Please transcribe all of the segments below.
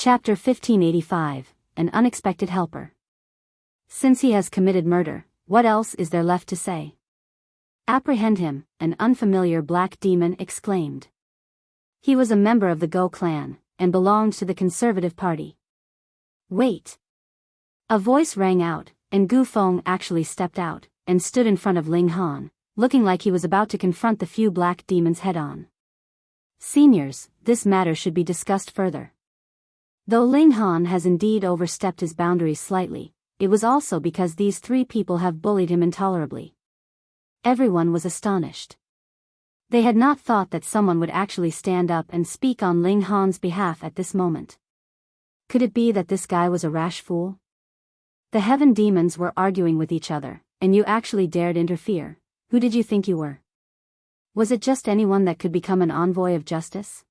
Chapter 1585, An Unexpected Helper. Since he has committed murder, what else is there left to say? Apprehend him, an unfamiliar black demon exclaimed. He was a member of the Go clan, and belonged to the Conservative Party. Wait! A voice rang out, and Gu Feng actually stepped out, and stood in front of Ling Han, looking like he was about to confront the few black demons head-on. Seniors, this matter should be discussed further. Though Ling Han has indeed overstepped his boundaries slightly, it was also because these three people have bullied him intolerably. Everyone was astonished. They had not thought that someone would actually stand up and speak on Ling Han's behalf at this moment. Could it be that this guy was a rash fool? The heaven demons were arguing with each other, and you actually dared interfere. Who did you think you were? Was it just anyone that could become an envoy of justice?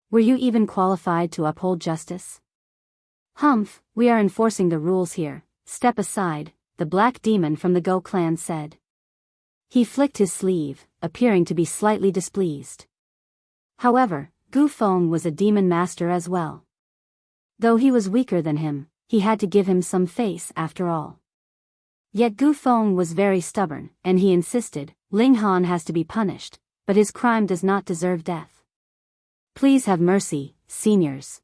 Were you even qualified to uphold justice? Humph, we are enforcing the rules here. Step aside, the black demon from the Go clan said. He flicked his sleeve, appearing to be slightly displeased. However, Gu Feng was a demon master as well. Though he was weaker than him, he had to give him some face after all. Yet Gu Feng was very stubborn, and he insisted, Ling Han has to be punished, but his crime does not deserve death. Please have mercy, seniors.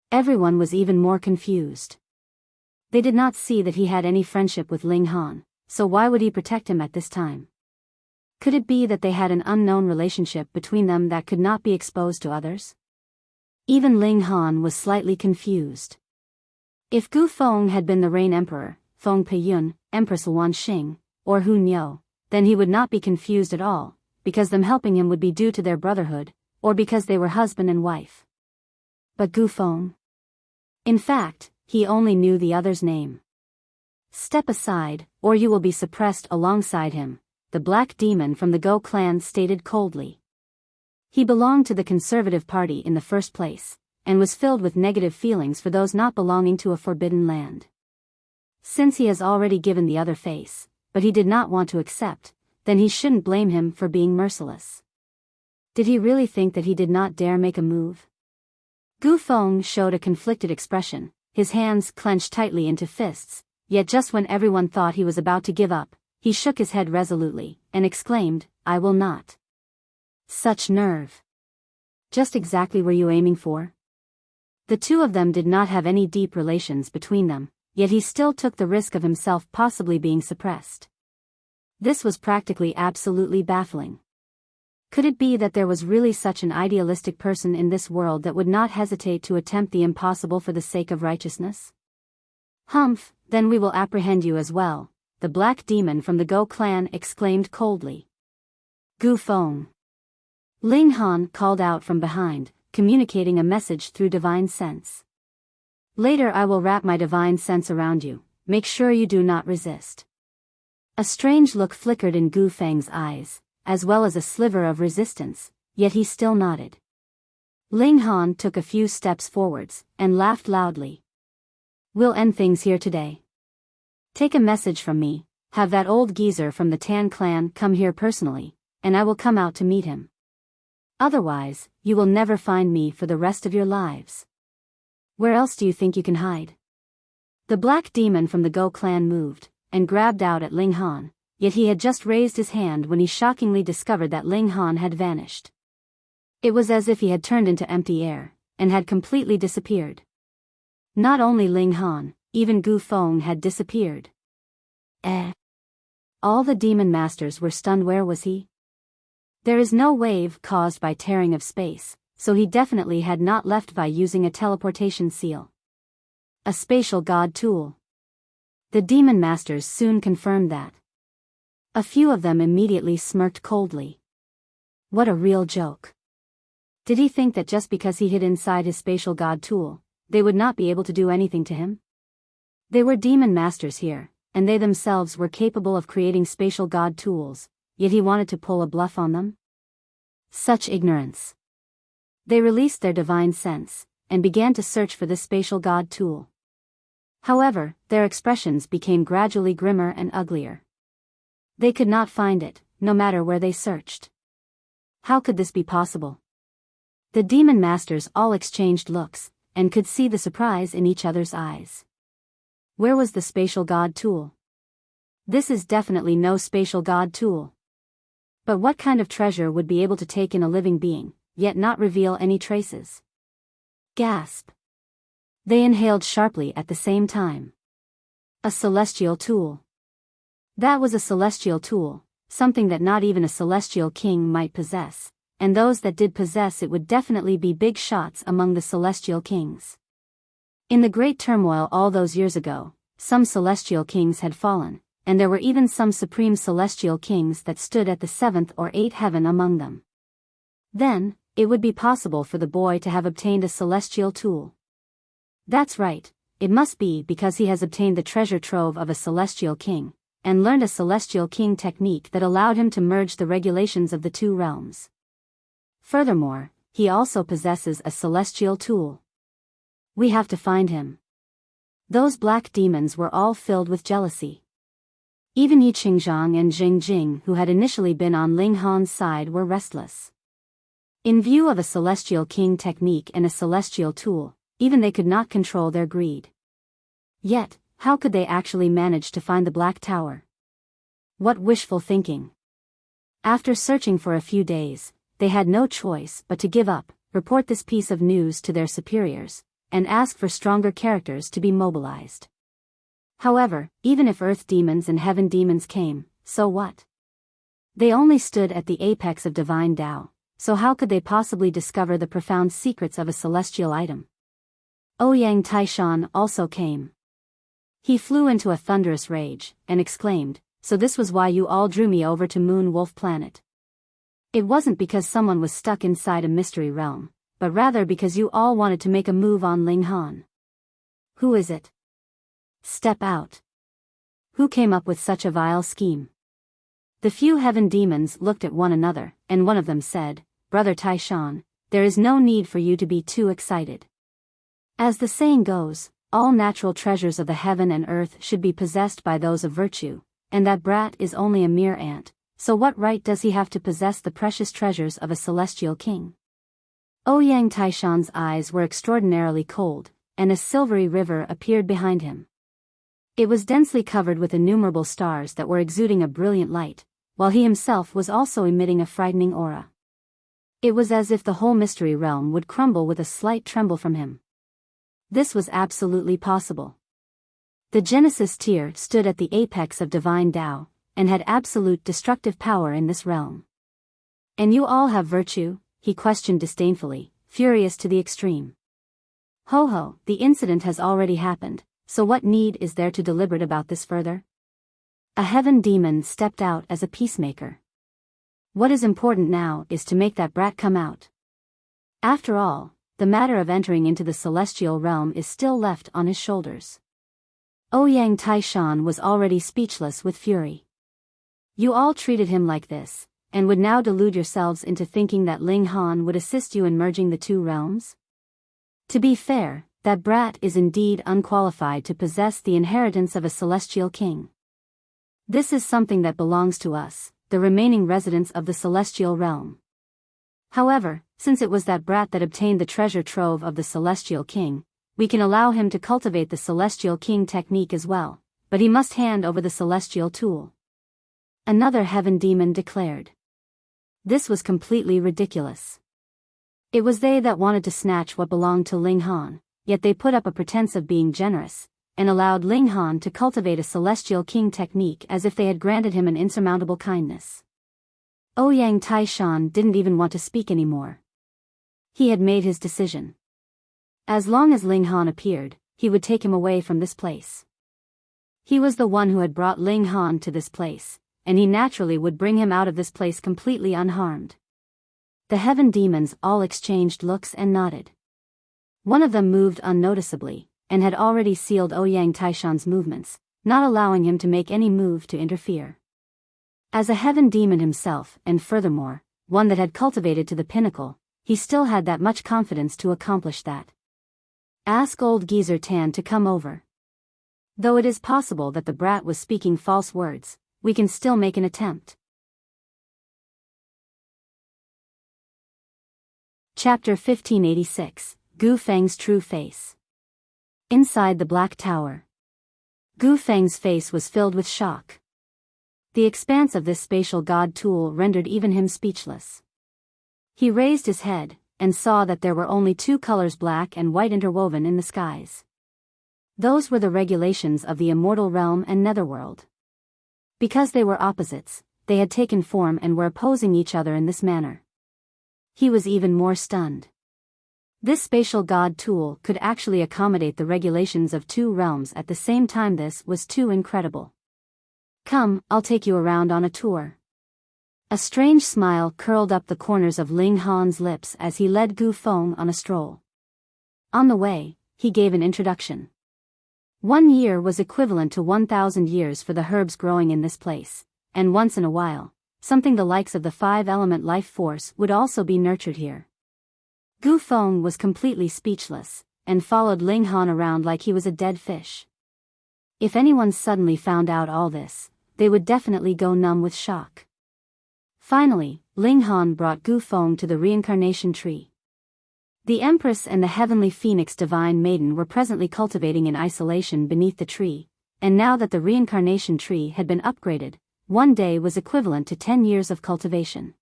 Everyone was even more confused. They did not see that he had any friendship with Ling Han, so why would he protect him at this time? Could it be that they had an unknown relationship between them that could not be exposed to others? Even Ling Han was slightly confused. If Gu Feng had been the Rain Emperor, Feng Peiyun, Empress Luan Xing, or Hu Niu, then he would not be confused at all, because them helping him would be due to their brotherhood, or because they were husband and wife. But Gu Feng? In fact, he only knew the other's name. Step aside, or you will be suppressed alongside him, the black demon from the Go clan stated coldly. He belonged to the Conservative Party in the first place, and was filled with negative feelings for those not belonging to a forbidden land. Since he has already given the other face, but he did not want to accept, then he shouldn't blame him for being merciless. Did he really think that he did not dare make a move? Gu Feng showed a conflicted expression, his hands clenched tightly into fists, yet just when everyone thought he was about to give up, he shook his head resolutely, and exclaimed, I will not. Such nerve. Just exactly were you aiming for? The two of them did not have any deep relations between them, yet he still took the risk of himself possibly being suppressed. This was practically absolutely baffling. Could it be that there was really such an idealistic person in this world that would not hesitate to attempt the impossible for the sake of righteousness? Humph, then we will apprehend you as well, the black demon from the Go clan exclaimed coldly. Gu Feng. Ling Han called out from behind, communicating a message through divine sense. Later I will wrap my divine sense around you, make sure you do not resist. A strange look flickered in Gu Feng's eyes, as well as a sliver of resistance, yet he still nodded. Ling Han took a few steps forwards, and laughed loudly. We'll end things here today. Take a message from me, have that old geezer from the Tan clan come here personally, and I will come out to meet him. Otherwise, you will never find me for the rest of your lives. Where else do you think you can hide? The black demon from the Go clan moved, and grabbed out at Ling Han. Yet he had just raised his hand when he shockingly discovered that Ling Han had vanished. It was as if he had turned into empty air, and had completely disappeared. Not only Ling Han, even Gu Feng had disappeared. All the demon masters were stunned. Where was he? There is no wave caused by tearing of space, so he definitely had not left by using a teleportation seal. A spatial god tool. The demon masters soon confirmed that. A few of them immediately smirked coldly. What a real joke. Did he think that just because he hid inside his spatial god tool, they would not be able to do anything to him? They were demon masters here, and they themselves were capable of creating spatial god tools, yet he wanted to pull a bluff on them? Such ignorance. They released their divine sense, and began to search for this spatial god tool. However, their expressions became gradually grimmer and uglier. They could not find it, no matter where they searched. How could this be possible? The demon masters all exchanged looks, and could see the surprise in each other's eyes. Where was the spatial god tool? This is definitely no spatial god tool. But what kind of treasure would be able to take in a living being, yet not reveal any traces? Gasp. They inhaled sharply at the same time. A celestial tool. That was a celestial tool, something that not even a celestial king might possess, and those that did possess it would definitely be big shots among the celestial kings. In the great turmoil all those years ago, some celestial kings had fallen, and there were even some supreme celestial kings that stood at the 7th or 8th heaven among them. Then, it would be possible for the boy to have obtained a celestial tool. That's right, it must be because he has obtained the treasure trove of a celestial king, and learned a celestial king technique that allowed him to merge the regulations of the two realms. Furthermore, he also possesses a celestial tool. We have to find him. Those black demons were all filled with jealousy. Even Yi Qingzhang and Jing Jing, who had initially been on Ling Han's side, were restless. In view of a celestial king technique and a celestial tool, even they could not control their greed. Yet, how could they actually manage to find the Black Tower? What wishful thinking! After searching for a few days, they had no choice but to give up, report this piece of news to their superiors, and ask for stronger characters to be mobilized. However, even if earth demons and heaven demons came, so what? They only stood at the apex of divine Tao, so how could they possibly discover the profound secrets of a celestial item? Ouyang Taishan also came. He flew into a thunderous rage, and exclaimed, "So this was why you all drew me over to Moon Wolf Planet. It wasn't because someone was stuck inside a mystery realm, but rather because you all wanted to make a move on Ling Han. Who is it? Step out. Who came up with such a vile scheme?" The few heaven demons looked at one another, and one of them said, "Brother Taishan, there is no need for you to be too excited. As the saying goes, all natural treasures of the heaven and earth should be possessed by those of virtue, and that brat is only a mere ant, so what right does he have to possess the precious treasures of a celestial king?" Ouyang Taishan's eyes were extraordinarily cold, and a silvery river appeared behind him. It was densely covered with innumerable stars that were exuding a brilliant light, while he himself was also emitting a frightening aura. It was as if the whole mystery realm would crumble with a slight tremble from him. This was absolutely possible. The Genesis tier stood at the apex of divine Tao, and had absolute destructive power in this realm. "And you all have virtue?" he questioned disdainfully, furious to the extreme. "Ho ho, the incident has already happened, so what need is there to deliberate about this further?" A heaven demon stepped out as a peacemaker. "What is important now is to make that brat come out. After all, the matter of entering into the celestial realm is still left on his shoulders." Ouyang Taishan was already speechless with fury. "You all treated him like this, and would now delude yourselves into thinking that Ling Han would assist you in merging the two realms? To be fair, that brat is indeed unqualified to possess the inheritance of a celestial king. This is something that belongs to us, the remaining residents of the celestial realm. However, since it was that brat that obtained the treasure trove of the celestial king, we can allow him to cultivate the celestial king technique as well, but he must hand over the celestial tool," another heaven demon declared. This was completely ridiculous. It was they that wanted to snatch what belonged to Ling Han, yet they put up a pretense of being generous, and allowed Ling Han to cultivate a celestial king technique as if they had granted him an insurmountable kindness. Ouyang Taishan didn't even want to speak anymore. He had made his decision. As long as Ling Han appeared, he would take him away from this place. He was the one who had brought Ling Han to this place, and he naturally would bring him out of this place completely unharmed. The heaven demons all exchanged looks and nodded. One of them moved unnoticeably, and had already sealed Ouyang Taishan's movements, not allowing him to make any move to interfere. As a heaven demon himself, and furthermore, one that had cultivated to the pinnacle, he still had that much confidence to accomplish that. "Ask old Geezer Tan to come over. Though it is possible that the brat was speaking false words, we can still make an attempt." Chapter 1586, Gu Feng's true face. Inside the Black Tower, Gu Feng's face was filled with shock. The expanse of this spatial god tool rendered even him speechless. He raised his head, and saw that there were only two colors, black and white, interwoven in the skies. Those were the regulations of the immortal realm and Netherworld. Because they were opposites, they had taken form and were opposing each other in this manner. He was even more stunned. This spatial god tool could actually accommodate the regulations of two realms at the same time. This was too incredible. Come, I'll take you around on a tour. A strange smile curled up the corners of Ling Han's lips as he led Gu Feng on a stroll. On the way, he gave an introduction. 1 year was equivalent to 1,000 years for the herbs growing in this place, and once in a while, something the likes of the 5-element life force would also be nurtured here. Gu Feng was completely speechless, and followed Ling Han around like he was a dead fish. If anyone suddenly found out all this, they would definitely go numb with shock. Finally, Ling Han brought Gu Feng to the reincarnation tree. The Empress and the Heavenly Phoenix Divine Maiden were presently cultivating in isolation beneath the tree, and now that the reincarnation tree had been upgraded, 1 day was equivalent to 10 years of cultivation.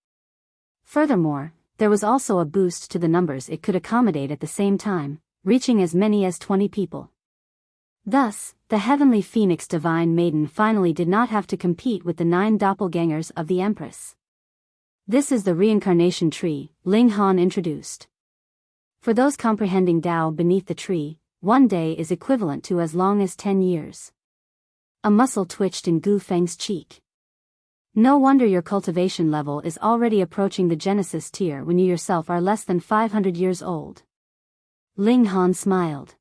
Furthermore, there was also a boost to the numbers it could accommodate at the same time, reaching as many as 20 people. Thus, the Heavenly Phoenix Divine Maiden finally did not have to compete with the 9 doppelgangers of the Empress. This is the reincarnation tree, Ling Han introduced. For those comprehending Tao beneath the tree, 1 day is equivalent to as long as 10 years. A muscle twitched in Gu Feng's cheek. No wonder your cultivation level is already approaching the Genesis tier when you yourself are less than 500 years old. Ling Han smiled.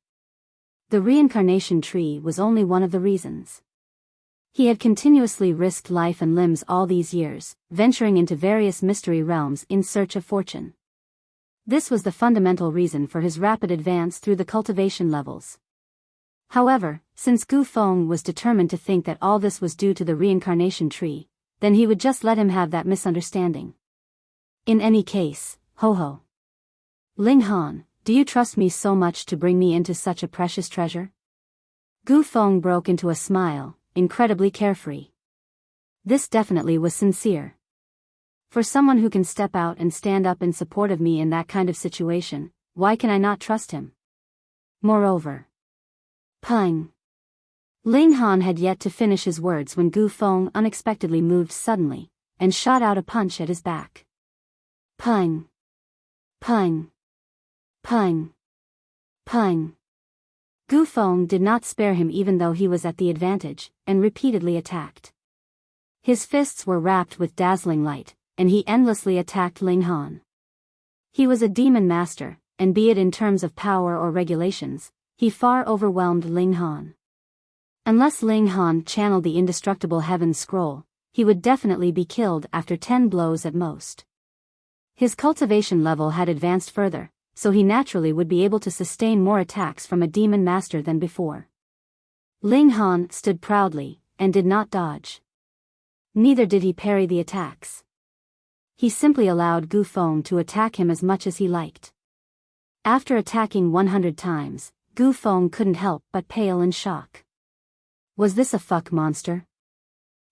The reincarnation tree was only one of the reasons. He had continuously risked life and limbs all these years, venturing into various mystery realms in search of fortune. This was the fundamental reason for his rapid advance through the cultivation levels. However, since Gu Feng was determined to think that all this was due to the reincarnation tree, then he would just let him have that misunderstanding. In any case, ho. Ling Han, do you trust me so much to bring me into such a precious treasure? Gu Feng broke into a smile, incredibly carefree. This definitely was sincere. For someone who can step out and stand up in support of me in that kind of situation, why can I not trust him? Moreover, Peng. Ling Han had yet to finish his words when Gu Feng unexpectedly moved suddenly, and shot out a punch at his back. Peng. Peng. Peng. Peng. Gu Feng did not spare him even though he was at the advantage, and repeatedly attacked. His fists were wrapped with dazzling light, and he endlessly attacked Ling Han. He was a demon master, and be it in terms of power or regulations, he far overwhelmed Ling Han. Unless Ling Han channeled the indestructible Heaven Scroll, he would definitely be killed after 10 blows at most. His cultivation level had advanced further, so he naturally would be able to sustain more attacks from a demon master than before. Ling Han stood proudly, and did not dodge. Neither did he parry the attacks. He simply allowed Gu Feng to attack him as much as he liked. After attacking 100 times, Gu Feng couldn't help but pale in shock. Was this a fuck monster?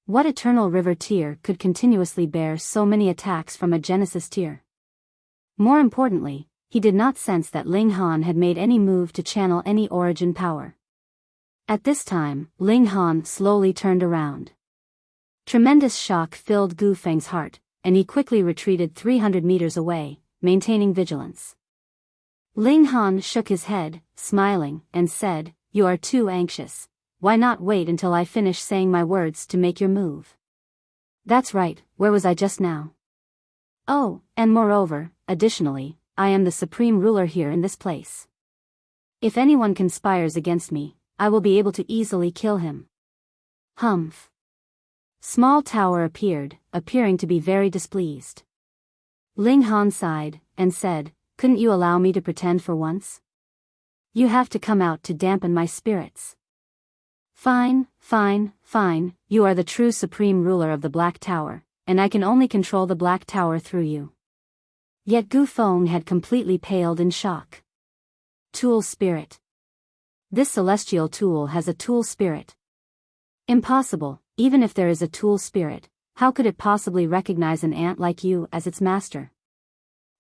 What eternal river tier could continuously bear so many attacks from a Genesis tier? More importantly, he did not sense that Ling Han had made any move to channel any origin power. At this time, Ling Han slowly turned around. Tremendous shock filled Gu Feng's heart, and he quickly retreated 300 meters away, maintaining vigilance. Ling Han shook his head, smiling, and said, "You are too anxious. Why not wait until I finish saying my words to make your move?" That's right, where was I just now? Oh, and moreover, additionally, I am the supreme ruler here in this place. If anyone conspires against me, I will be able to easily kill him. Humph. Small Tower appeared, appearing to be very displeased. Ling Han sighed, and said, "Couldn't you allow me to pretend for once? You have to come out to dampen my spirits." Fine, you are the true supreme ruler of the Black Tower, and I can only control the Black Tower through you. Yet Gu Feng had completely paled in shock. Tool spirit. This celestial tool has a tool spirit. Impossible, even if there is a tool spirit, how could it possibly recognize an ant like you as its master?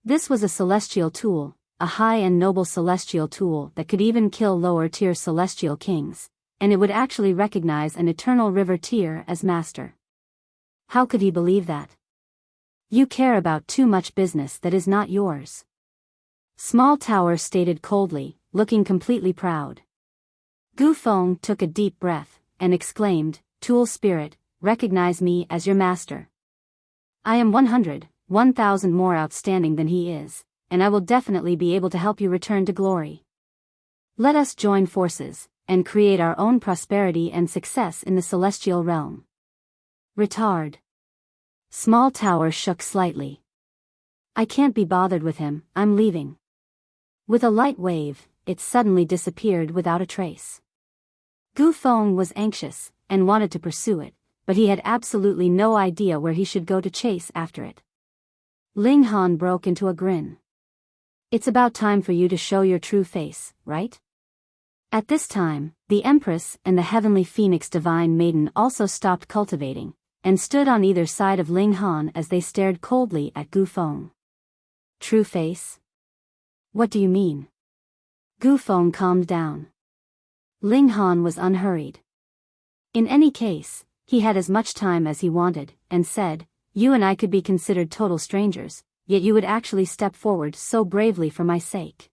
This was a celestial tool, a high and noble celestial tool that could even kill lower-tier celestial kings, and it would actually recognize an eternal river tier as master. How could he believe that? You care about too much business that is not yours. Small Tower stated coldly, looking completely proud. Gu Feng took a deep breath, and exclaimed, Tool spirit, recognize me as your master. I am 1,000 more outstanding than he is, and I will definitely be able to help you return to glory. Let us join forces, and create our own prosperity and success in the celestial realm. Retard. Small Tower shook slightly. I can't be bothered with him, I'm leaving. With a light wave, it suddenly disappeared without a trace. Gu Feng was anxious, and wanted to pursue it, but he had absolutely no idea where he should go to chase after it. Ling Han broke into a grin. It's about time for you to show your true face, right? At this time, the Empress and the Heavenly Phoenix Divine Maiden also stopped cultivating, and stood on either side of Ling Han as they stared coldly at Gu Feng. True face? What do you mean? Gu Feng calmed down. Ling Han was unhurried. In any case, he had as much time as he wanted, and said, You and I could be considered total strangers, yet you would actually step forward so bravely for my sake.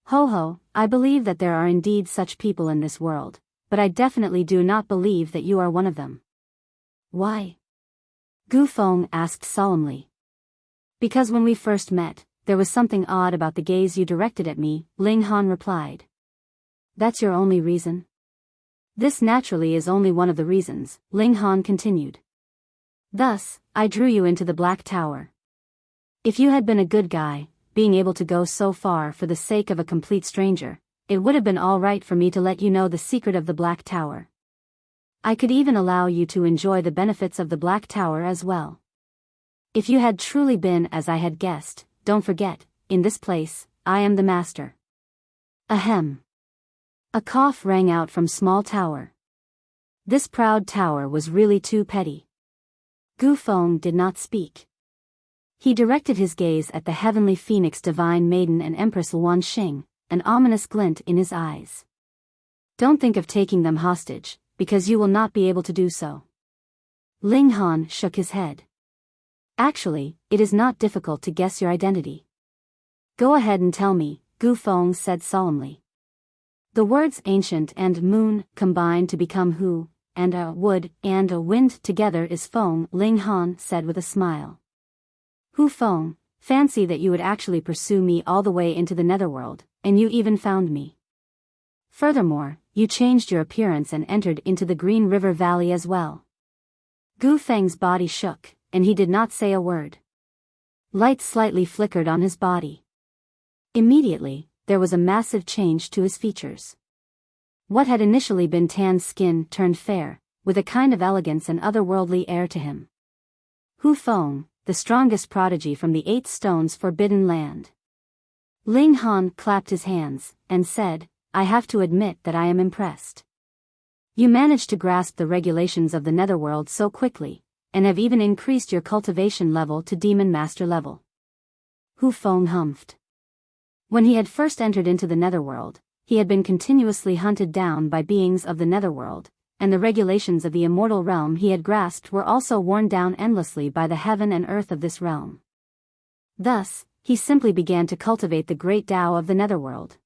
Ho ho, I believe that there are indeed such people in this world, but I definitely do not believe that you are one of them. Why? Gu Feng asked solemnly. Because when we first met, there was something odd about the gaze you directed at me, Ling Han replied. That's your only reason? This naturally is only one of the reasons, Ling Han continued. Thus, I drew you into the Black Tower. If you had been a good guy, being able to go so far for the sake of a complete stranger, it would have been all right for me to let you know the secret of the Black Tower. I could even allow you to enjoy the benefits of the Black Tower as well. If you had truly been as I had guessed, don't forget, in this place, I am the master. Ahem. A cough rang out from Small Tower. This proud tower was really too petty. Gu Feng did not speak. He directed his gaze at the Heavenly Phoenix Divine Maiden and Empress Luan Xing, an ominous glint in his eyes. Don't think of taking them hostage, because you will not be able to do so. Ling Han shook his head. Actually, it is not difficult to guess your identity. Go ahead and tell me, Gu Feng said solemnly. The words ancient and moon combine to become hu, and a wood and a wind together is Feng, Ling Han said with a smile. Hu Feng, fancy that you would actually pursue me all the way into the Netherworld, and you even found me. Furthermore, you changed your appearance and entered into the Green River Valley as well. Gu Feng's body shook, and he did not say a word. Light slightly flickered on his body. Immediately, there was a massive change to his features. What had initially been tan skin turned fair, with a kind of elegance and otherworldly air to him. Hu Feng, the strongest prodigy from the 8 Stones Forbidden Land. Ling Han clapped his hands, and said, I have to admit that I am impressed. You managed to grasp the regulations of the Netherworld so quickly, and have even increased your cultivation level to Demon Master level. Hu Feng humphed. When he had first entered into the Netherworld, he had been continuously hunted down by beings of the Netherworld, and the regulations of the immortal realm he had grasped were also worn down endlessly by the heaven and earth of this realm. Thus, he simply began to cultivate the great Tao of the Netherworld.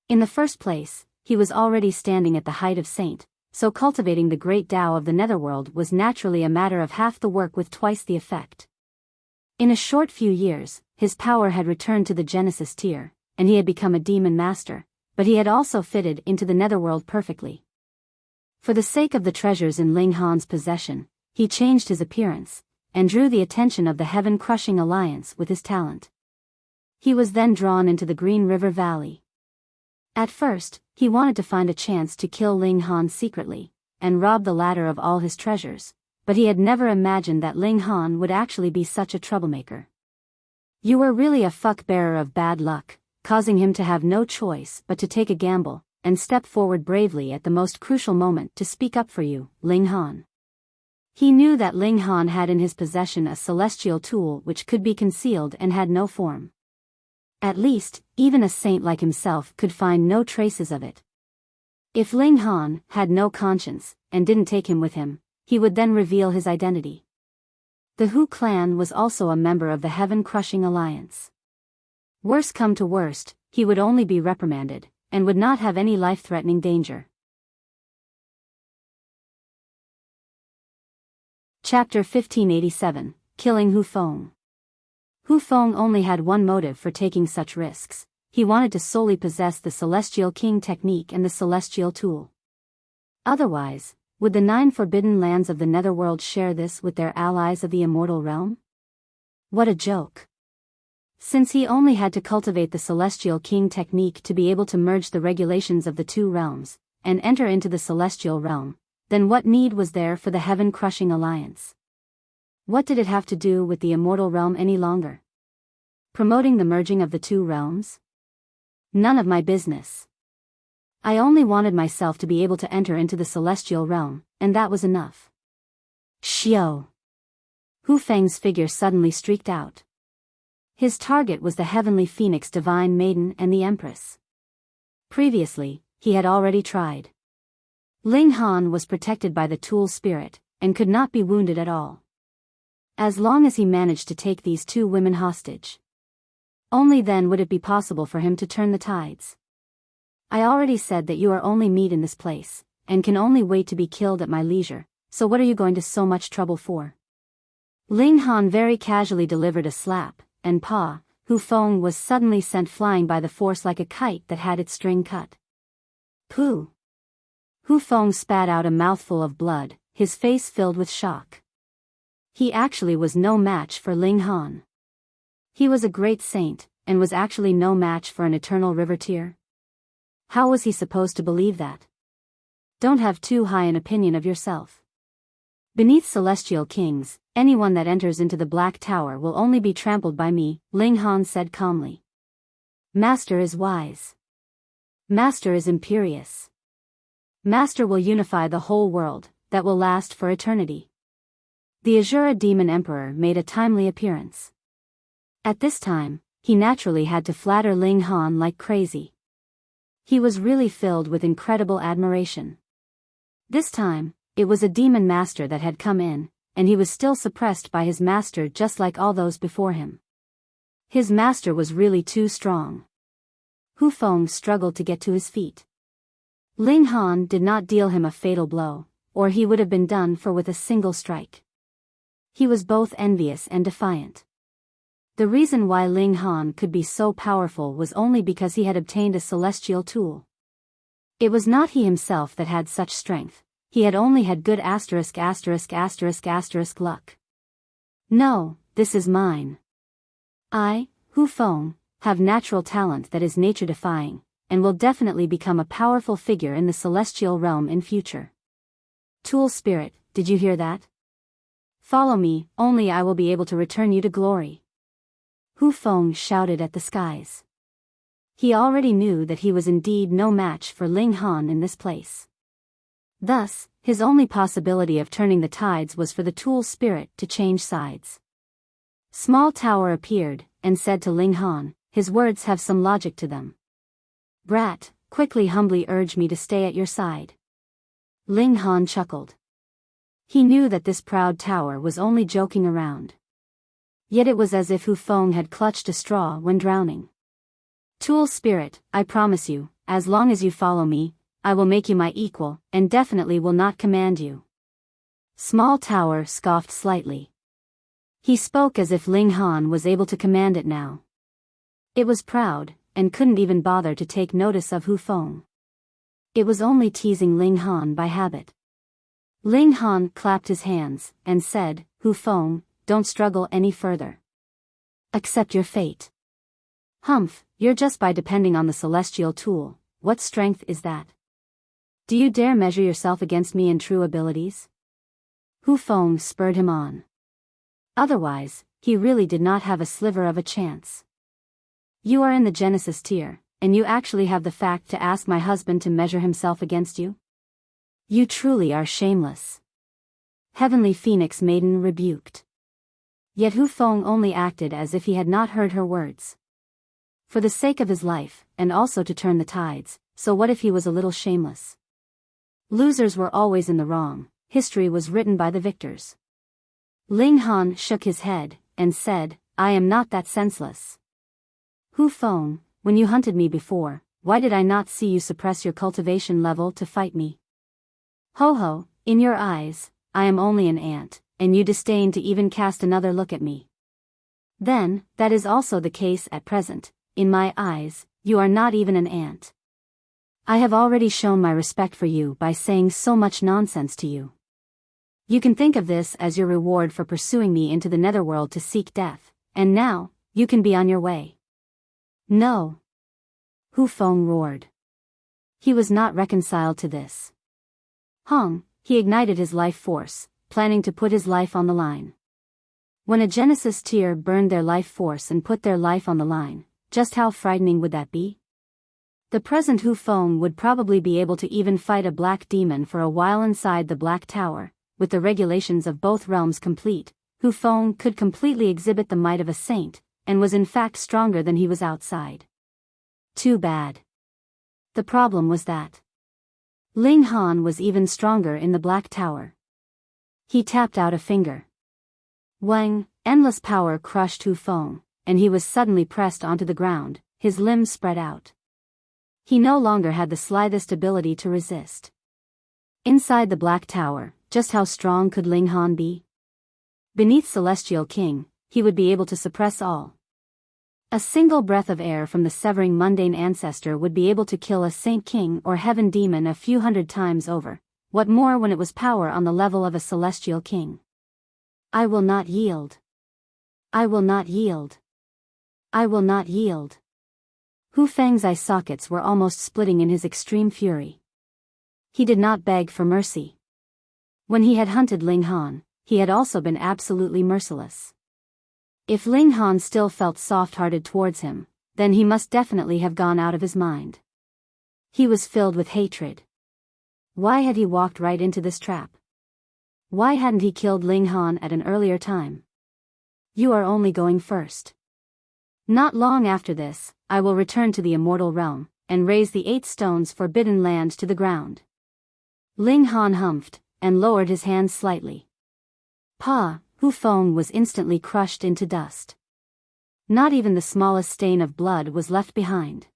In the first place, he was already standing at the height of Saint, so cultivating the great Tao of the Netherworld was naturally a matter of half the work with twice the effect. In a short few years, his power had returned to the Genesis tier, and he had become a Demon Master, but he had also fitted into the Netherworld perfectly. For the sake of the treasures in Ling Han's possession, he changed his appearance, and drew the attention of the heaven-crushing alliance with his talent. He was then drawn into the Green River Valley. At first, he wanted to find a chance to kill Ling Han secretly, and rob the latter of all his treasures, but he had never imagined that Ling Han would actually be such a troublemaker. You were really a fuck-bearer of bad luck, causing him to have no choice but to take a gamble and step forward bravely at the most crucial moment to speak up for you, Ling Han. He knew that Ling Han had in his possession a celestial tool which could be concealed and had no form. At least, even a saint like himself could find no traces of it. If Ling Han had no conscience and didn't take him with him, he would then reveal his identity. The Hu clan was also a member of the Heaven-Crushing Alliance. Worst come to worst, he would only be reprimanded, and would not have any life-threatening danger. Chapter 1587, Killing Hu Feng. Hu Feng only had one motive for taking such risks. He wanted to solely possess the Celestial King technique and the Celestial Tool. Otherwise, would the 9 forbidden lands of the Netherworld share this with their allies of the Immortal Realm? What a joke. Since he only had to cultivate the Celestial King technique to be able to merge the regulations of the two realms, and enter into the Celestial Realm, then what need was there for the Heaven-Crushing Alliance? What did it have to do with the Immortal Realm any longer? Promoting the merging of the two realms? None of my business. I only wanted myself to be able to enter into the Celestial Realm, and that was enough. Xiao! Hu Feng's figure suddenly streaked out. His target was the Heavenly Phoenix Divine Maiden and the Empress. Previously, he had already tried. Ling Han was protected by the Tool Spirit, and could not be wounded at all. As long as he managed to take these two women hostage. Only then would it be possible for him to turn the tides. I already said that you are only meat in this place, and can only wait to be killed at my leisure, so what are you going to so much trouble for? Ling Han very casually delivered a slap, and Hu Feng was suddenly sent flying by the force like a kite that had its string cut. Pooh! Hu Feng spat out a mouthful of blood, his face filled with shock. He actually was no match for Ling Han. He was a great saint, and was actually no match for an eternal river tear. How was he supposed to believe that? Don't have too high an opinion of yourself. Beneath celestial kings, anyone that enters into the Black Tower will only be trampled by me, Ling Han said calmly. Master is wise. Master is imperious. Master will unify the whole world, that will last for eternity. The Azura Demon Emperor made a timely appearance. At this time, he naturally had to flatter Ling Han like crazy. He was really filled with incredible admiration. This time, it was a demon master that had come in, and he was still suppressed by his master just like all those before him. His master was really too strong. Hu Feng struggled to get to his feet. Ling Han did not deal him a fatal blow, or he would have been done for with a single strike. He was both envious and defiant. The reason why Ling Han could be so powerful was only because he had obtained a celestial tool. It was not he himself that had such strength, he had only had good ***** luck. No, this is mine. I, Hu Feng, have natural talent that is nature-defying, and will definitely become a powerful figure in the celestial realm in future. Tool Spirit, did you hear that? Follow me, only I will be able to return you to glory. Hu Feng shouted at the skies. He already knew that he was indeed no match for Ling Han in this place. Thus, his only possibility of turning the tides was for the Tool Spirit to change sides. Small Tower appeared, and said to Ling Han, his words have some logic to them. Brat, quickly humbly urge me to stay at your side. Ling Han chuckled. He knew that this proud tower was only joking around. Yet it was as if Hu Feng had clutched a straw when drowning. Tool Spirit, I promise you, as long as you follow me, I will make you my equal, and definitely will not command you. Small Tower scoffed slightly. He spoke as if Ling Han was able to command it now. It was proud, and couldn't even bother to take notice of Hu Feng. It was only teasing Ling Han by habit. Ling Han clapped his hands, and said, Hu Feng, don't struggle any further. Accept your fate. Humph, you're just by depending on the celestial tool, what strength is that? Do you dare measure yourself against me in true abilities? Hu Feng spurred him on. Otherwise, he really did not have a sliver of a chance. You are in the Genesis tier, and you actually have the fact to ask my husband to measure himself against you? You truly are shameless. Heavenly Phoenix Maiden rebuked. Yet Hu Feng only acted as if he had not heard her words. For the sake of his life, and also to turn the tides, so what if he was a little shameless? Losers were always in the wrong, history was written by the victors. Ling Han shook his head, and said, I am not that senseless. Hu Feng, when you hunted me before, why did I not see you suppress your cultivation level to fight me? Ho ho, in your eyes, I am only an ant, and you disdain to even cast another look at me. Then, that is also the case at present, in my eyes, you are not even an ant. I have already shown my respect for you by saying so much nonsense to you. You can think of this as your reward for pursuing me into the Netherworld to seek death, and now, you can be on your way. No. Hu Feng roared. He was not reconciled to this. He ignited his life force, planning to put his life on the line. When a Genesis tier burned their life force and put their life on the line, just how frightening would that be? The present Hu Feng would probably be able to even fight a black demon for a while inside the Black Tower. With the regulations of both realms complete, Hu Feng could completely exhibit the might of a saint, and was in fact stronger than he was outside. Too bad. The problem was that Ling Han was even stronger in the Black Tower. He tapped out a finger. Wang, endless power crushed Hu Feng, and he was suddenly pressed onto the ground, his limbs spread out. He no longer had the slightest ability to resist. Inside the Black Tower, just how strong could Ling Han be? Beneath Celestial King, he would be able to suppress all. A single breath of air from the severing mundane ancestor would be able to kill a Saint King or Heaven Demon a few hundred times over, what more when it was power on the level of a Celestial King. I will not yield. I will not yield. I will not yield. Hu Feng's eye sockets were almost splitting in his extreme fury. He did not beg for mercy. When he had hunted Ling Han, he had also been absolutely merciless. If Ling Han still felt soft-hearted towards him, then he must definitely have gone out of his mind. He was filled with hatred. Why had he walked right into this trap? Why hadn't he killed Ling Han at an earlier time? You are only going first. Not long after this, I will return to the immortal realm, and raise the 8 stones forbidden land to the ground. Ling Han humphed, and lowered his hands slightly. Hu Feng was instantly crushed into dust. Not even the smallest stain of blood was left behind.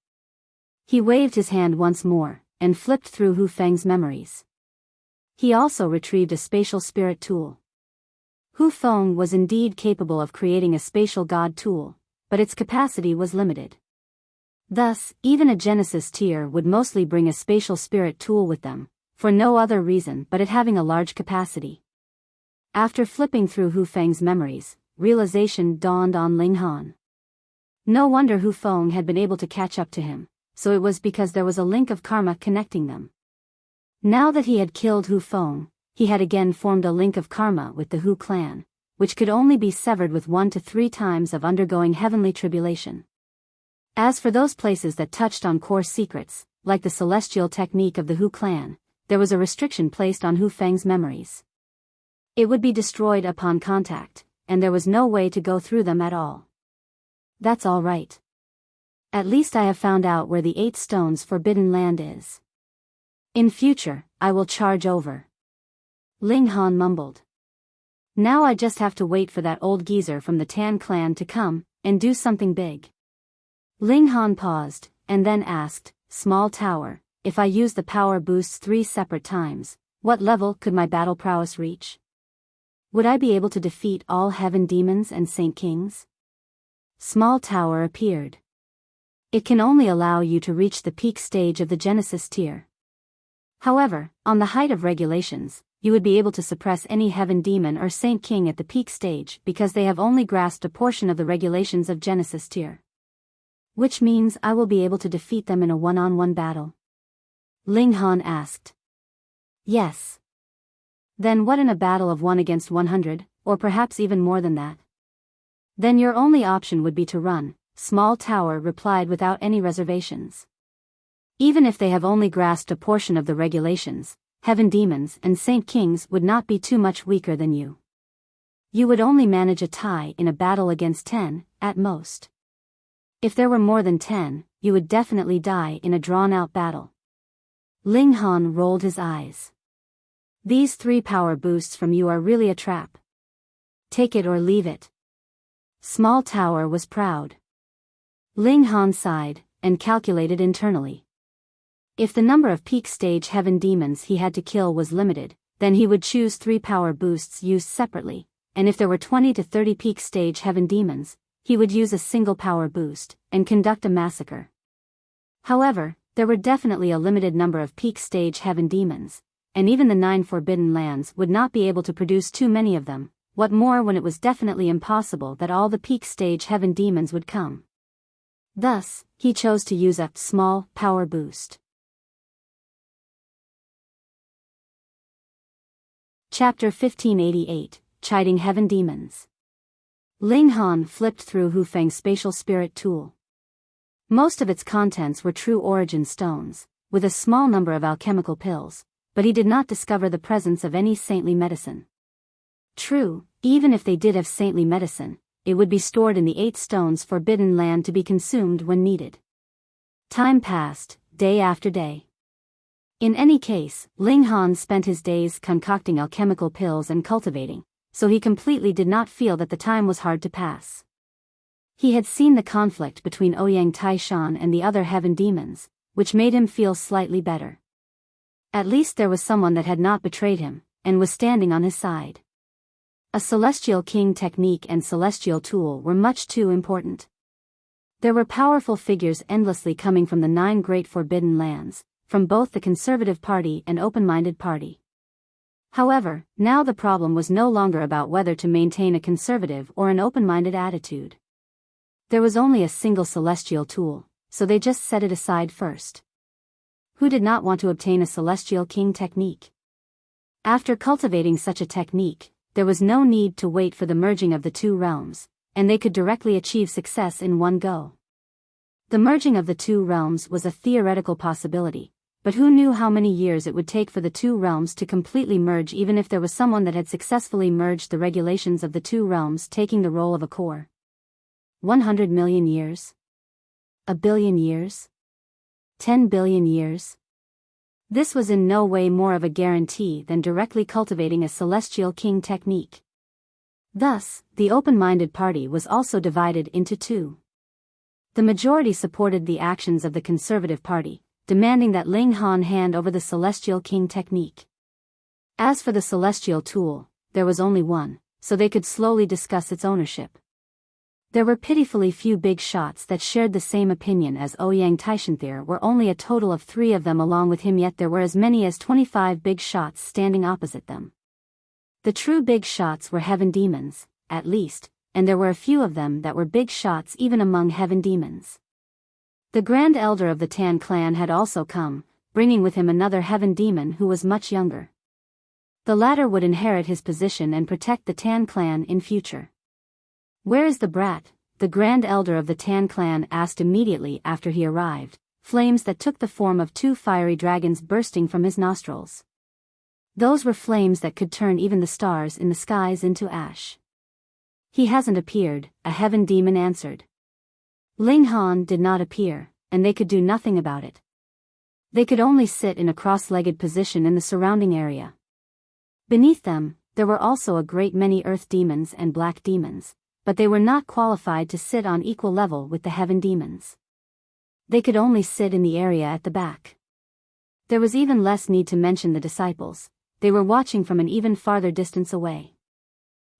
He waved his hand once more, and flipped through Hu Feng's memories. He also retrieved a spatial spirit tool. Hu Feng was indeed capable of creating a spatial god tool, but its capacity was limited. Thus, even a Genesis tier would mostly bring a spatial spirit tool with them, for no other reason but it having a large capacity. After flipping through Hu Feng's memories, realization dawned on Ling Han. No wonder Hu Feng had been able to catch up to him, so it was because there was a link of karma connecting them. Now that he had killed Hu Feng, he had again formed a link of karma with the Hu clan, which could only be severed with 1 to 3 times of undergoing heavenly tribulation. As for those places that touched on core secrets, like the celestial technique of the Hu clan, there was a restriction placed on Hu Feng's memories. It would be destroyed upon contact, and there was no way to go through them at all. That's all right. At least I have found out where the 8 stones forbidden land is. In future, I will charge over. Ling Han mumbled. Now I just have to wait for that old geezer from the Tan clan to come, and do something big. Ling Han paused, and then asked, Small Tower, if I use the power boosts 3 separate times, what level could my battle prowess reach? Would I be able to defeat all heaven demons and saint kings? Small Tower appeared. It can only allow you to reach the peak stage of the Genesis tier. However, on the height of regulations, you would be able to suppress any heaven demon or saint king at the peak stage because they have only grasped a portion of the regulations of Genesis tier. Which means I will be able to defeat them in a one-on-one battle? Ling Han asked. Yes. Then what in a battle of 1 against 100, or perhaps even more than that? Then your only option would be to run, Small Tower replied without any reservations. Even if they have only grasped a portion of the regulations, Heaven Demons and Saint Kings would not be too much weaker than you. You would only manage a tie in a battle against 10, at most. If there were more than 10, you would definitely die in a drawn-out battle. Ling Han rolled his eyes. These 3 power boosts from you are really a trap. Take it or leave it. Small Tower was proud. Ling Han sighed, and calculated internally. If the number of peak stage Heaven Demons he had to kill was limited, then he would choose 3 power boosts used separately, and if there were 20 to 30 peak stage Heaven Demons, he would use a single power boost, and conduct a massacre. However, there were definitely a limited number of peak stage Heaven Demons, and even the 9 Forbidden Lands would not be able to produce too many of them, what more when it was definitely impossible that all the peak stage Heaven Demons would come. Thus, he chose to use a small power boost. Chapter 1588, Chiding Heaven Demons. Ling Han flipped through Hu Feng's spatial spirit tool. Most of its contents were true origin stones, with a small number of alchemical pills, but he did not discover the presence of any saintly medicine. True, even if they did have saintly medicine, it would be stored in the 8 stones Forbidden Land to be consumed when needed. Time passed, day after day. In any case, Ling Han spent his days concocting alchemical pills and cultivating, so he completely did not feel that the time was hard to pass. He had seen the conflict between Ouyang Taishan and the other Heaven Demons, which made him feel slightly better. At least there was someone that had not betrayed him, and was standing on his side. A Celestial King technique and Celestial tool were much too important. There were powerful figures endlessly coming from the 9 great Forbidden Lands, from both the Conservative Party and Open-Minded Party. However, now the problem was no longer about whether to maintain a conservative or an open-minded attitude. There was only a single Celestial tool, so they just set it aside first. Who did not want to obtain a Celestial King technique? After cultivating such a technique, there was no need to wait for the merging of the 2 realms, and they could directly achieve success in one go. The merging of the 2 realms was a theoretical possibility, but who knew how many years it would take for the 2 realms to completely merge, even if there was someone that had successfully merged the regulations of the 2 realms taking the role of a core? 100 million years? A billion years? 10 billion years? This was in no way more of a guarantee than directly cultivating a Celestial King technique. Thus, the open-minded party was also divided into 2. The majority supported the actions of the Conservative Party, demanding that Ling Han hand over the Celestial King technique. As for the Celestial tool, there was only one, so they could slowly discuss its ownership. There were pitifully few big shots that shared the same opinion as Ouyang Taishan. There were only a total of 3 of them along with him, yet there were as many as 25 big shots standing opposite them. The true big shots were Heaven Demons, at least, and there were a few of them that were big shots even among Heaven Demons. The Grand Elder of the Tan clan had also come, bringing with him another Heaven Demon who was much younger. The latter would inherit his position and protect the Tan clan in future. "Where is the brat?" the Grand Elder of the Tan clan asked immediately after he arrived, flames that took the form of 2 fiery dragons bursting from his nostrils. Those were flames that could turn even the stars in the skies into ash. "He hasn't appeared," a Heaven Demon answered. Ling Han did not appear, and they could do nothing about it. They could only sit in a cross-legged position in the surrounding area. Beneath them, there were also a great many Earth Demons and Black Demons, but they were not qualified to sit on equal level with the Heaven Demons. They could only sit in the area at the back. There was even less need to mention the disciples. They were watching from an even farther distance away.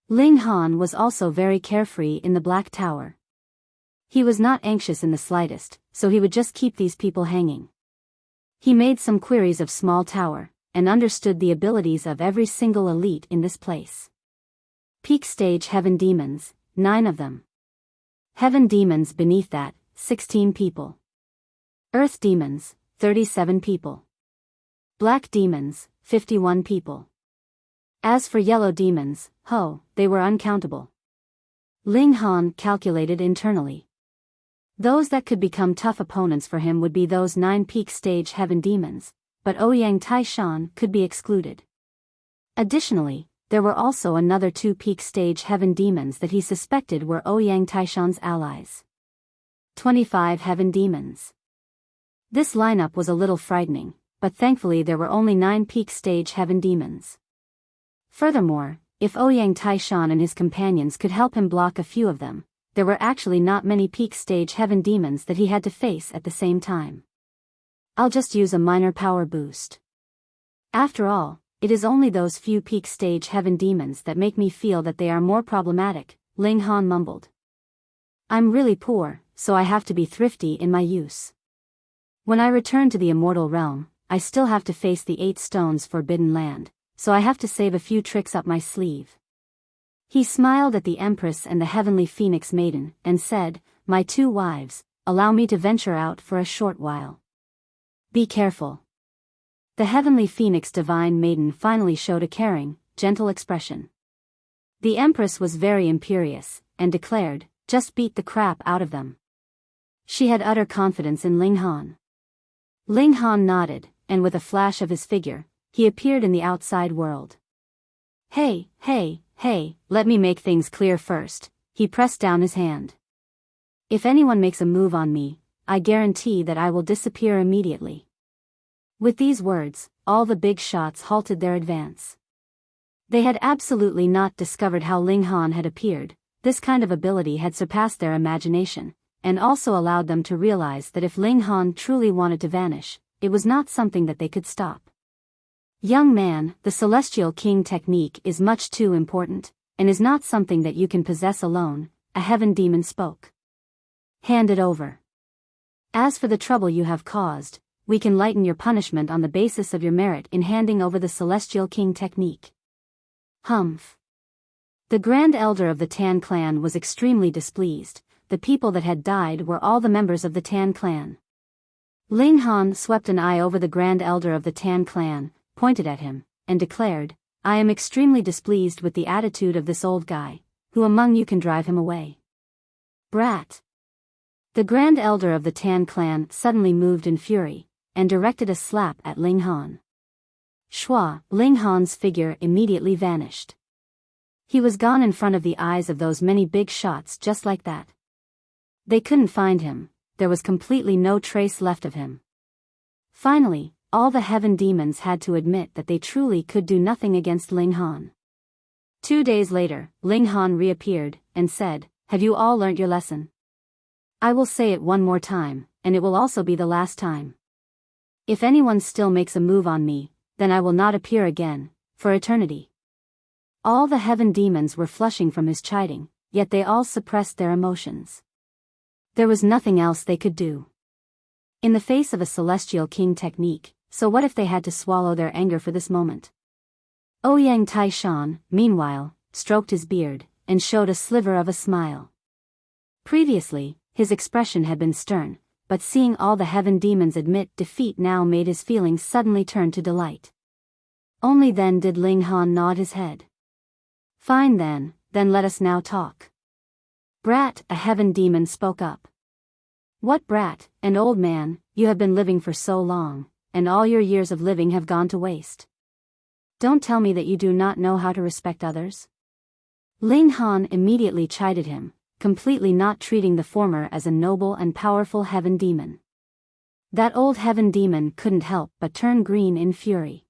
Ling Han was also very carefree in the Black Tower. He was not anxious in the slightest, so he would just keep these people hanging. He made some queries of Small Tower, and understood the abilities of every single elite in this place. Peak stage Heaven Demons, 9 of them. Heaven Demons beneath that, 16 people. Earth Demons, 37 people. Black Demons, 51 people. As for Yellow Demons, they were uncountable. Ling Han calculated internally. Those that could become tough opponents for him would be those 9 peak stage heaven demons, but Ouyang Taishan could be excluded. Additionally, there were also another 2 peak stage heaven demons that he suspected were Ouyang Taishan's allies. 25 heaven demons. This lineup was a little frightening, but thankfully there were only 9 peak stage heaven demons. Furthermore, if Ouyang Taishan and his companions could help him block a few of them, there were actually not many peak stage heaven demons that he had to face at the same time. I'll just use a minor power boost. After all, it is only those few peak stage heaven demons that make me feel that they are more problematic, Ling Han mumbled. I'm really poor, so I have to be thrifty in my use. When I return to the immortal realm, I still have to face the 8 stones forbidden land, so I have to save a few tricks up my sleeve. He smiled at the Empress and the Heavenly Phoenix Maiden, and said, My 2 wives, allow me to venture out for a short while. Be careful. The Heavenly Phoenix Divine Maiden finally showed a caring, gentle expression. The Empress was very imperious, and declared, just beat the crap out of them. She had utter confidence in Ling Han. Ling Han nodded, and with a flash of his figure, he appeared in the outside world. Hey, let me make things clear first, he pressed down his hand. If anyone makes a move on me, I guarantee that I will disappear immediately. With these words, all the big shots halted their advance. They had absolutely not discovered how Ling Han had appeared. This kind of ability had surpassed their imagination, and also allowed them to realize that if Ling Han truly wanted to vanish, it was not something that they could stop. Young man, the Celestial King technique is much too important, and is not something that you can possess alone, a heaven demon spoke. Hand it over. As for the trouble you have caused, we can lighten your punishment on the basis of your merit in handing over the Celestial King technique. Humph. The Grand Elder of the Tan clan was extremely displeased. The people that had died were all the members of the Tan clan. Ling Han swept an eye over the Grand Elder of the Tan clan, pointed at him, and declared, I am extremely displeased with the attitude of this old guy. Who among you can drive him away? Brat. The Grand Elder of the Tan clan suddenly moved in fury, and directed a slap at Ling Han. Shua, Ling Han's figure immediately vanished. He was gone in front of the eyes of those many big shots just like that. They couldn't find him, there was completely no trace left of him. Finally, all the heaven demons had to admit that they truly could do nothing against Ling Han. 2 days later, Ling Han reappeared, and said, Have you all learnt your lesson? I will say it one more time, and it will also be the last time. If anyone still makes a move on me, then I will not appear again, for eternity. All the heaven demons were flushing from his chiding, yet they all suppressed their emotions. There was nothing else they could do. In the face of a Celestial King technique, so what if they had to swallow their anger for this moment? Ouyang Taishan, meanwhile, stroked his beard, and showed a sliver of a smile. Previously, his expression had been stern, but seeing all the heaven demons admit defeat now made his feelings suddenly turn to delight. Only then did Ling Han nod his head. Fine then let us now talk. Brat, a heaven demon spoke up. What brat, an old man, you have been living for so long, and all your years of living have gone to waste. Don't tell me that you do not know how to respect others. Ling Han immediately chided him, completely not treating the former as a noble and powerful heaven demon. That old heaven demon couldn't help but turn green in fury.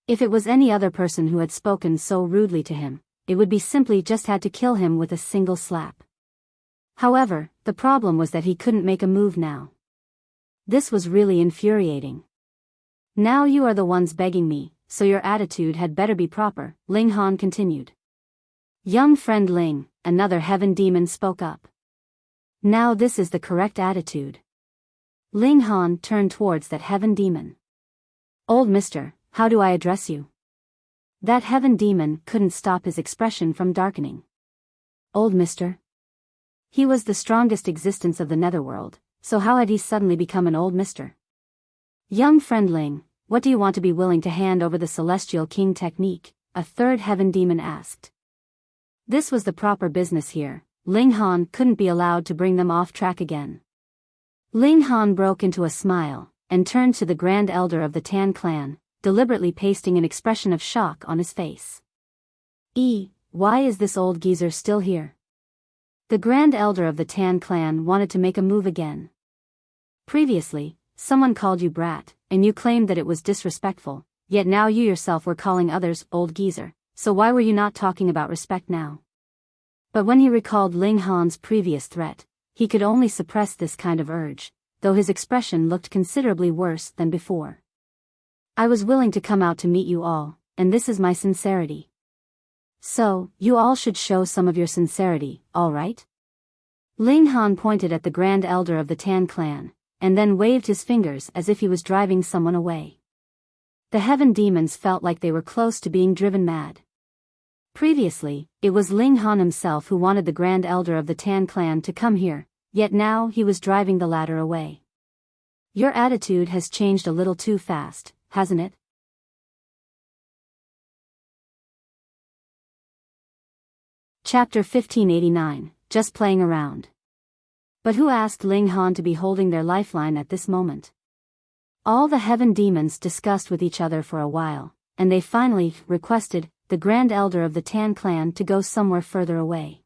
If it was any other person who had spoken so rudely to him, it would be simply just had to kill him with a single slap. However, the problem was that he couldn't make a move now. This was really infuriating. Now you are the ones begging me, so your attitude had better be proper, Ling Han continued. Young friend Ling, another heaven demon spoke up. Now this is the correct attitude. Ling Han turned towards that heaven demon. Old mister, how do I address you? That heaven demon couldn't stop his expression from darkening. Old mister? He was the strongest existence of the Netherworld, so how had he suddenly become an old mister? Young friend Ling, what do you want to be willing to hand over the Celestial King technique? A third heaven demon asked. This was the proper business here, Ling Han couldn't be allowed to bring them off track again. Ling Han broke into a smile, and turned to the Grand Elder of the Tan clan, deliberately pasting an expression of shock on his face. Why is this old geezer still here? The Grand Elder of the Tan clan wanted to make a move again. Previously, someone called you brat, and you claimed that it was disrespectful, yet now you yourself were calling others old geezer, so why were you not talking about respect now? But when he recalled Ling Han's previous threat, he could only suppress this kind of urge, though his expression looked considerably worse than before. I was willing to come out to meet you all, and this is my sincerity. So, you all should show some of your sincerity, all right? Ling Han pointed at the Grand Elder of the Tan clan, and then waved his fingers as if he was driving someone away. The heaven demons felt like they were close to being driven mad. Previously, it was Ling Han himself who wanted the Grand Elder of the Tan clan to come here, yet now he was driving the latter away. Your attitude has changed a little too fast, hasn't it? Chapter 1589, Just Playing Around. But who asked Ling Han to be holding their lifeline at this moment? All the heaven demons discussed with each other for a while, and they finally requested the Grand Elder of the Tan clan to go somewhere further away.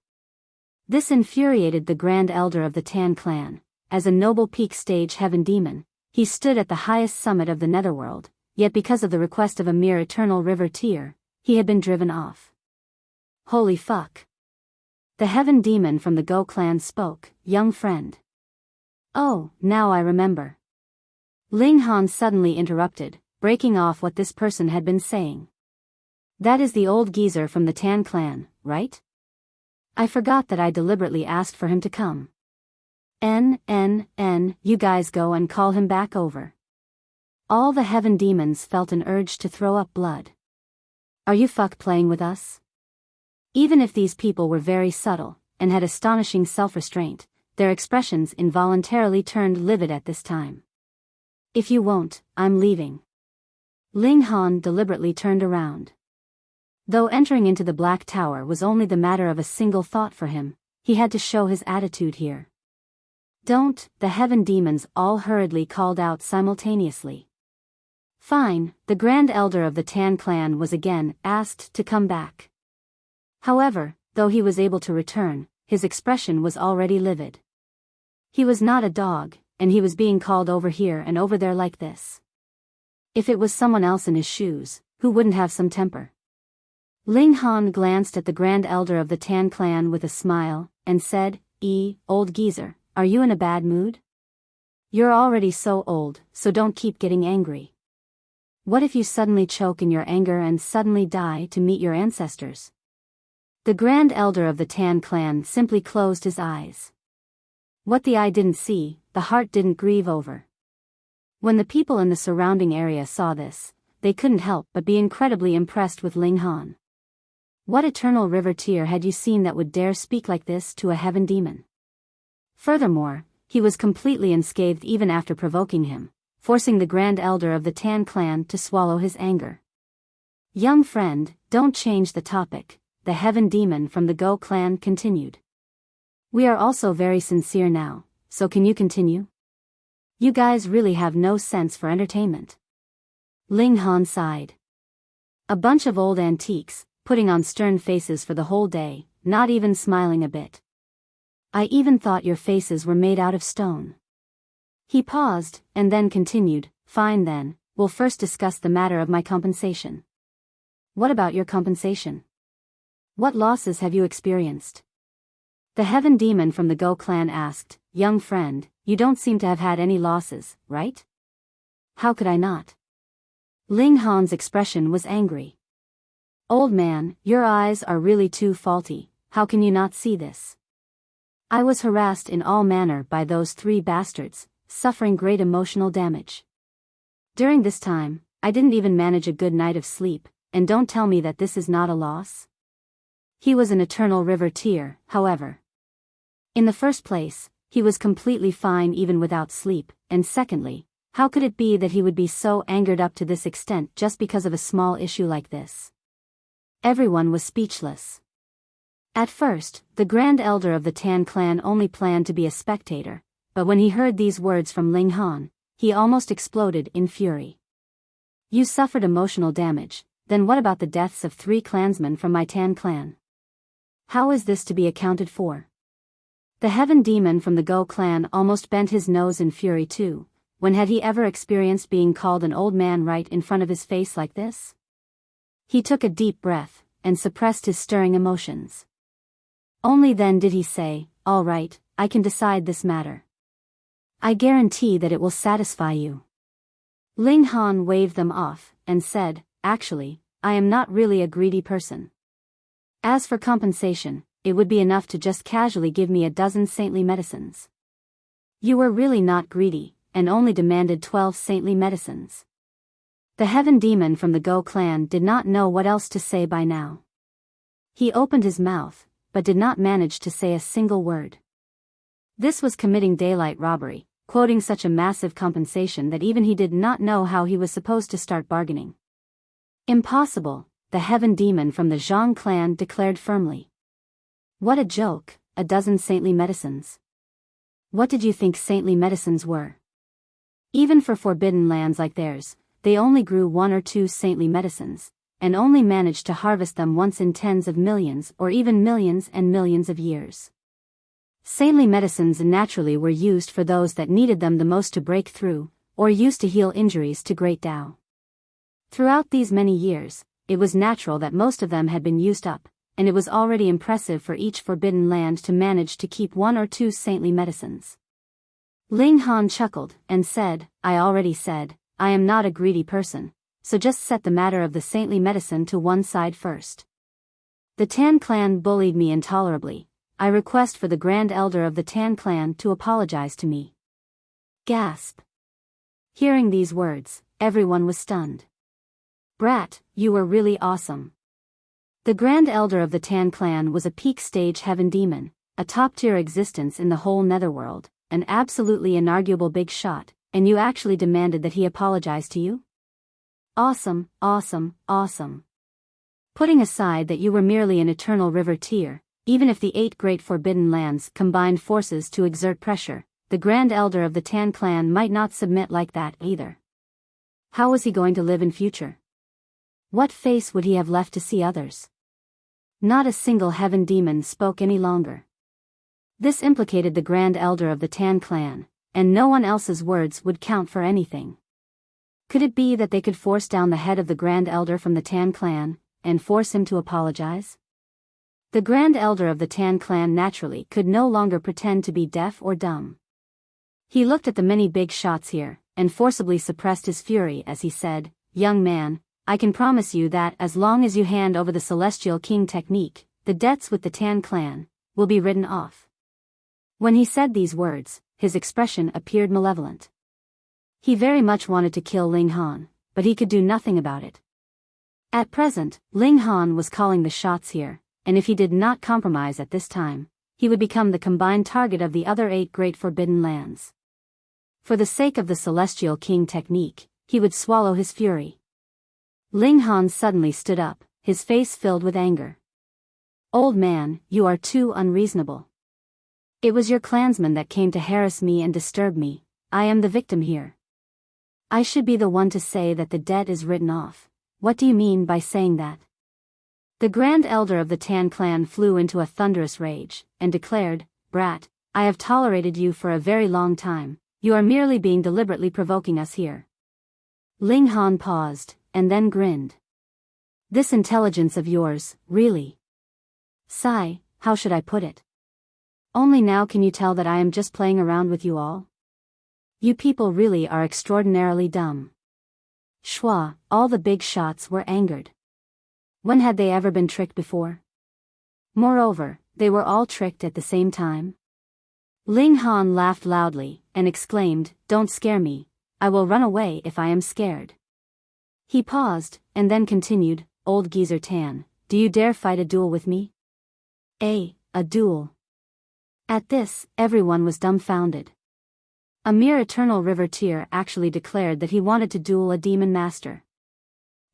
This infuriated the Grand Elder of the Tan clan. As a noble peak stage heaven demon, he stood at the highest summit of the Netherworld, yet because of the request of a mere eternal river tier, he had been driven off. Holy fuck. The heaven demon from the Go clan spoke, young friend. Oh, now I remember. Ling Han suddenly interrupted, breaking off what this person had been saying. That is the old geezer from the Tan clan, right? I forgot that I deliberately asked for him to come. You guys go and call him back over. All the heaven demons felt an urge to throw up blood. Are you fuck playing with us? Even if these people were very subtle, and had astonishing self-restraint, their expressions involuntarily turned livid at this time. If you won't, I'm leaving. Ling Han deliberately turned around. Though entering into the Black Tower was only the matter of a single thought for him, he had to show his attitude here. Don't, the heaven demons all hurriedly called out simultaneously. Fine, the Grand Elder of the Tan clan was again asked to come back. However, though he was able to return, his expression was already livid. He was not a dog, and he was being called over here and over there like this. If it was someone else in his shoes, who wouldn't have some temper? Ling Han glanced at the Grand Elder of the Tan clan with a smile, and said, Old geezer, are you in a bad mood? You're already so old, so don't keep getting angry. What if you suddenly choke in your anger and suddenly die to meet your ancestors? The Grand Elder of the Tan clan simply closed his eyes. What the eye didn't see, the heart didn't grieve over. When the people in the surrounding area saw this, they couldn't help but be incredibly impressed with Ling Han. What eternal river tier had you seen that would dare speak like this to a heaven demon? Furthermore, he was completely unscathed even after provoking him, forcing the Grand Elder of the Tan clan to swallow his anger. Young friend, don't change the topic, the heaven demon from the Go clan continued. We are also very sincere now, so can you continue? You guys really have no sense for entertainment. Ling Han sighed. A bunch of old antiques, putting on stern faces for the whole day, not even smiling a bit. I even thought your faces were made out of stone. He paused, and then continued, Fine then, we'll first discuss the matter of my compensation. What about your compensation? What losses have you experienced? The heaven demon from the Go clan asked, Young friend, you don't seem to have had any losses, right? How could I not? Ling Han's expression was angry. Old man, your eyes are really too faulty, how can you not see this? I was harassed in all manner by those three bastards, suffering great emotional damage. During this time, I didn't even manage a good night of sleep, and don't tell me that this is not a loss. He was an eternal river tier, however. In the first place, he was completely fine even without sleep, and secondly, how could it be that he would be so angered up to this extent just because of a small issue like this? Everyone was speechless. At first, the Grand Elder of the Tan clan only planned to be a spectator, but when he heard these words from Ling Han, he almost exploded in fury. You suffered emotional damage, then what about the deaths of 3 clansmen from my Tan clan? How is this to be accounted for? The heaven demon from the Go clan almost bent his nose in fury too. When had he ever experienced being called an old man right in front of his face like this? He took a deep breath, and suppressed his stirring emotions. Only then did he say, "All right, I can decide this matter. I guarantee that it will satisfy you." Ling Han waved them off, and said, "Actually, I am not really a greedy person. As for compensation, it would be enough to just casually give me a dozen saintly medicines." You were really not greedy, and only demanded 12 saintly medicines. The heaven demon from the Go clan did not know what else to say by now. He opened his mouth, but did not manage to say a single word. This was committing daylight robbery, quoting such a massive compensation that even he did not know how he was supposed to start bargaining. Impossible, the heaven demon from the Zhang clan declared firmly. What a joke, a dozen saintly medicines. What did you think saintly medicines were? Even for forbidden lands like theirs, they only grew 1 or 2 saintly medicines, and only managed to harvest them once in tens of millions or even millions and millions of years. Saintly medicines naturally were used for those that needed them the most to break through, or used to heal injuries to great Tao. Throughout these many years, it was natural that most of them had been used up, and it was already impressive for each forbidden land to manage to keep 1 or 2 saintly medicines. Ling Han chuckled, and said, "I already said, I am not a greedy person, so just set the matter of the saintly medicine to one side first. The Tan clan bullied me intolerably. I request for the Grand Elder of the Tan clan to apologize to me." Gasp. Hearing these words, everyone was stunned. "Brat, you were really awesome." The Grand Elder of the Tan clan was a peak stage heaven demon, a top-tier existence in the whole Netherworld, an absolutely inarguable big shot, and you actually demanded that he apologize to you? Awesome, awesome, awesome. Putting aside that you were merely an eternal river tier, even if the 8 great forbidden lands combined forces to exert pressure, the Grand Elder of the Tan clan might not submit like that either. How was he going to live in future? What face would he have left to see others? Not a single heaven demon spoke any longer. This implicated the Grand Elder of the Tan clan, and no one else's words would count for anything. Could it be that they could force down the head of the Grand Elder from the Tan clan, and force him to apologize? The Grand Elder of the Tan clan naturally could no longer pretend to be deaf or dumb. He looked at the many big shots here, and forcibly suppressed his fury as he said, "Young man, I can promise you that as long as you hand over the Celestial King technique, the debts with the Tan clan will be written off." When he said these words, his expression appeared malevolent. He very much wanted to kill Ling Han, but he could do nothing about it. At present, Ling Han was calling the shots here, and if he did not compromise at this time, he would become the combined target of the other 8 great forbidden lands. For the sake of the Celestial King technique, he would swallow his fury. Ling Han suddenly stood up, his face filled with anger. "Old man, you are too unreasonable. It was your clansmen that came to harass me and disturb me. I am the victim here. I should be the one to say that the debt is written off. What do you mean by saying that?" The Grand Elder of the Tan clan flew into a thunderous rage, and declared, "Brat, I have tolerated you for a very long time. You are merely being deliberately provoking us here." Ling Han paused, and then grinned. "This intelligence of yours, really? Sigh, how should I put it? Only now can you tell that I am just playing around with you all? You people really are extraordinarily dumb." Shua, all the big shots were angered. When had they ever been tricked before? Moreover, they were all tricked at the same time. Ling Han laughed loudly, and exclaimed, "Don't scare me. I will run away if I am scared." He paused, and then continued, "Old geezer Tan, do you dare fight a duel with me?" A duel. At this, everyone was dumbfounded. A mere eternal river tier actually declared that he wanted to duel a demon master.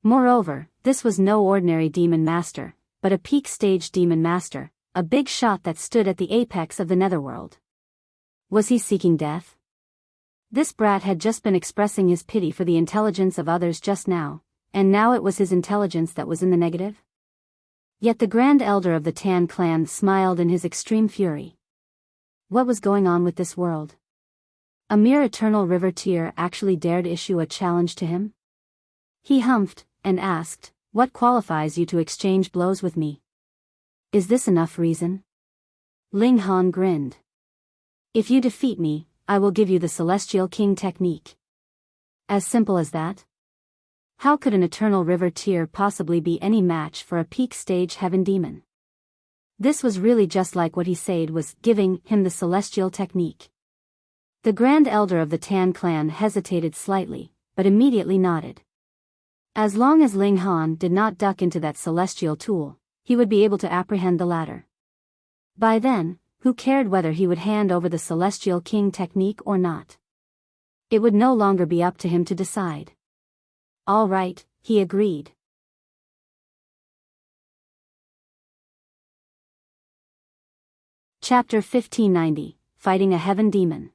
Moreover, this was no ordinary demon master, but a peak stage demon master, a big shot that stood at the apex of the Netherworld. Was he seeking death? This brat had just been expressing his pity for the intelligence of others just now, and now it was his intelligence that was in the negative? Yet the Grand Elder of the Tan clan smiled in his extreme fury. What was going on with this world? A mere eternal river tier actually dared issue a challenge to him? He humphed, and asked, "What qualifies you to exchange blows with me? Is this enough reason?" Ling Han grinned. "If you defeat me, I will give you the Celestial King technique." As simple as that? How could an eternal river tier possibly be any match for a peak stage heaven demon? This was really just like what he said was giving him the celestial technique. The Grand Elder of the Tan clan hesitated slightly, but immediately nodded. As long as Ling Han did not duck into that celestial tool, he would be able to apprehend the latter. By then, who cared whether he would hand over the Celestial King technique or not? It would no longer be up to him to decide. All right, he agreed. Chapter 1590, Fighting a Heaven Demon.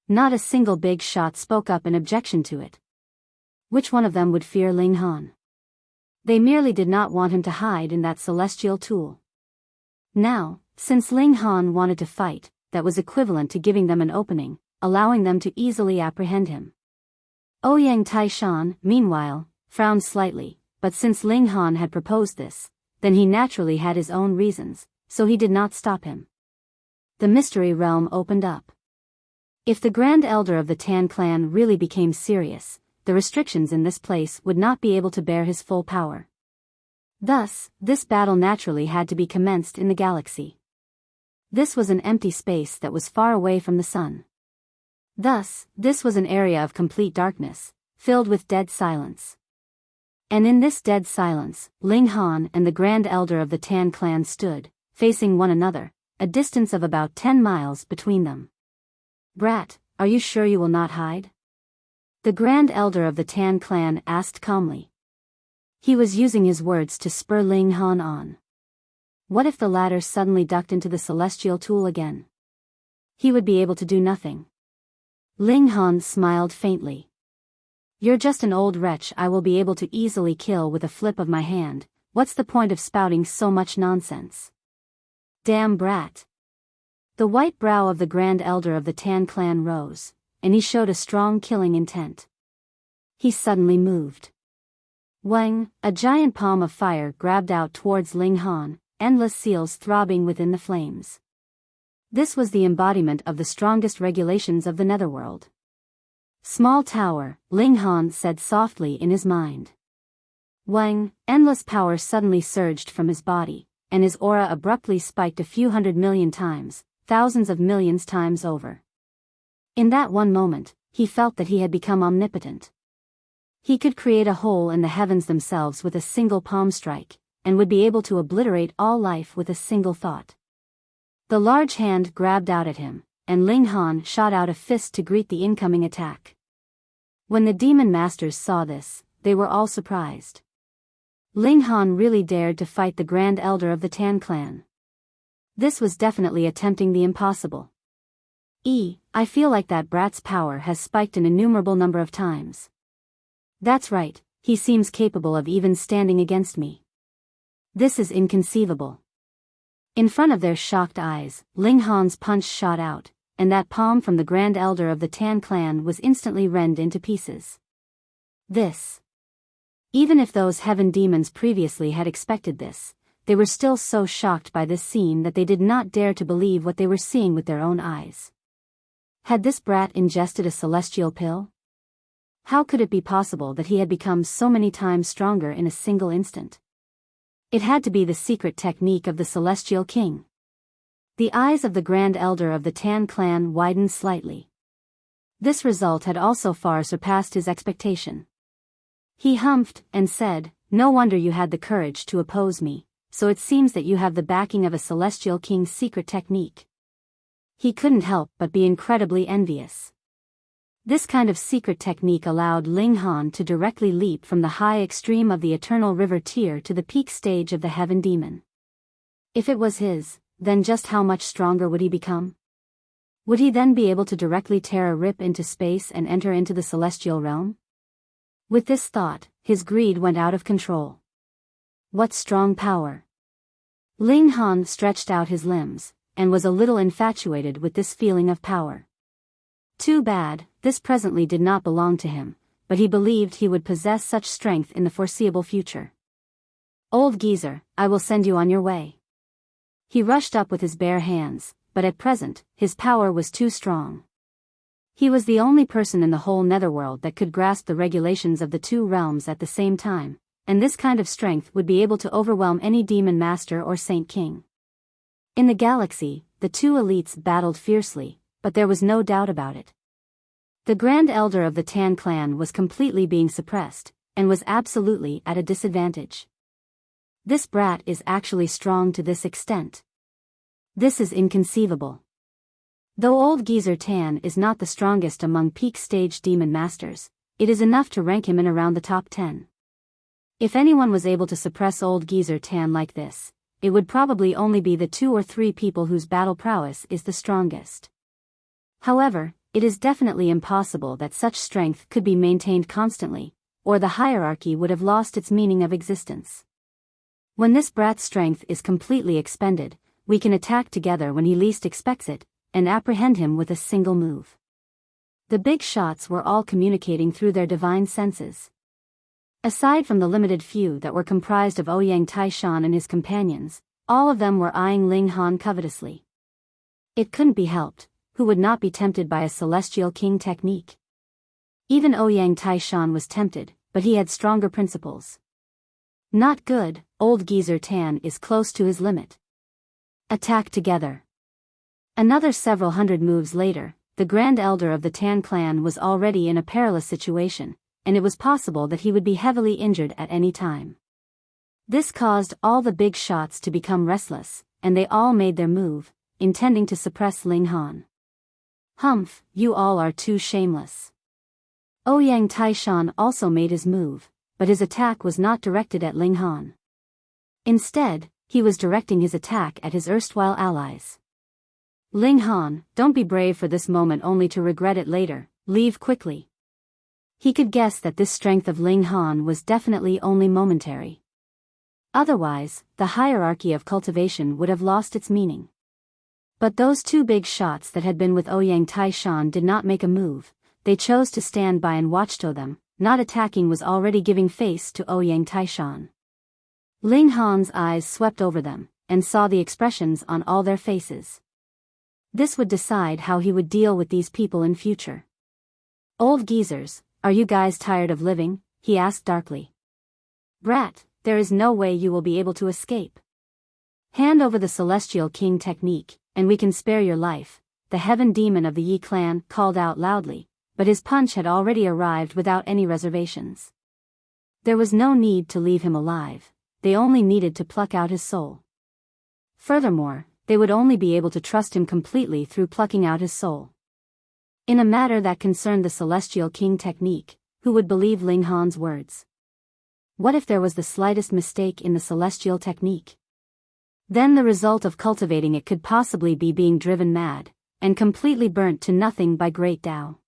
Not a single big shot spoke up in objection to it. Which one of them would fear Ling Han? They merely did not want him to hide in that celestial tool. Now, since Ling Han wanted to fight, that was equivalent to giving them an opening, allowing them to easily apprehend him. Ouyang Taishan, meanwhile, frowned slightly, but since Ling Han had proposed this, then he naturally had his own reasons, so he did not stop him. The mystery realm opened up. If the Grand Elder of the Tan clan really became serious, the restrictions in this place would not be able to bear his full power. Thus, this battle naturally had to be commenced in the galaxy. This was an empty space that was far away from the sun. Thus, this was an area of complete darkness, filled with dead silence. And in this dead silence, Ling Han and the Grand Elder of the Tan clan stood, facing one another, a distance of about 10 miles between them. "Brat, are you sure you will not hide?" The Grand Elder of the Tan clan asked calmly. He was using his words to spur Ling Han on. What if the latter suddenly ducked into the celestial tool again? He would be able to do nothing. Ling Han smiled faintly. "You're just an old wretch I will be able to easily kill with a flip of my hand. What's the point of spouting so much nonsense?" "Damn brat." The white brow of the Grand Elder of the Tan clan rose, and he showed a strong killing intent. He suddenly moved. Wang, a giant palm of fire grabbed out towards Ling Han, endless seals throbbing within the flames. This was the embodiment of the strongest regulations of the Netherworld. "Small tower," Ling Han said softly in his mind. Wang, endless power suddenly surged from his body, and his aura abruptly spiked a few 100 million times, thousands of millions times over. In that one moment, he felt that he had become omnipotent. He could create a hole in the heavens themselves with a single palm strike, and would be able to obliterate all life with a single thought. The large hand grabbed out at him, and Ling Han shot out a fist to greet the incoming attack. When the demon masters saw this, they were all surprised. Ling Han really dared to fight the Grand Elder of the Tan clan. This was definitely attempting the impossible. I feel like that brat's power has spiked an innumerable number of times. That's right, he seems capable of even standing against me. This is inconceivable. In front of their shocked eyes, Ling Han's punch shot out, and that palm from the Grand Elder of the Tan clan was instantly rent into pieces. This. Even if those heaven demons previously had expected this, they were still so shocked by this scene that they did not dare to believe what they were seeing with their own eyes. Had this brat ingested a celestial pill? How could it be possible that he had become so many times stronger in a single instant? It had to be the secret technique of the Celestial King. The eyes of the Grand Elder of the Tan clan widened slightly. This result had also far surpassed his expectation. He humphed and said, "No wonder you had the courage to oppose me, so it seems that you have the backing of a Celestial King's secret technique." He couldn't help but be incredibly envious. This kind of secret technique allowed Ling Han to directly leap from the high extreme of the Eternal River tier to the peak stage of the Heaven Demon. If it was his, then just how much stronger would he become? Would he then be able to directly tear a rip into space and enter into the celestial realm? With this thought, his greed went out of control. What strong power! Ling Han stretched out his limbs, and was a little infatuated with this feeling of power. Too bad, this presently did not belong to him, but he believed he would possess such strength in the foreseeable future. Old geezer, I will send you on your way. He rushed up with his bare hands, but at present, his power was too strong. He was the only person in the whole Netherworld that could grasp the regulations of the two realms at the same time, and this kind of strength would be able to overwhelm any demon master or saint king. In the galaxy, the two elites battled fiercely, but there was no doubt about it. The Grand Elder of the Tan clan was completely being suppressed, and was absolutely at a disadvantage. This brat is actually strong to this extent. This is inconceivable. Though old geezer Tan is not the strongest among peak stage demon masters, it is enough to rank him in around the top 10. If anyone was able to suppress old geezer Tan like this, it would probably only be the 2 or 3 people whose battle prowess is the strongest. However, it is definitely impossible that such strength could be maintained constantly, or the hierarchy would have lost its meaning of existence. When this brat's strength is completely expended, we can attack together when he least expects it, and apprehend him with a single move. The big shots were all communicating through their divine senses. Aside from the limited few that were comprised of Ouyang Taishan and his companions, all of them were eyeing Ling Han covetously. It couldn't be helped, who would not be tempted by a celestial king technique? Even Ouyang Taishan was tempted, but he had stronger principles. Not good, old geezer Tan is close to his limit. Attack together. Another several hundred moves later, the Grand Elder of the Tan clan was already in a perilous situation, and it was possible that he would be heavily injured at any time. This caused all the big shots to become restless, and they all made their move, intending to suppress Ling Han. Humph, you all are too shameless. Ouyang Taishan also made his move, but his attack was not directed at Ling Han. Instead, he was directing his attack at his erstwhile allies. Ling Han, don't be brave for this moment only to regret it later, leave quickly. He could guess that this strength of Ling Han was definitely only momentary. Otherwise, the hierarchy of cultivation would have lost its meaning. But those 2 big shots that had been with Ouyang Taishan did not make a move, they chose to stand by and watchtoe them, not attacking was already giving face to Ouyang Taishan. Ling Han's eyes swept over them, and saw the expressions on all their faces. This would decide how he would deal with these people in future. Old geezers, are you guys tired of living? He asked darkly. Brat, there is no way you will be able to escape. Hand over the Celestial King technique, and we can spare your life, the Heaven Demon of the Yi clan called out loudly, but his punch had already arrived without any reservations. There was no need to leave him alive, they only needed to pluck out his soul. Furthermore, they would only be able to trust him completely through plucking out his soul. In a matter that concerned the Celestial King technique, who would believe Ling Han's words? What if there was the slightest mistake in the celestial technique? Then the result of cultivating it could possibly be being driven mad, and completely burnt to nothing by Great Tao.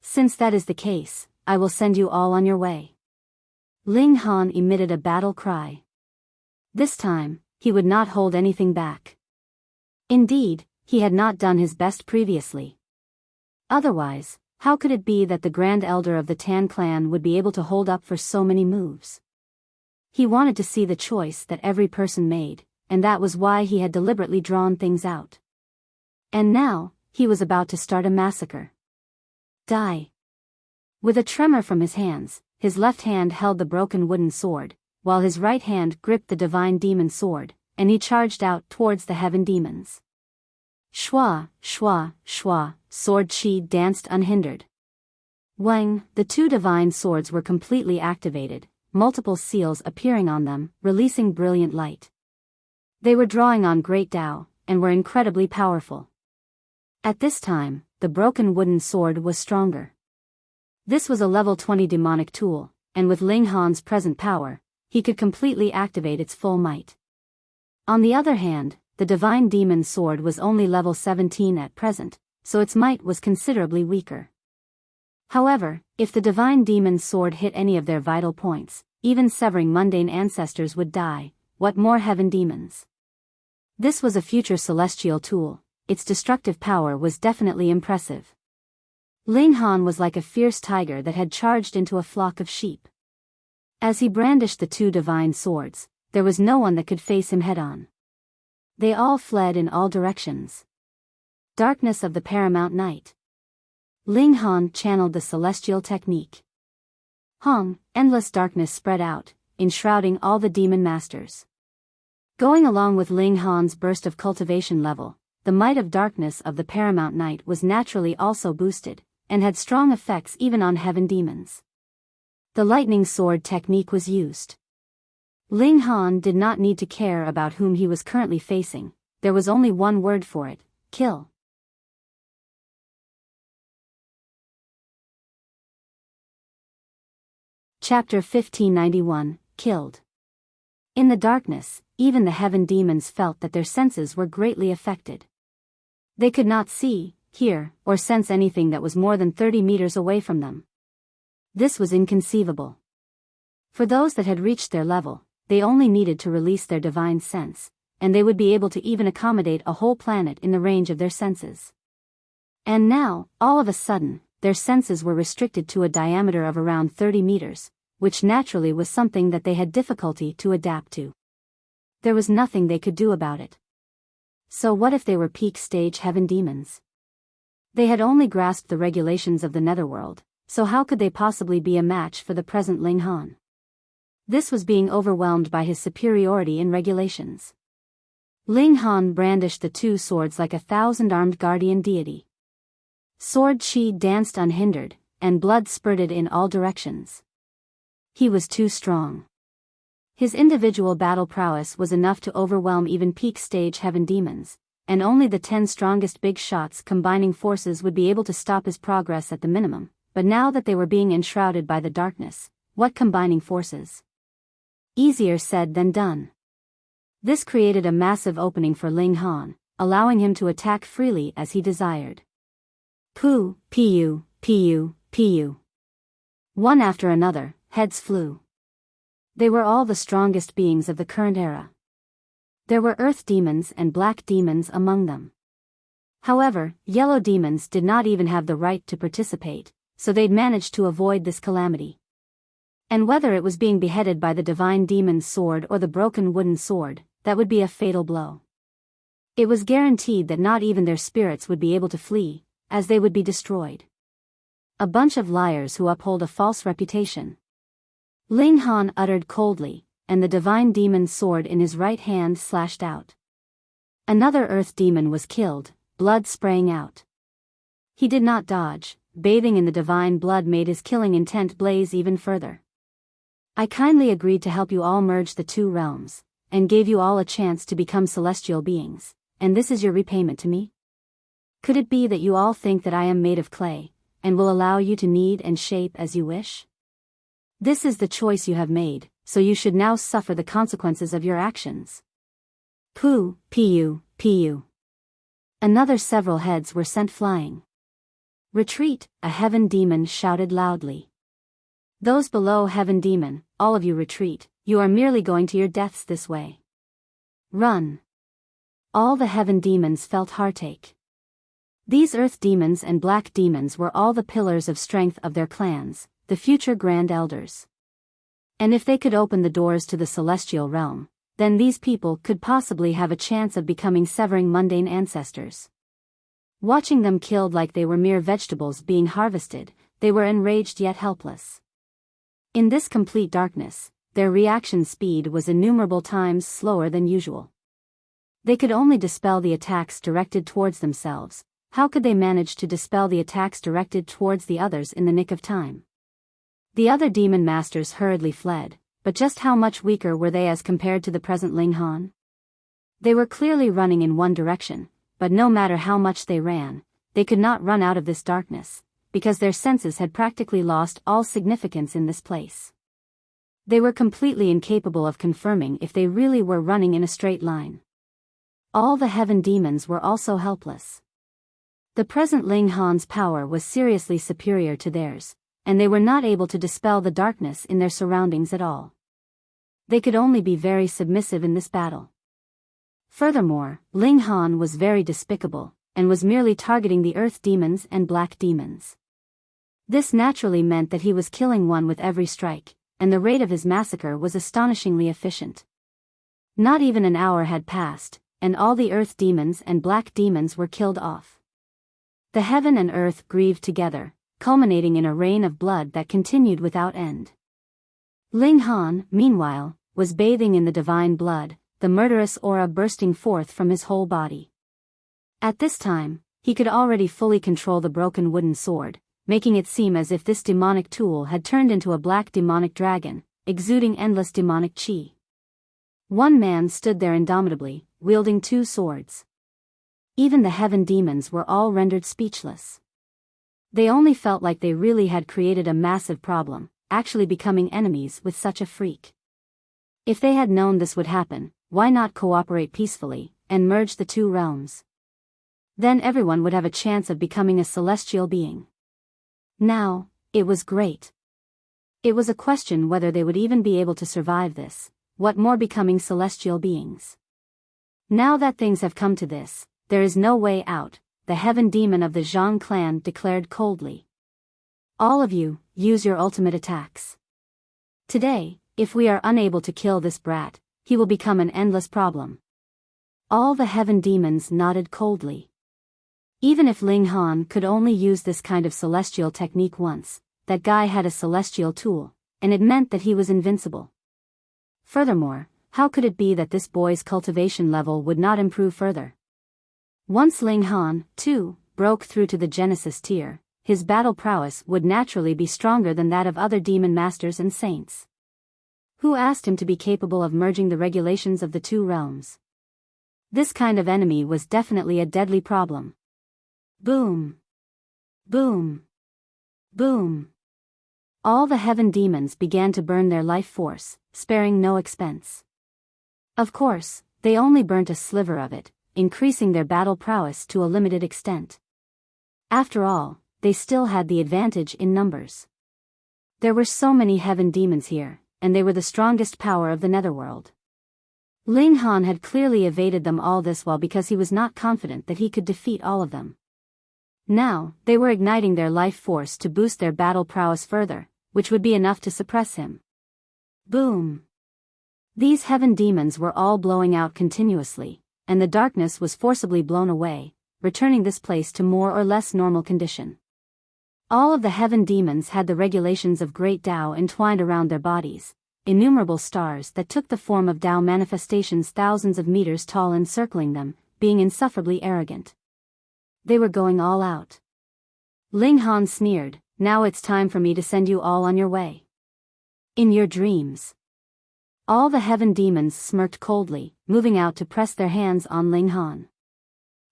Since that is the case, I will send you all on your way. Ling Han emitted a battle cry. This time, he would not hold anything back. Indeed, he had not done his best previously. Otherwise, how could it be that the Grand Elder of the Tan clan would be able to hold up for so many moves? He wanted to see the choice that every person made, and that was why he had deliberately drawn things out. And now, he was about to start a massacre. Die. With a tremor from his hands, his left hand held the broken wooden sword, while his right hand gripped the divine demon sword, and he charged out towards the heaven demons. Shwa, shwa, shwa, sword chi danced unhindered. Wang, the 2 divine swords were completely activated, multiple seals appearing on them, releasing brilliant light. They were drawing on Great Tao, and were incredibly powerful. At this time, the broken wooden sword was stronger. This was a level 20 demonic tool, and with Ling Han's present power, he could completely activate its full might. On the other hand, the divine demon's sword was only level 17 at present, so its might was considerably weaker. However, if the divine demon's sword hit any of their vital points, even severing mundane ancestors would die, what more heaven demons? This was a future celestial tool, its destructive power was definitely impressive. Ling Han was like a fierce tiger that had charged into a flock of sheep. As he brandished the two divine swords, there was no one that could face him head-on. They all fled in all directions. Darkness of the paramount night. Ling Han channeled the celestial technique. Hong, endless darkness spread out, enshrouding all the demon masters. Going along with Ling Han's burst of cultivation level, the might of darkness of the paramount night was naturally also boosted, and had strong effects even on heaven demons. The lightning sword technique was used. Ling Han did not need to care about whom he was currently facing, there was only one word for it: kill. Chapter 1591, Killed. In the darkness, even the heaven demons felt that their senses were greatly affected. They could not see, hear, or sense anything that was more than 30 meters away from them. This was inconceivable. For those that had reached their level, they only needed to release their divine sense, and they would be able to even accommodate a whole planet in the range of their senses. And now, all of a sudden, their senses were restricted to a diameter of around 30 meters, which naturally was something that they had difficulty to adapt to. There was nothing they could do about it. So what if they were peak stage heaven demons? They had only grasped the regulations of the Netherworld, so how could they possibly be a match for the present Ling Han? This was being overwhelmed by his superiority in regulations. Ling Han brandished the two swords like a 1,000-armed guardian deity. Sword chi danced unhindered, and blood spurted in all directions. He was too strong. His individual battle prowess was enough to overwhelm even peak stage heaven demons, and only the 10 strongest big shots combining forces would be able to stop his progress at the minimum, but now that they were being enshrouded by the darkness, what combining forces? Easier said than done. This created a massive opening for Ling Han, allowing him to attack freely as he desired. Pu, pu, pu, pu. One after another, heads flew. They were all the strongest beings of the current era. There were earth demons and black demons among them. However, yellow demons did not even have the right to participate, so they'd managed to avoid this calamity. And whether it was being beheaded by the divine demon's sword or the broken wooden sword, that would be a fatal blow. It was guaranteed that not even their spirits would be able to flee, as they would be destroyed. A bunch of liars who uphold a false reputation. Ling Han uttered coldly, and the divine demon's sword in his right hand slashed out. Another earth demon was killed, blood spraying out. He did not dodge, bathing in the divine blood made his killing intent blaze even further. I kindly agreed to help you all merge the two realms, and gave you all a chance to become celestial beings, and this is your repayment to me? Could it be that you all think that I am made of clay, and will allow you to knead and shape as you wish? This is the choice you have made, so you should now suffer the consequences of your actions. Pu, pu, pu. Another several heads were sent flying. Retreat, a heaven demon shouted loudly. Those below heaven demon, all of you retreat, you are merely going to your deaths this way. Run. All the heaven demons felt heartache. These earth demons and black demons were all the pillars of strength of their clans, the future grand elders. And if they could open the doors to the celestial realm, then these people could possibly have a chance of becoming severing mundane ancestors. Watching them killed like they were mere vegetables being harvested, they were enraged yet helpless. In this complete darkness, their reaction speed was innumerable times slower than usual. They could only dispel the attacks directed towards themselves. How could they manage to dispel the attacks directed towards the others in the nick of time? The other demon masters hurriedly fled, but just how much weaker were they as compared to the present Ling Han? They were clearly running in one direction, but no matter how much they ran, they could not run out of this darkness, because their senses had practically lost all significance in this place. They were completely incapable of confirming if they really were running in a straight line. All the heaven demons were also helpless. The present Ling Han's power was seriously superior to theirs, and they were not able to dispel the darkness in their surroundings at all. They could only be very submissive in this battle. Furthermore, Ling Han was very despicable, and was merely targeting the earth demons and black demons. This naturally meant that he was killing one with every strike, and the rate of his massacre was astonishingly efficient. Not even an hour had passed, and all the earth demons and black demons were killed off. The heaven and earth grieved together, culminating in a rain of blood that continued without end. Ling Han, meanwhile, was bathing in the divine blood, the murderous aura bursting forth from his whole body. At this time, he could already fully control the broken wooden sword, making it seem as if this demonic tool had turned into a black demonic dragon, exuding endless demonic chi. One man stood there indomitably, wielding two swords. Even the heaven demons were all rendered speechless. They only felt like they really had created a massive problem, actually becoming enemies with such a freak. If they had known this would happen, why not cooperate peacefully, and merge the two realms? Then everyone would have a chance of becoming a celestial being. Now, it was great. It was a question whether they would even be able to survive this, what more becoming celestial beings. Now that things have come to this, there is no way out, the heaven demon of the Zhang clan declared coldly. All of you, use your ultimate attacks. Today, if we are unable to kill this brat, he will become an endless problem. All the heaven demons nodded coldly. Even if Ling Han could only use this kind of celestial technique once, that guy had a celestial tool, and it meant that he was invincible. Furthermore, how could it be that this boy's cultivation level would not improve further? Once Ling Han, too, broke through to the Genesis tier, his battle prowess would naturally be stronger than that of other demon masters and saints. Who asked him to be capable of merging the regulations of the two realms? This kind of enemy was definitely a deadly problem. Boom! Boom! Boom! All the heaven demons began to burn their life force, sparing no expense. Of course, they only burnt a sliver of it, increasing their battle prowess to a limited extent. After all, they still had the advantage in numbers. There were so many heaven demons here, and they were the strongest power of the Netherworld. Ling Han had clearly evaded them all this while because he was not confident that he could defeat all of them. Now, they were igniting their life force to boost their battle prowess further, which would be enough to suppress him. Boom! These heaven demons were all blowing out continuously, and the darkness was forcibly blown away, returning this place to more or less normal condition. All of the heaven demons had the regulations of great Tao entwined around their bodies, innumerable stars that took the form of Tao manifestations thousands of meters tall encircling them, being insufferably arrogant. They were going all out. Ling Han sneered, "Now it's time for me to send you all on your way. In your dreams." All the heaven demons smirked coldly, moving out to press their hands on Ling Han.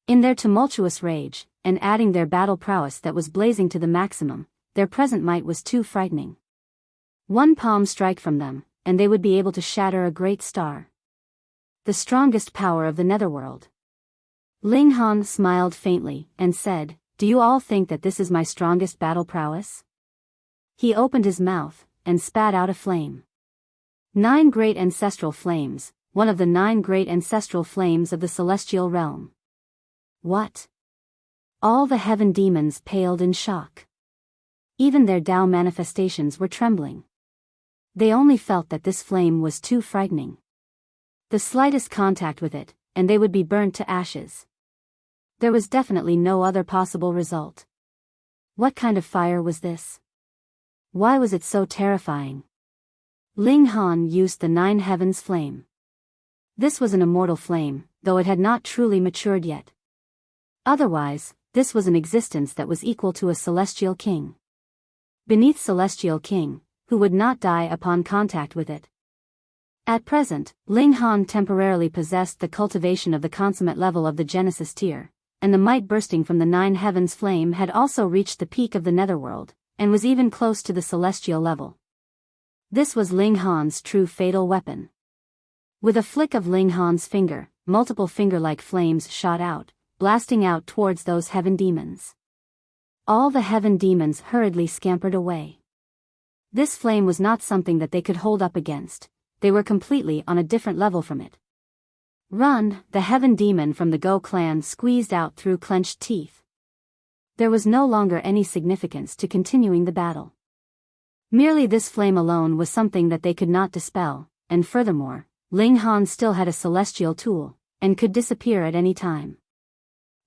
In their tumultuous rage, and adding their battle prowess that was blazing to the maximum, their present might was too frightening. One palm strike from them, and they would be able to shatter a great star. The strongest power of the Netherworld. Ling Han smiled faintly, and said, "Do you all think that this is my strongest battle prowess?" He opened his mouth, and spat out a flame. 9 great ancestral flames, one of the 9 great ancestral flames of the celestial realm. What? All the heaven demons paled in shock. Even their Tao manifestations were trembling. They only felt that this flame was too frightening. The slightest contact with it, and they would be burnt to ashes. There was definitely no other possible result. What kind of fire was this? Why was it so terrifying? Ling Han used the 9 heavens flame. This was an immortal flame, though it had not truly matured yet. Otherwise, this was an existence that was equal to a celestial king. Beneath celestial king, who would not die upon contact with it. At present, Ling Han temporarily possessed the cultivation of the consummate level of the Genesis tier, and the might bursting from the 9 heavens flame had also reached the peak of the Netherworld, and was even close to the celestial level. This was Ling Han's true fatal weapon. With a flick of Ling Han's finger, multiple finger-like flames shot out, blasting out towards those heaven demons. All the heaven demons hurriedly scampered away. This flame was not something that they could hold up against, they were completely on a different level from it. Run, the heaven demon from the Go clan squeezed out through clenched teeth. There was no longer any significance to continuing the battle. Merely this flame alone was something that they could not dispel, and furthermore, Ling Han still had a celestial tool, and could disappear at any time.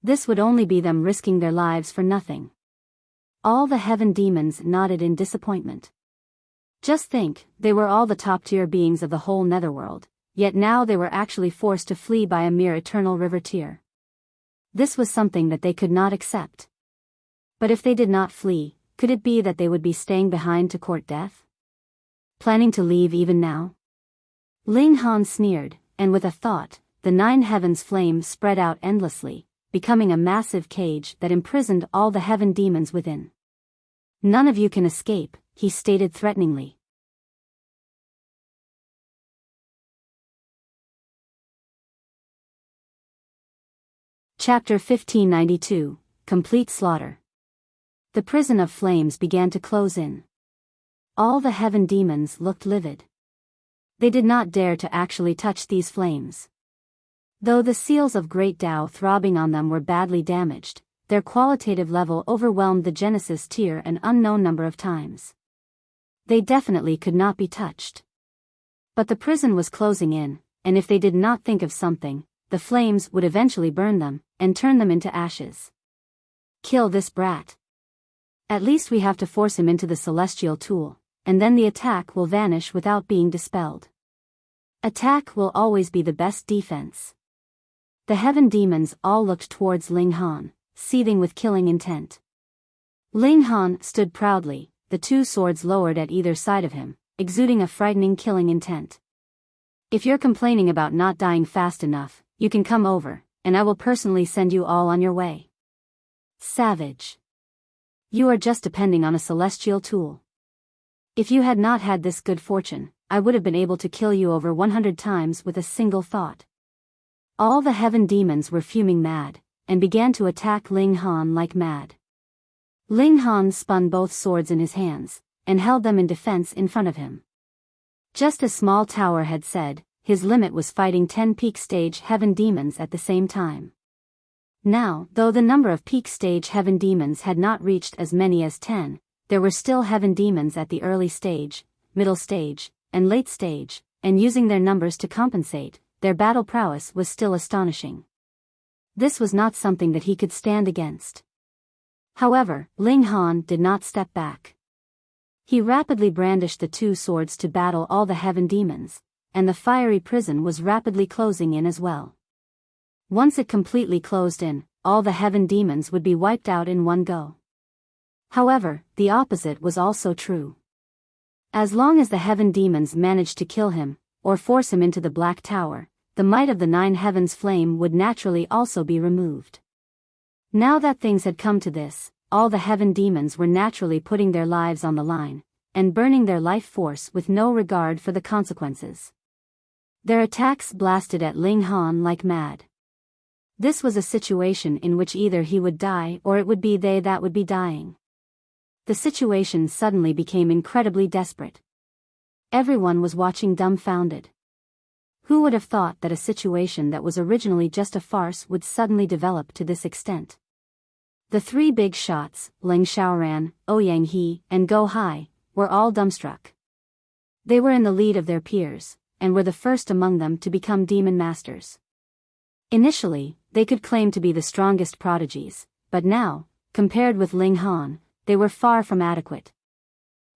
This would only be them risking their lives for nothing. All the heaven demons nodded in disappointment. Just think, they were all the top-tier beings of the whole Netherworld, yet now they were actually forced to flee by a mere eternal river tear. This was something that they could not accept. But if they did not flee, could it be that they would be staying behind to court death? Planning to leave even now? Ling Han sneered, and with a thought, the 9 heavens flame spread out endlessly, becoming a massive cage that imprisoned all the heaven demons within. None of you can escape, he stated threateningly. Chapter 1592, Complete Slaughter. The prison of flames began to close in. All the heaven demons looked livid. They did not dare to actually touch these flames. Though the seals of Great Tao throbbing on them were badly damaged, their qualitative level overwhelmed the Genesis tier an unknown number of times. They definitely could not be touched. But the prison was closing in, and if they did not think of something, the flames would eventually burn them, and turn them into ashes. Kill this brat. At least we have to force him into the celestial tool, and then the attack will vanish without being dispelled. Attack will always be the best defense. The heaven demons all looked towards Ling Han, seething with killing intent. Ling Han stood proudly, the 2 swords lowered at either side of him, exuding a frightening killing intent. If you're complaining about not dying fast enough, you can come over, and I will personally send you all on your way. Savage. You are just depending on a celestial tool. If you had not had this good fortune, I would have been able to kill you over 100 times with a single thought. All the heaven demons were fuming mad, and began to attack Ling Han like mad. Ling Han spun both swords in his hands, and held them in defense in front of him. Just as Small Tower had said, his limit was fighting 10 peak stage heaven demons at the same time. Now, though the number of peak stage heaven demons had not reached as many as 10, there were still heaven demons at the early stage, middle stage, and late stage, and using their numbers to compensate, their battle prowess was still astonishing. This was not something that he could stand against. However, Ling Han did not step back. He rapidly brandished the 2 swords to battle all the heaven demons, and the fiery prison was rapidly closing in as well. Once it completely closed in, all the heaven demons would be wiped out in one go. However, the opposite was also true. As long as the heaven demons managed to kill him, or force him into the Black Tower, the might of the 9 heavens flame would naturally also be removed. Now that things had come to this, all the heaven demons were naturally putting their lives on the line, and burning their life force with no regard for the consequences. Their attacks blasted at Ling Han like mad. This was a situation in which either he would die or it would be they that would be dying. The situation suddenly became incredibly desperate. Everyone was watching dumbfounded. Who would have thought that a situation that was originally just a farce would suddenly develop to this extent? The 3 big shots, Ling Xiaoran, Ouyang He, and Go Hai, were all dumbstruck. They were in the lead of their peers, and were the first among them to become demon masters. Initially, they could claim to be the strongest prodigies, but now, compared with Ling Han, they were far from adequate.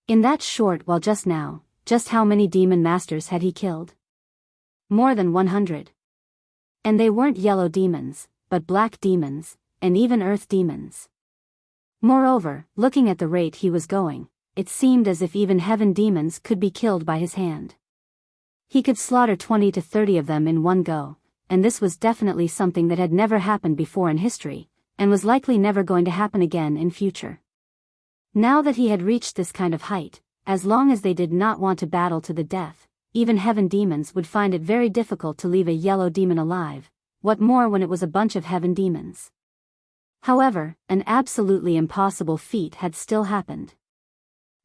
In that short while just now, just how many demon masters had he killed? More than 100. And they weren't yellow demons, but black demons, and even earth demons. Moreover, looking at the rate he was going, it seemed as if even heaven demons could be killed by his hand. He could slaughter 20 to 30 of them in one go, and this was definitely something that had never happened before in history, and was likely never going to happen again in future. Now that he had reached this kind of height, as long as they did not want to battle to the death. Even heaven demons would find it very difficult to leave a yellow demon alive, what more when it was a bunch of heaven demons. However, an absolutely impossible feat had still happened.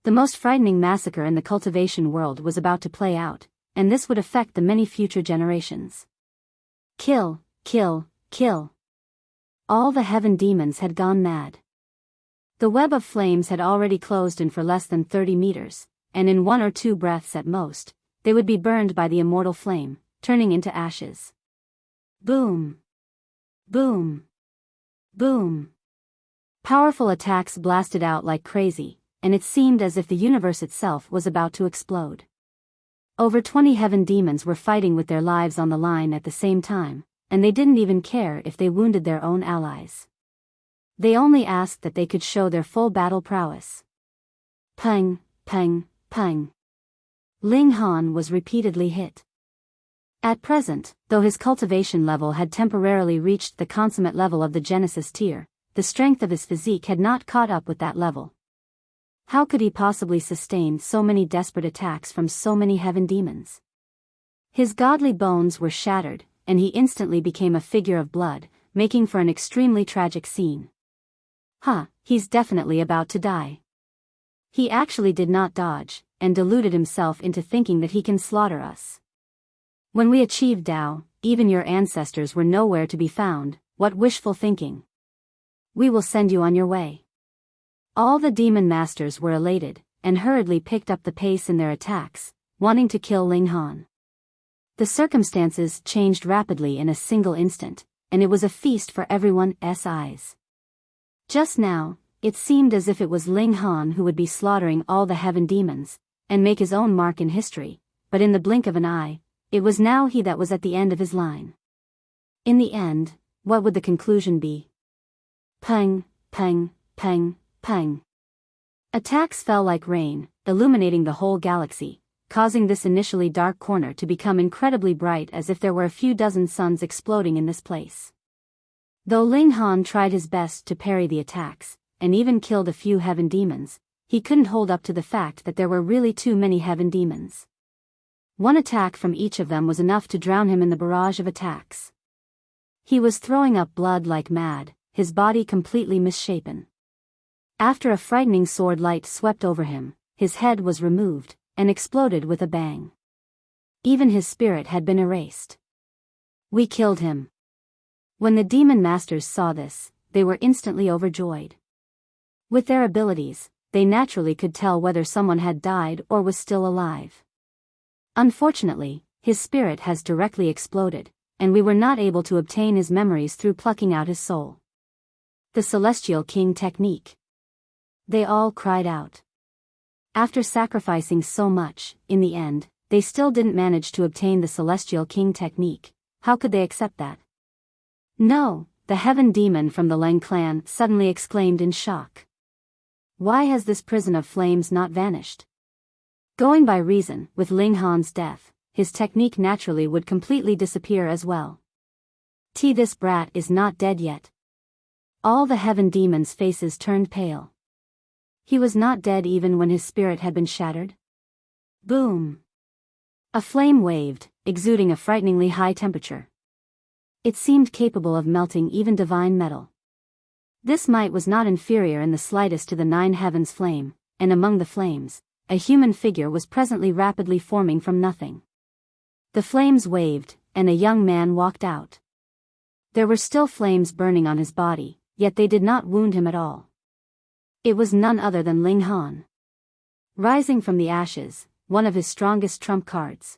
The most frightening massacre in the cultivation world was about to play out, and this would affect the many future generations. Kill, kill, kill. All the heaven demons had gone mad. The web of flames had already closed in for less than 30 meters, and in 1 or 2 breaths at most, they would be burned by the immortal flame, turning into ashes. Boom! Boom! Boom! Powerful attacks blasted out like crazy, and it seemed as if the universe itself was about to explode. Over 20 heaven demons were fighting with their lives on the line at the same time, and they didn't even care if they wounded their own allies. They only asked that they could show their full battle prowess. Peng, peng, peng. Ling Han was repeatedly hit. At present, though his cultivation level had temporarily reached the consummate level of the Genesis tier, the strength of his physique had not caught up with that level. How could he possibly sustain so many desperate attacks from so many heaven demons? His godly bones were shattered, and he instantly became a figure of blood, making for an extremely tragic scene. He's definitely about to die. He actually did not dodge, and deluded himself into thinking that he can slaughter us. When we achieved Tao, even your ancestors were nowhere to be found. What wishful thinking. We will send you on your way. All the demon masters were elated, and hurriedly picked up the pace in their attacks, wanting to kill Ling Han. The circumstances changed rapidly in a single instant, and it was a feast for everyone's eyes. Just now, it seemed as if it was Ling Han who would be slaughtering all the heaven demons, and make his own mark in history, but in the blink of an eye, it was now he that was at the end of his line. In the end, what would the conclusion be? Peng, peng, peng, peng. Attacks fell like rain, illuminating the whole galaxy, causing this initially dark corner to become incredibly bright as if there were a few dozen suns exploding in this place. Though Ling Han tried his best to parry the attacks, and even killed a few heaven demons, he couldn't hold up to the fact that there were really too many heaven demons. One attack from each of them was enough to drown him in the barrage of attacks. He was throwing up blood like mad, his body completely misshapen. After a frightening sword light swept over him, his head was removed, and exploded with a bang. Even his spirit had been erased. We killed him. When the demon masters saw this, they were instantly overjoyed. With their abilities, they naturally could tell whether someone had died or was still alive. Unfortunately, his spirit has directly exploded, and we were not able to obtain his memories through plucking out his soul. The Celestial King technique. They all cried out. After sacrificing so much, in the end, they still didn't manage to obtain the Celestial King technique. How could they accept that? No, the heaven demon from the Leng clan suddenly exclaimed in shock. Why has this prison of flames not vanished? Going by reason, with Ling Han's death, his technique naturally would completely disappear as well. This brat is not dead yet. All the heaven demons' faces turned pale. He was not dead even when his spirit had been shattered? Boom! A flame waved, exuding a frighteningly high temperature. It seemed capable of melting even divine metal. This might was not inferior in the slightest to the 9 heavens flame, and among the flames, a human figure was presently rapidly forming from nothing. The flames waved, and a young man walked out. There were still flames burning on his body, yet they did not wound him at all. It was none other than Ling Han. Rising from the ashes, one of his strongest trump cards.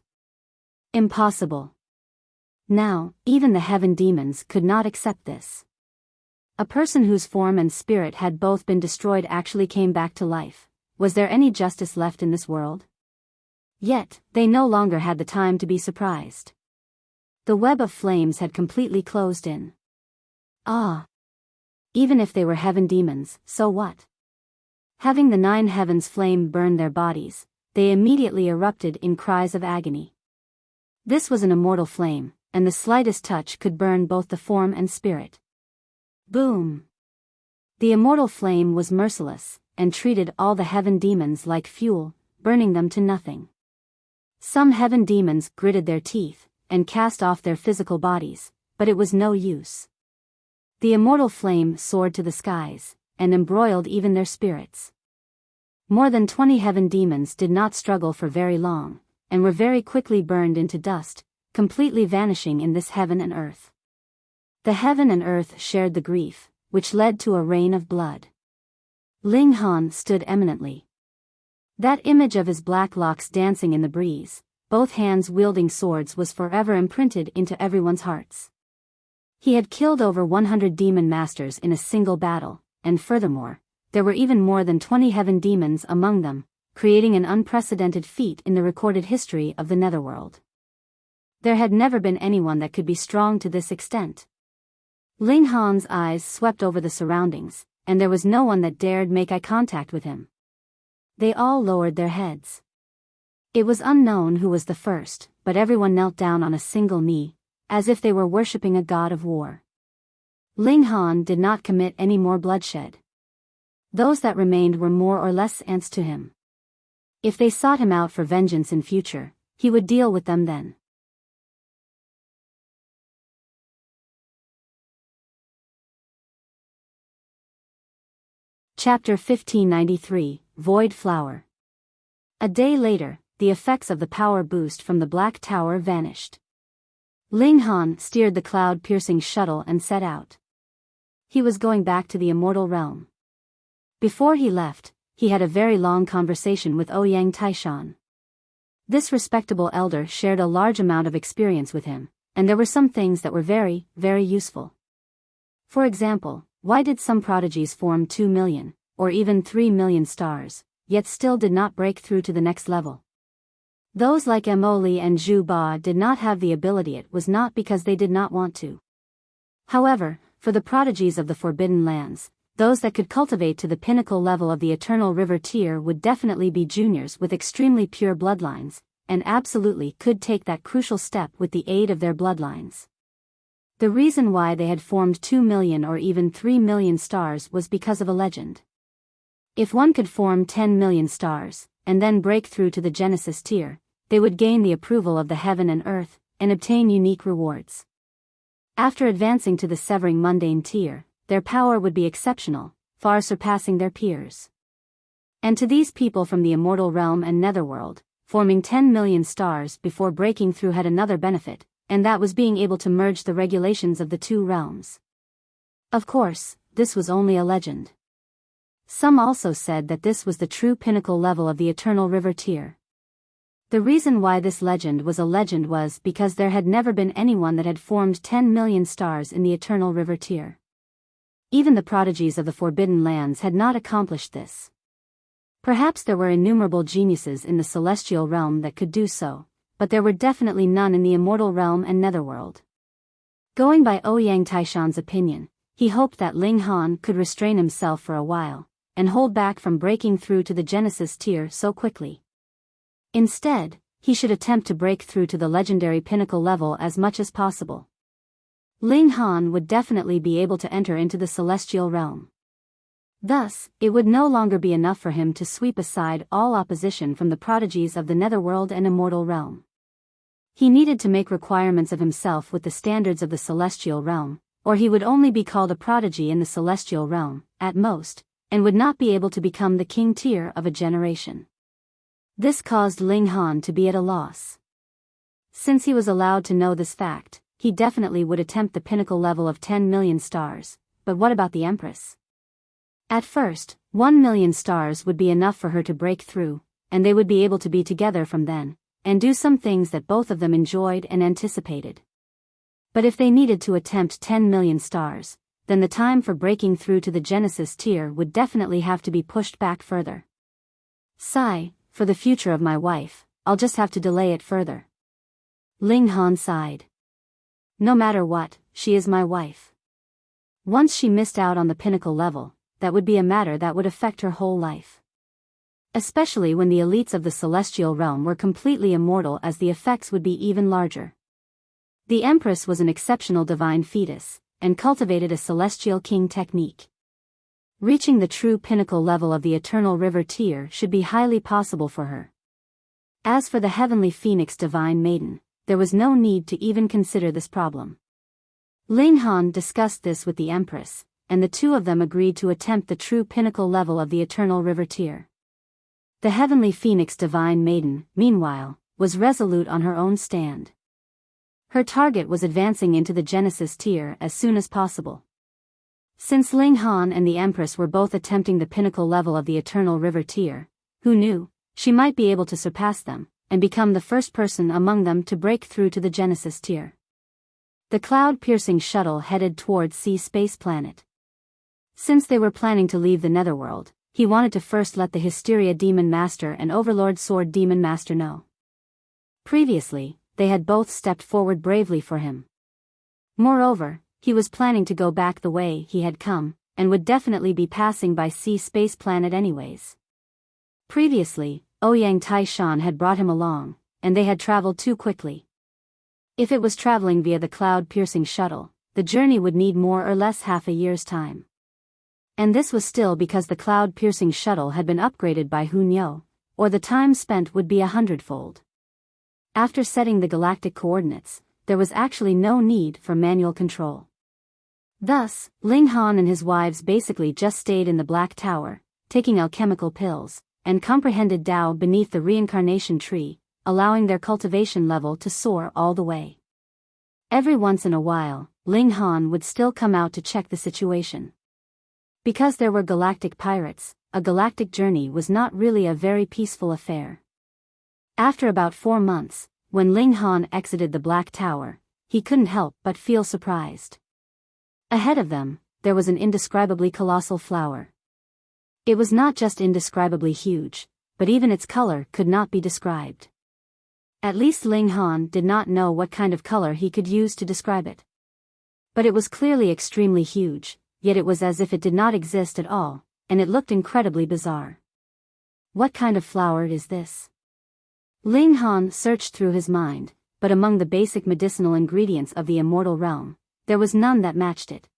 Impossible. Now, even the heaven demons could not accept this. A person whose form and spirit had both been destroyed actually came back to life. Was there any justice left in this world? Yet, they no longer had the time to be surprised. The web of flames had completely closed in. Even if they were heaven demons, so what? Having the 9 heavens flame burn their bodies, they immediately erupted in cries of agony. This was an immortal flame, and the slightest touch could burn both the form and spirit. Boom! The immortal flame was merciless, and treated all the heaven demons like fuel, burning them to nothing. Some heaven demons gritted their teeth and cast off their physical bodies, but it was no use. The immortal flame soared to the skies and embroiled even their spirits. More than 20 heaven demons did not struggle for very long, and were very quickly burned into dust, completely vanishing in this heaven and earth. The heaven and earth shared the grief, which led to a rain of blood. Ling Han stood eminently. That image of his black locks dancing in the breeze, both hands wielding swords, was forever imprinted into everyone's hearts. He had killed over 100 demon masters in a single battle, and furthermore, there were even more than 20 heaven demons among them, creating an unprecedented feat in the recorded history of the Netherworld. There had never been anyone that could be strong to this extent. Ling Han's eyes swept over the surroundings, and there was no one that dared make eye contact with him. They all lowered their heads. It was unknown who was the first, but everyone knelt down on a single knee, as if they were worshipping a god of war. Ling Han did not commit any more bloodshed. Those that remained were more or less ants to him. If they sought him out for vengeance in future, he would deal with them then. Chapter 1593, Void Flower. A day later, the effects of the power boost from the Black Tower vanished. Ling Han steered the cloud-piercing shuttle and set out. He was going back to the immortal realm. Before he left, he had a very long conversation with Ouyang Taishan. This respectable elder shared a large amount of experience with him, and there were some things that were very, very useful. For example, why did some prodigies form 2 million, or even 3 million stars, yet still did not break through to the next level? Those like Emoli and Zhu Ba did not have the ability. It was not because they did not want to. However, for the prodigies of the Forbidden Lands, those that could cultivate to the pinnacle level of the Eternal River tier would definitely be juniors with extremely pure bloodlines, and absolutely could take that crucial step with the aid of their bloodlines. The reason why they had formed 2 million or even 3 million stars was because of a legend. If one could form 10 million stars, and then break through to the Genesis tier, they would gain the approval of the heaven and earth, and obtain unique rewards. After advancing to the Severing Mundane tier, their power would be exceptional, far surpassing their peers. And to these people from the Immortal Realm and Netherworld, forming 10 million stars before breaking through had another benefit, and that was being able to merge the regulations of the two realms. Of course, this was only a legend. Some also said that this was the true pinnacle level of the Eternal River tier. The reason why this legend was a legend was because there had never been anyone that had formed 10 million stars in the Eternal River tier. Even the prodigies of the Forbidden Lands had not accomplished this. Perhaps there were innumerable geniuses in the celestial realm that could do so, but there were definitely none in the immortal realm and Netherworld. Going by Ouyang Taishan's opinion, he hoped that Ling Han could restrain himself for a while, and hold back from breaking through to the Genesis tier so quickly. Instead, he should attempt to break through to the legendary pinnacle level as much as possible. Ling Han would definitely be able to enter into the celestial realm. Thus, it would no longer be enough for him to sweep aside all opposition from the prodigies of the Netherworld and Immortal Realm. He needed to make requirements of himself with the standards of the celestial realm, or he would only be called a prodigy in the celestial realm, at most, and would not be able to become the king tier of a generation. This caused Ling Han to be at a loss. Since he was allowed to know this fact, he definitely would attempt the pinnacle level of 10 million stars, but what about the Empress? At first, 1 million stars would be enough for her to break through, and they would be able to be together from then, and do some things that both of them enjoyed and anticipated. But if they needed to attempt 10 million stars, then the time for breaking through to the Genesis tier would definitely have to be pushed back further. Sigh, for the future of my wife, I'll just have to delay it further. Ling Han sighed. No matter what, she is my wife. Once she missed out on the pinnacle level, that would be a matter that would affect her whole life. Especially when the elites of the celestial realm were completely immortal, as the effects would be even larger. The Empress was an exceptional divine fetus, and cultivated a celestial king technique. Reaching the true pinnacle level of the Eternal River tier should be highly possible for her, As for the heavenly phoenix divine maiden, there was no need to even consider this problem. Ling Han discussed this with the Empress, and the two of them agreed to attempt the true pinnacle level of the Eternal River tier. The heavenly phoenix divine maiden, meanwhile, was resolute on her own stand. Her target was advancing into the Genesis tier as soon as possible. Since Ling Han and the Empress were both attempting the pinnacle level of the Eternal River tier, who knew, she might be able to surpass them, and become the first person among them to break through to the Genesis tier. The cloud-piercing shuttle headed towards Sea Space Planet. Since they were planning to leave the Netherworld, he wanted to first let the Hysteria Demon Master and Overlord Sword Demon Master know. Previously, they had both stepped forward bravely for him. Moreover, he was planning to go back the way he had come, and would definitely be passing by Sea Space Planet anyways. Previously, Ouyang Taishan had brought him along, and they had traveled too quickly. If it was traveling via the cloud-piercing shuttle, the journey would need more or less half a year's time. And this was still because the cloud-piercing shuttle had been upgraded by Hunyo, or the time spent would be 100-fold. After setting the galactic coordinates, there was actually no need for manual control. Thus, Ling Han and his wives basically just stayed in the Black Tower, taking alchemical pills, and comprehended Tao beneath the reincarnation tree, allowing their cultivation level to soar all the way. Every once in a while, Ling Han would still come out to check the situation. Because there were galactic pirates, a galactic journey was not really a very peaceful affair. After about 4 months, when Ling Han exited the Black Tower, he couldn't help but feel surprised. Ahead of them, there was an indescribably colossal flower. It was not just indescribably huge, but even its color could not be described. At least Ling Han did not know what kind of color he could use to describe it. But it was clearly extremely huge, yet it was as if it did not exist at all, and it looked incredibly bizarre. What kind of flower is this? Ling Han searched through his mind, but among the basic medicinal ingredients of the immortal realm, there was none that matched it.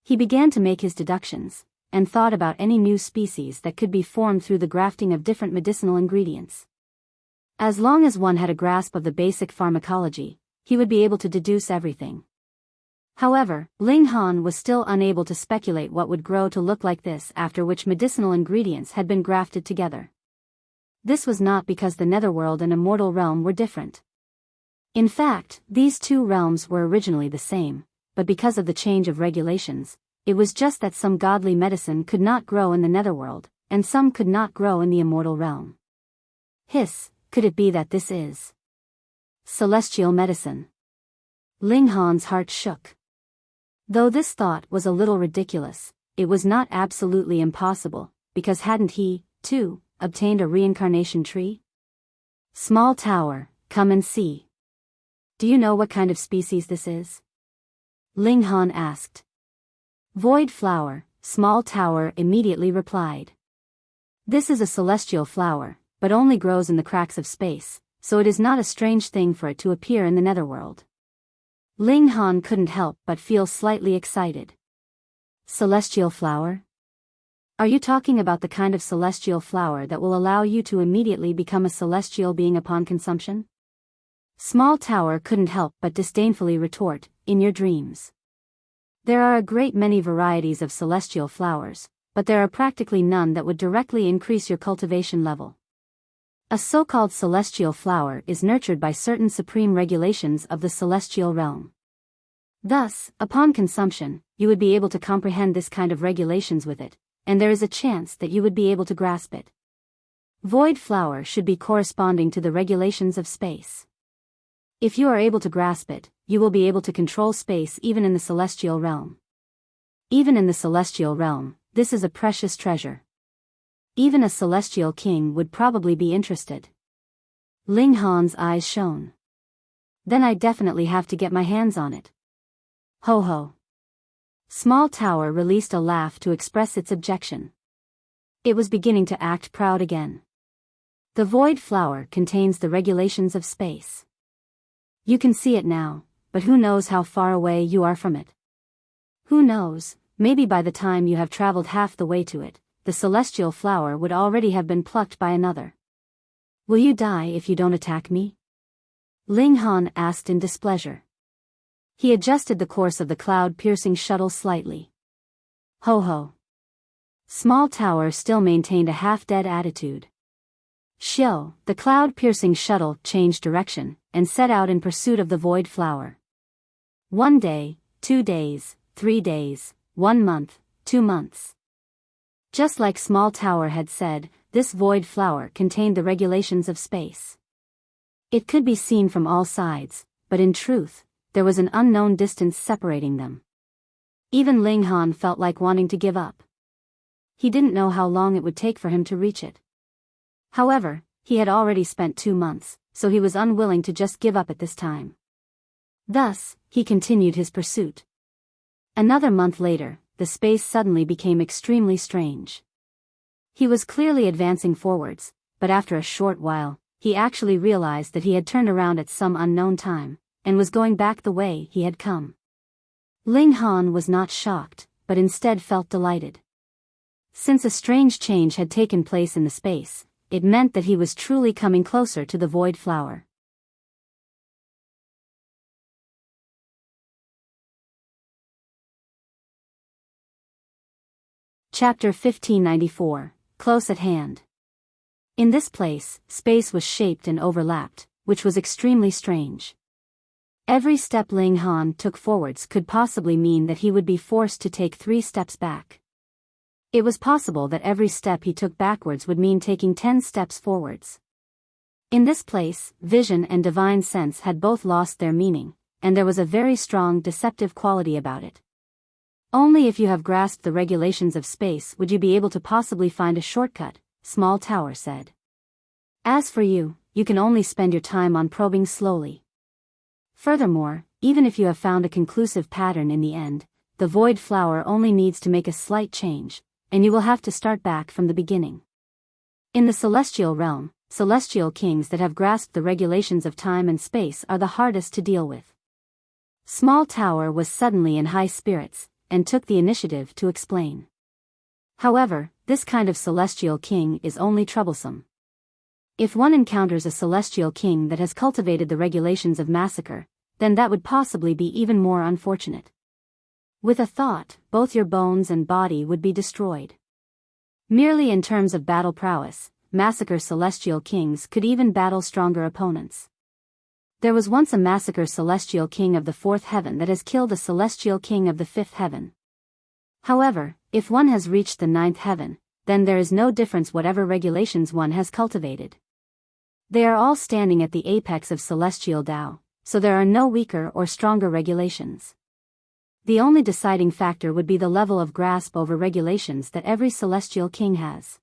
He began to make his deductions, and thought about any new species that could be formed through the grafting of different medicinal ingredients. As long as one had a grasp of the basic pharmacology, he would be able to deduce everything. However, Ling Han was still unable to speculate what would grow to look like this after which medicinal ingredients had been grafted together. This was not because the Netherworld and Immortal Realm were different. In fact, these two realms were originally the same, but because of the change of regulations, it was just that some godly medicine could not grow in the Netherworld, and some could not grow in the Immortal Realm. Hiss, could it be that this is celestial medicine? Ling Han's heart shook. Though this thought was a little ridiculous, it was not absolutely impossible, because hadn't he, too, obtained a reincarnation tree? Small tower, come and see. Do you know what kind of species this is? Ling Han asked. Void flower, small tower immediately replied. This is a celestial flower, but only grows in the cracks of space, so it is not a strange thing for it to appear in the Netherworld. Ling Han couldn't help but feel slightly excited. Celestial flower? Are you talking about the kind of celestial flower that will allow you to immediately become a celestial being upon consumption? Small tower couldn't help but disdainfully retort, in your dreams. There are a great many varieties of celestial flowers, but there are practically none that would directly increase your cultivation level. A so-called celestial flower is nurtured by certain supreme regulations of the celestial realm. Thus, upon consumption, you would be able to comprehend this kind of regulations with it, and there is a chance that you would be able to grasp it. Void flower should be corresponding to the regulations of space. If you are able to grasp it, you will be able to control space even in the celestial realm. Even in the celestial realm, this is a precious treasure. Even a celestial king would probably be interested. Ling Han's eyes shone. Then I definitely have to get my hands on it. Ho ho. Small tower released a laugh to express its objection. It was beginning to act proud again. The void flower contains the regulations of space. You can see it now, but who knows how far away you are from it? Who knows, maybe by the time you have traveled half the way to it, the celestial flower would already have been plucked by another. Will you die if you don't attack me? Ling Han asked in displeasure. He adjusted the course of the cloud-piercing shuttle slightly. Ho ho. Small Tower still maintained a half-dead attitude. Xiao, the cloud-piercing shuttle, changed direction, and set out in pursuit of the void flower. 1 day, 2 days, 3 days, 1 month, 2 months. Just like Small Tower had said, this void flower contained the regulations of space. It could be seen from all sides, but in truth, there was an unknown distance separating them. Even Ling Han felt like wanting to give up. He didn't know how long it would take for him to reach it. However, he had already spent 2 months, so he was unwilling to just give up at this time. Thus, he continued his pursuit. Another month later, the space suddenly became extremely strange. He was clearly advancing forwards, but after a short while, he actually realized that he had turned around at some unknown time, and was going back the way he had come. Ling Han was not shocked, but instead felt delighted. Since a strange change had taken place in the space, it meant that he was truly coming closer to the void flower. Chapter 1594, Close at Hand. In this place, space was shaped and overlapped, which was extremely strange. Every step Ling Han took forwards could possibly mean that he would be forced to take 3 steps back. It was possible that every step he took backwards would mean taking 10 steps forwards. In this place, vision and divine sense had both lost their meaning, and there was a very strong deceptive quality about it. Only if you have grasped the regulations of space would you be able to possibly find a shortcut, Small Tower said. As for you, you can only spend your time on probing slowly. Furthermore, even if you have found a conclusive pattern in the end, the void flower only needs to make a slight change, and you will have to start back from the beginning. In the celestial realm, celestial kings that have grasped the regulations of time and space are the hardest to deal with. Small Tower was suddenly in high spirits, and took the initiative to explain. However, this kind of celestial king is only troublesome. If one encounters a celestial king that has cultivated the regulations of massacre, then that would possibly be even more unfortunate. With a thought, both your bones and body would be destroyed. Merely in terms of battle prowess, massacre celestial kings could even battle stronger opponents. There was once a massacre celestial king of the 4th heaven that has killed a celestial king of the 5th heaven. However, if one has reached the 9th heaven, then there is no difference whatever regulations one has cultivated. They are all standing at the apex of celestial Tao, so there are no weaker or stronger regulations. The only deciding factor would be the level of grasp over regulations that every celestial king has.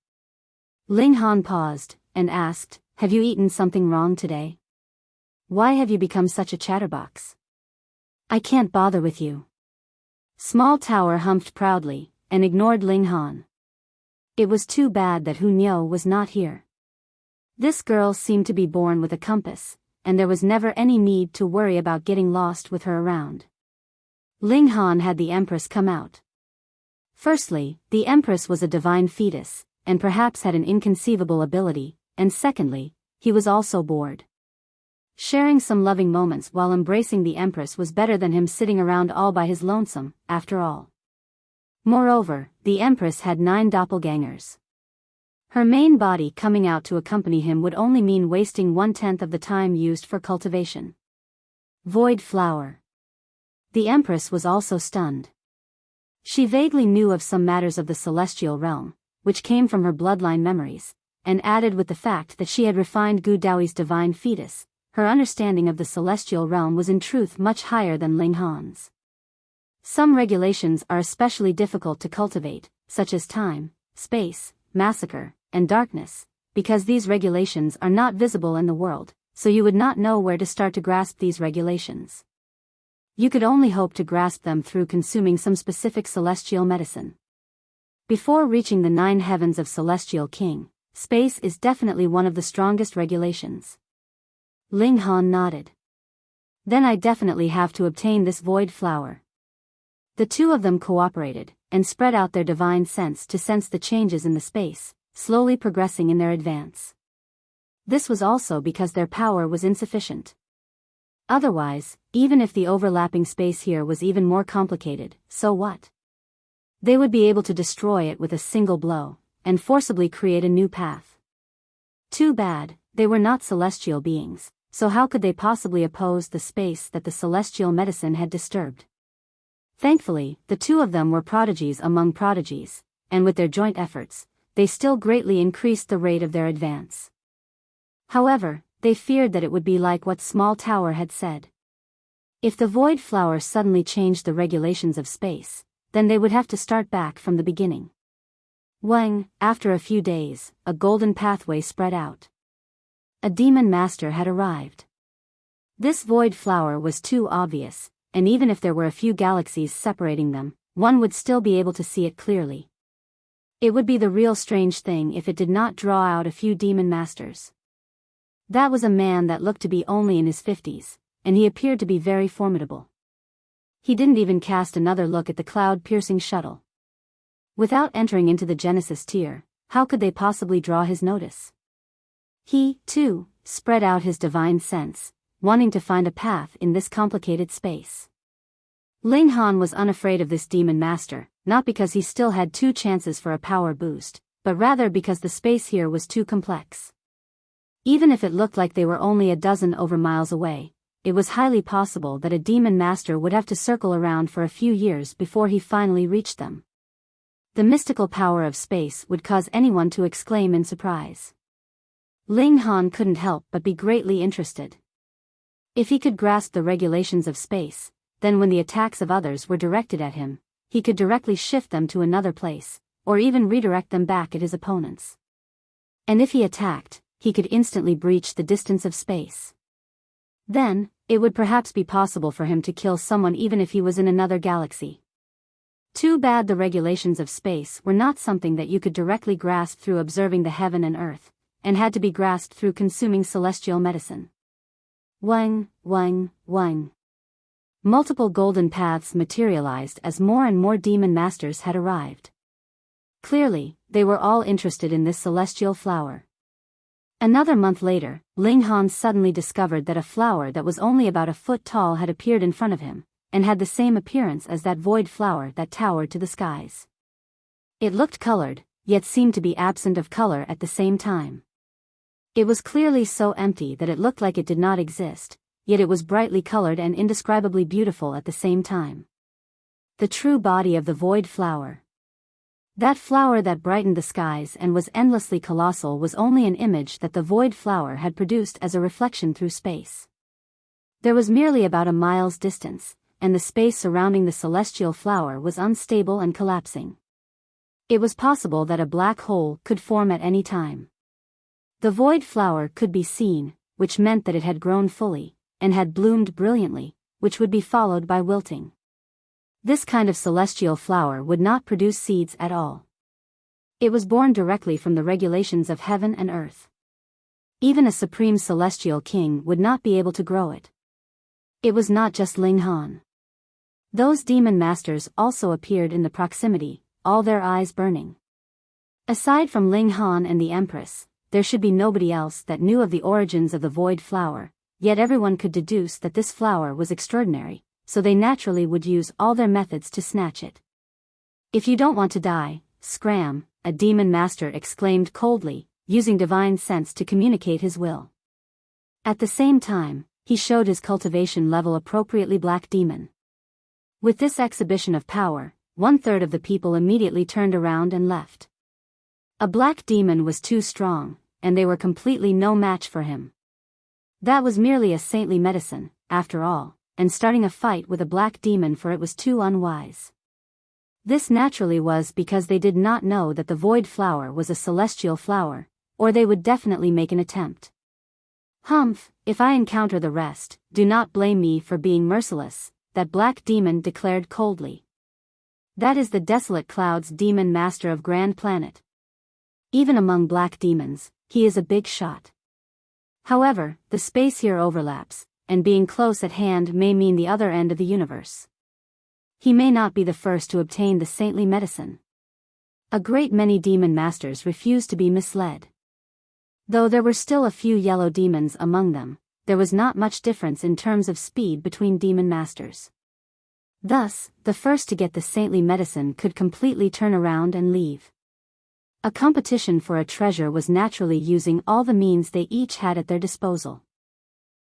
Ling Han paused, and asked, "Have you eaten something wrong today? Why have you become such a chatterbox? I can't bother with you." Small Tower humphed proudly, and ignored Ling Han. It was too bad that Hu Niu was not here. This girl seemed to be born with a compass, and there was never any need to worry about getting lost with her around. Ling Han had the Empress come out. Firstly, the Empress was a divine fetus, and perhaps had an inconceivable ability, and secondly, he was also bored. Sharing some loving moments while embracing the Empress was better than him sitting around all by his lonesome, after all. Moreover, the Empress had 9 doppelgangers. Her main body coming out to accompany him would only mean wasting 1/10 of the time used for cultivation. Void flower. The Empress was also stunned. She vaguely knew of some matters of the celestial realm, which came from her bloodline memories, and added with the fact that she had refined Gu Daoi's divine fetus, her understanding of the celestial realm was in truth much higher than Ling Han's. Some regulations are especially difficult to cultivate, such as time, space, massacre, and darkness, because these regulations are not visible in the world, so you would not know where to start to grasp these regulations. You could only hope to grasp them through consuming some specific celestial medicine. Before reaching the 9 heavens of Celestial King, space is definitely one of the strongest regulations. Ling Han nodded. Then I definitely have to obtain this void flower. The two of them cooperated, and spread out their divine sense to sense the changes in the space, slowly progressing in their advance. This was also because their power was insufficient. Otherwise, even if the overlapping space here was even more complicated, so what? They would be able to destroy it with a single blow, and forcibly create a new path. Too bad, they were not celestial beings, so how could they possibly oppose the space that the celestial medicine had disturbed? Thankfully, the two of them were prodigies among prodigies, and with their joint efforts, they still greatly increased the rate of their advance. However, they feared that it would be like what Small Tower had said. If the void flower suddenly changed the regulations of space, then they would have to start back from the beginning. When, after a few days, a golden pathway spread out. A demon master had arrived. This void flower was too obvious, and even if there were a few galaxies separating them, one would still be able to see it clearly. It would be the real strange thing if it did not draw out a few demon masters. That was a man that looked to be only in his 50s, and he appeared to be very formidable. He didn't even cast another look at the cloud-piercing shuttle. Without entering into the Genesis tier, how could they possibly draw his notice? He, too, spread out his divine sense, wanting to find a path in this complicated space. Ling Han was unafraid of this demon master, not because he still had 2 chances for a power boost, but rather because the space here was too complex. Even if it looked like they were only a dozen over miles away, it was highly possible that a demon master would have to circle around for a few years before he finally reached them. The mystical power of space would cause anyone to exclaim in surprise. Ling Han couldn't help but be greatly interested. If he could grasp the regulations of space, then when the attacks of others were directed at him, he could directly shift them to another place, or even redirect them back at his opponents. And if he attacked, he could instantly breach the distance of space. Then, it would perhaps be possible for him to kill someone even if he was in another galaxy. Too bad the regulations of space were not something that you could directly grasp through observing the heaven and earth, and had to be grasped through consuming celestial medicine. Wang, wang, wang. Multiple golden paths materialized as more and more demon masters had arrived. Clearly, they were all interested in this celestial flower. Another month later, Ling Han suddenly discovered that a flower that was only about a foot tall had appeared in front of him, and had the same appearance as that void flower that towered to the skies. It looked colored, yet seemed to be absent of color at the same time. It was clearly so empty that it looked like it did not exist, yet it was brightly colored and indescribably beautiful at the same time. The true body of the void flower. That flower that brightened the skies and was endlessly colossal was only an image that the void flower had produced as a reflection through space. There was merely about a mile's distance, and the space surrounding the celestial flower was unstable and collapsing. It was possible that a black hole could form at any time. The void flower could be seen, which meant that it had grown fully, and had bloomed brilliantly, which would be followed by wilting. This kind of celestial flower would not produce seeds at all. It was born directly from the regulations of heaven and earth. Even a supreme celestial king would not be able to grow it. It was not just Ling Han. Those demon masters also appeared in the proximity, all their eyes burning. Aside from Ling Han and the Empress, there should be nobody else that knew of the origins of the void flower, yet everyone could deduce that this flower was extraordinary, so they naturally would use all their methods to snatch it. If you don't want to die, scram, a demon master exclaimed coldly, using divine sense to communicate his will. At the same time, he showed his cultivation level appropriately black demon. With this exhibition of power, 1/3 of the people immediately turned around and left. A black demon was too strong, and they were completely no match for him. That was merely a saintly medicine, after all, and starting a fight with a black demon for it was too unwise. This naturally was because they did not know that the void flower was a celestial flower, or they would definitely make an attempt. Humph, if I encounter the rest, do not blame me for being merciless, that black demon declared coldly. That is the Desolate Cloud's demon master of Grand Planet. Even among black demons, he is a big shot. However, the space here overlaps, and being close at hand may mean the other end of the universe. He may not be the first to obtain the saintly medicine. A great many demon masters refuse to be misled. Though there were still a few yellow demons among them, there was not much difference in terms of speed between demon masters. Thus, the first to get the saintly medicine could completely turn around and leave. A competition for a treasure was naturally using all the means they each had at their disposal.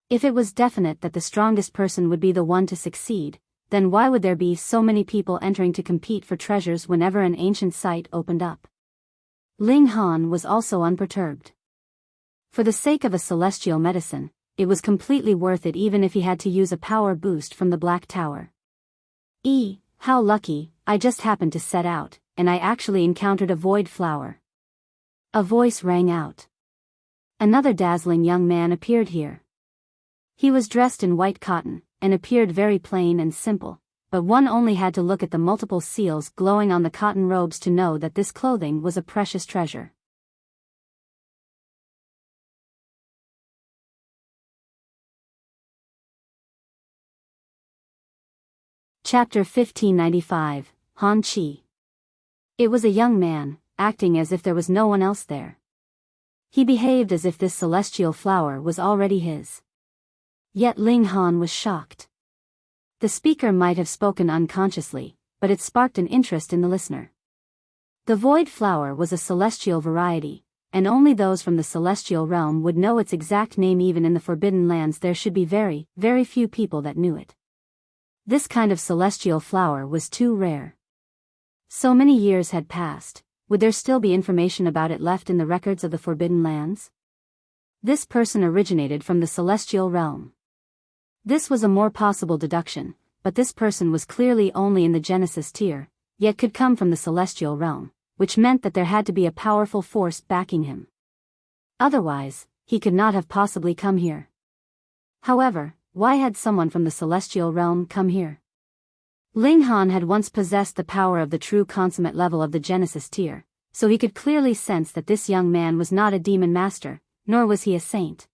If it was definite that the strongest person would be the one to succeed, then why would there be so many people entering to compete for treasures whenever an ancient site opened up? Ling Han was also unperturbed. For the sake of a celestial medicine, it was completely worth it even if he had to use a power boost from the Black Tower. How lucky, I just happened to set out, and I actually encountered a void flower. A voice rang out. Another dazzling young man appeared here. He was dressed in white cotton, and appeared very plain and simple, but one only had to look at the multiple seals glowing on the cotton robes to know that this clothing was a precious treasure. Chapter 1595, Han Chi. It was a young man, acting as if there was no one else there. He behaved as if this celestial flower was already his. Yet Ling Han was shocked. The speaker might have spoken unconsciously, but it sparked an interest in the listener. The void flower was a celestial variety, and only those from the celestial realm would know its exact name. Even in the Forbidden Lands there should be very, very few people that knew it. This kind of celestial flower was too rare. So many years had passed, would there still be information about it left in the records of the Forbidden Lands? This person originated from the celestial realm. This was a more possible deduction, but this person was clearly only in the Genesis tier, yet could come from the celestial realm, which meant that there had to be a powerful force backing him. Otherwise, he could not have possibly come here. However, why had someone from the celestial realm come here? Ling Han had once possessed the power of the true consummate level of the Genesis tier, so he could clearly sense that this young man was not a demon master, nor was he a saint.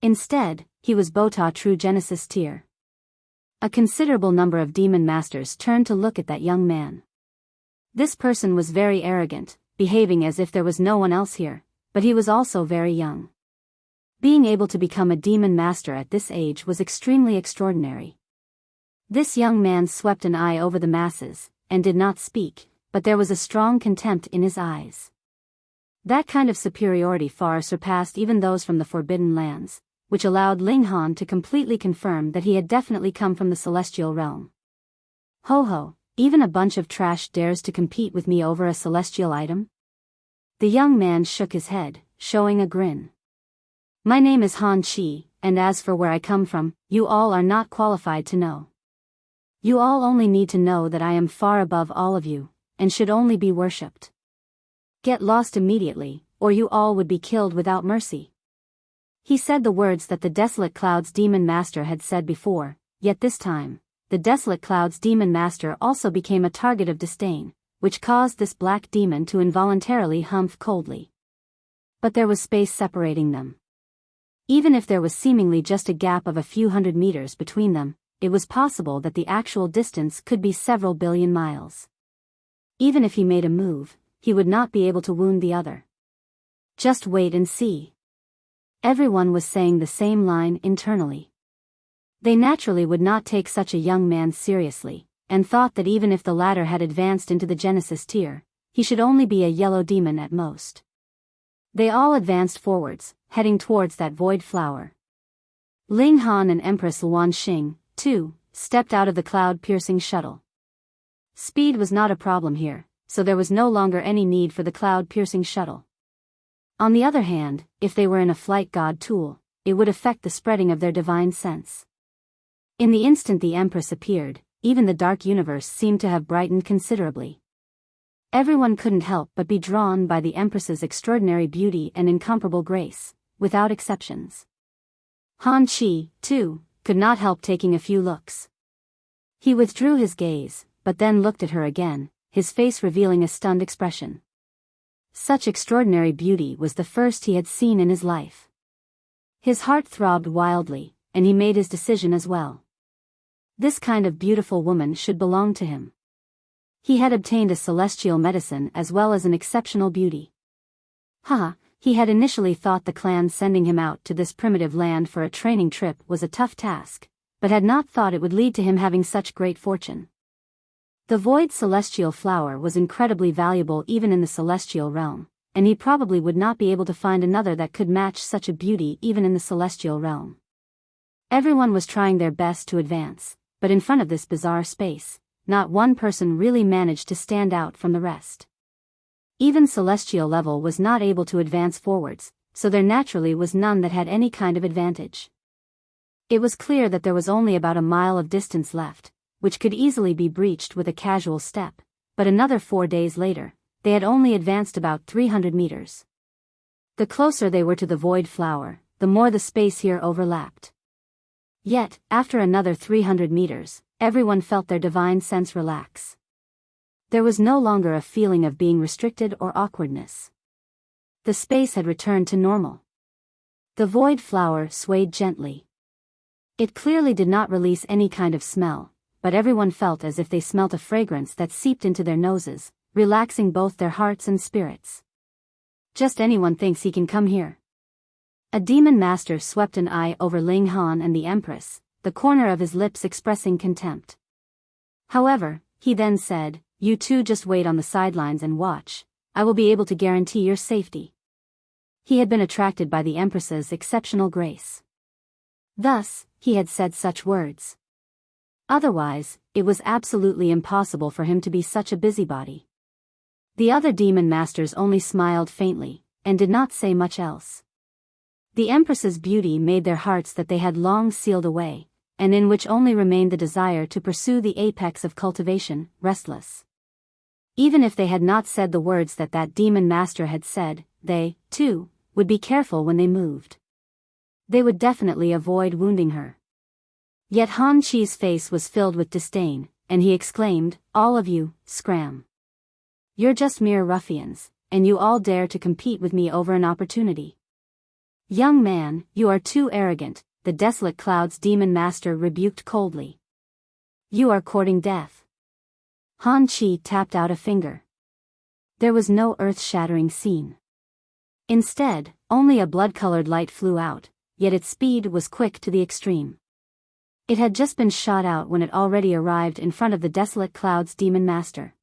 Instead, he was Bota true Genesis tier. A considerable number of demon masters turned to look at that young man. This person was very arrogant, behaving as if there was no one else here, but he was also very young. Being able to become a demon master at this age was extremely extraordinary. This young man swept an eye over the masses, and did not speak, but there was a strong contempt in his eyes. That kind of superiority far surpassed even those from the Forbidden Lands, which allowed Ling Han to completely confirm that he had definitely come from the celestial realm. Ho ho, even a bunch of trash dares to compete with me over a celestial item? The young man shook his head, showing a grin. My name is Han Chi, and as for where I come from, you all are not qualified to know. You all only need to know that I am far above all of you, and should only be worshipped. Get lost immediately, or you all would be killed without mercy. He said the words that the Desolate Clouds Demon Master had said before, yet this time, the Desolate Clouds Demon Master also became a target of disdain, which caused this black demon to involuntarily humph coldly. But there was space separating them. Even if there was seemingly just a gap of a few hundred meters between them, it was possible that the actual distance could be several billion miles. Even if he made a move, he would not be able to wound the other. Just wait and see. Everyone was saying the same line internally. They naturally would not take such a young man seriously, and thought that even if the latter had advanced into the Genesis tier, he should only be a yellow demon at most. They all advanced forwards, heading towards that void flower. Ling Han and Empress Luan Xing, too, stepped out of the cloud-piercing shuttle. Speed was not a problem here, so there was no longer any need for the cloud-piercing shuttle. On the other hand, if they were in a flight god tool, it would affect the spreading of their divine sense. In the instant the Empress appeared, even the dark universe seemed to have brightened considerably. Everyone couldn't help but be drawn by the Empress's extraordinary beauty and incomparable grace, without exceptions. Han Chi, too, could not help taking a few looks. He withdrew his gaze, but then looked at her again, his face revealing a stunned expression. Such extraordinary beauty was the first he had seen in his life. His heart throbbed wildly, and he made his decision as well. This kind of beautiful woman should belong to him. He had obtained a celestial medicine as well as an exceptional beauty. Haha, He had initially thought the clan sending him out to this primitive land for a training trip was a tough task, but had not thought it would lead to him having such great fortune. The void celestial flower was incredibly valuable even in the celestial realm, and he probably would not be able to find another that could match such a beauty even in the celestial realm. Everyone was trying their best to advance, but in front of this bizarre space, not one person really managed to stand out from the rest. Even celestial level was not able to advance forwards, so there naturally was none that had any kind of advantage. It was clear that there was only about a mile of distance left, which could easily be breached with a casual step, but another 4 days later, they had only advanced about 300 meters. The closer they were to the void flower, the more the space here overlapped. Yet, after another 300 meters, everyone felt their divine sense relax. There was no longer a feeling of being restricted or awkwardness. The space had returned to normal. The void flower swayed gently. It clearly did not release any kind of smell, but everyone felt as if they smelt a fragrance that seeped into their noses, relaxing both their hearts and spirits. Just anyone thinks he can come here. A demon master swept an eye over Ling Han and the Empress, the corner of his lips expressing contempt. However, he then said, "You two just wait on the sidelines and watch. I will be able to guarantee your safety." He had been attracted by the Empress's exceptional grace. Thus, he had said such words. Otherwise, it was absolutely impossible for him to be such a busybody. The other demon masters only smiled faintly, and did not say much else. The Empress's beauty made their hearts that they had long sealed away, and in which only remained the desire to pursue the apex of cultivation, restless. Even if they had not said the words that demon master had said, they, too, would be careful when they moved. They would definitely avoid wounding her. Yet Han Chi's face was filled with disdain, and he exclaimed, "All of you, scram. You're just mere ruffians, and you all dare to compete with me over an opportunity. Young man, you are too arrogant," the Desolate Cloud's demon master rebuked coldly. "You are courting death." Han Chi tapped out a finger. There was no earth-shattering scene. Instead, only a blood-colored light flew out, yet its speed was quick to the extreme. It had just been shot out when it already arrived in front of the Desolate Cloud's demon master.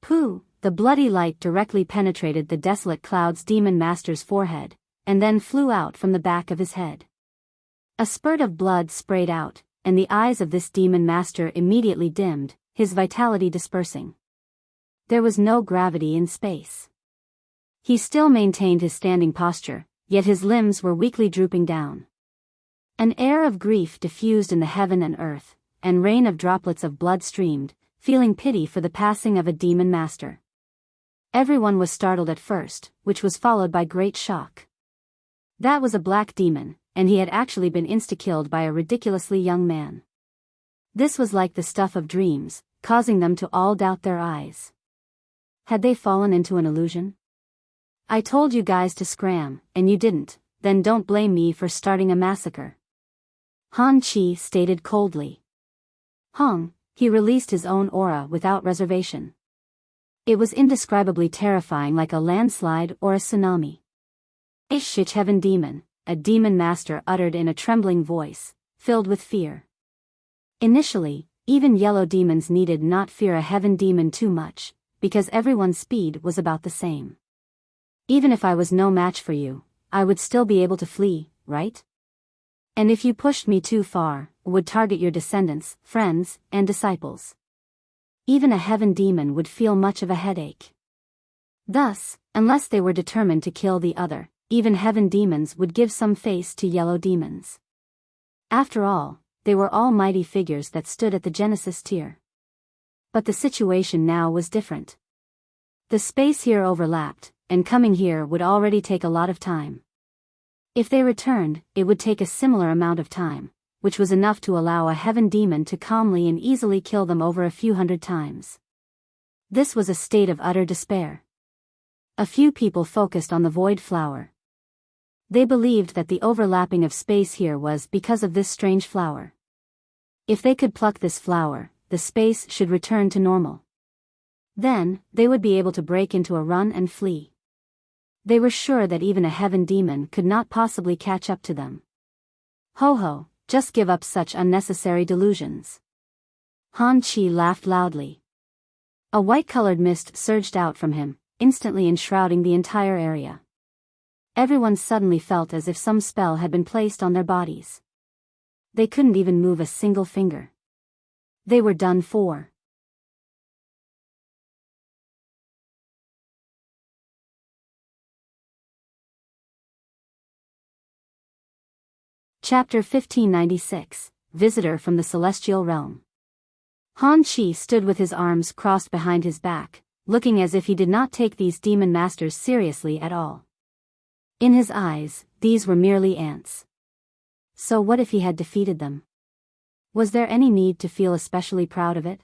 Pooh! The bloody light directly penetrated the Desolate Cloud's demon master's forehead, and then flew out from the back of his head. A spurt of blood sprayed out, and the eyes of this demon master immediately dimmed, his vitality dispersing. There was no gravity in space. He still maintained his standing posture, yet his limbs were weakly drooping down. An air of grief diffused in the heaven and earth, and rain of droplets of blood streamed, feeling pity for the passing of a demon master. Everyone was startled at first, which was followed by great shock. That was a black demon, and he had actually been insta-killed by a ridiculously young man. This was like the stuff of dreams, causing them to all doubt their eyes. Had they fallen into an illusion? "I told you guys to scram, and you didn't, then don't blame me for starting a massacre," Han Chi stated coldly. Hong, he released his own aura without reservation. It was indescribably terrifying, like a landslide or a tsunami. "Ish heaven demon," a demon master uttered in a trembling voice, filled with fear. Initially, even yellow demons needed not fear a heaven demon too much, because everyone's speed was about the same. "Even if I was no match for you, I would still be able to flee, right? And if you pushed me too far, would target your descendants, friends, and disciples. Even a heaven demon would feel much of a headache. Thus, unless they were determined to kill the other, even heaven demons would give some face to yellow demons. After all, they were all mighty figures that stood at the Genesis tier. But the situation now was different. The space here overlapped, and coming here would already take a lot of time. If they returned, it would take a similar amount of time, which was enough to allow a heaven demon to calmly and easily kill them over a few hundred times. This was a state of utter despair. A few people focused on the void flower. They believed that the overlapping of space here was because of this strange flower. If they could pluck this flower, the space should return to normal. Then, they would be able to break into a run and flee. They were sure that even a heaven demon could not possibly catch up to them. Ho ho, just give up such unnecessary delusions. Han Chi laughed loudly. A white-colored mist surged out from him, instantly enshrouding the entire area. Everyone suddenly felt as if some spell had been placed on their bodies. They couldn't even move a single finger. They were done for. Chapter 1596, Visitor from the Celestial Realm. Han Chi stood with his arms crossed behind his back, looking as if he did not take these demon masters seriously at all. In his eyes, these were merely ants. So what if he had defeated them? Was there any need to feel especially proud of it?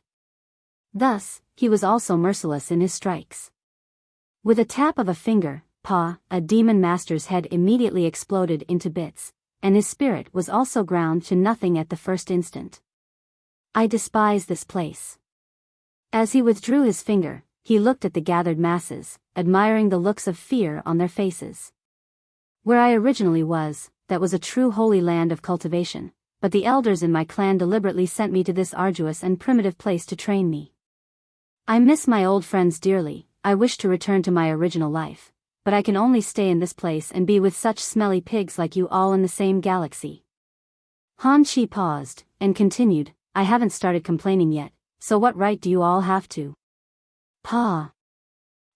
Thus, he was also merciless in his strikes. With a tap of a finger, a demon master's head immediately exploded into bits, and his spirit was also ground to nothing at the first instant. I despise this place. As he withdrew his finger, he looked at the gathered masses, admiring the looks of fear on their faces. Where I originally was, that was a true holy land of cultivation, but the elders in my clan deliberately sent me to this arduous and primitive place to train me. I miss my old friends dearly, I wish to return to my original life, but I can only stay in this place and be with such smelly pigs like you all in the same galaxy. Han Chi paused, and continued, I haven't started complaining yet, so what right do you all have to?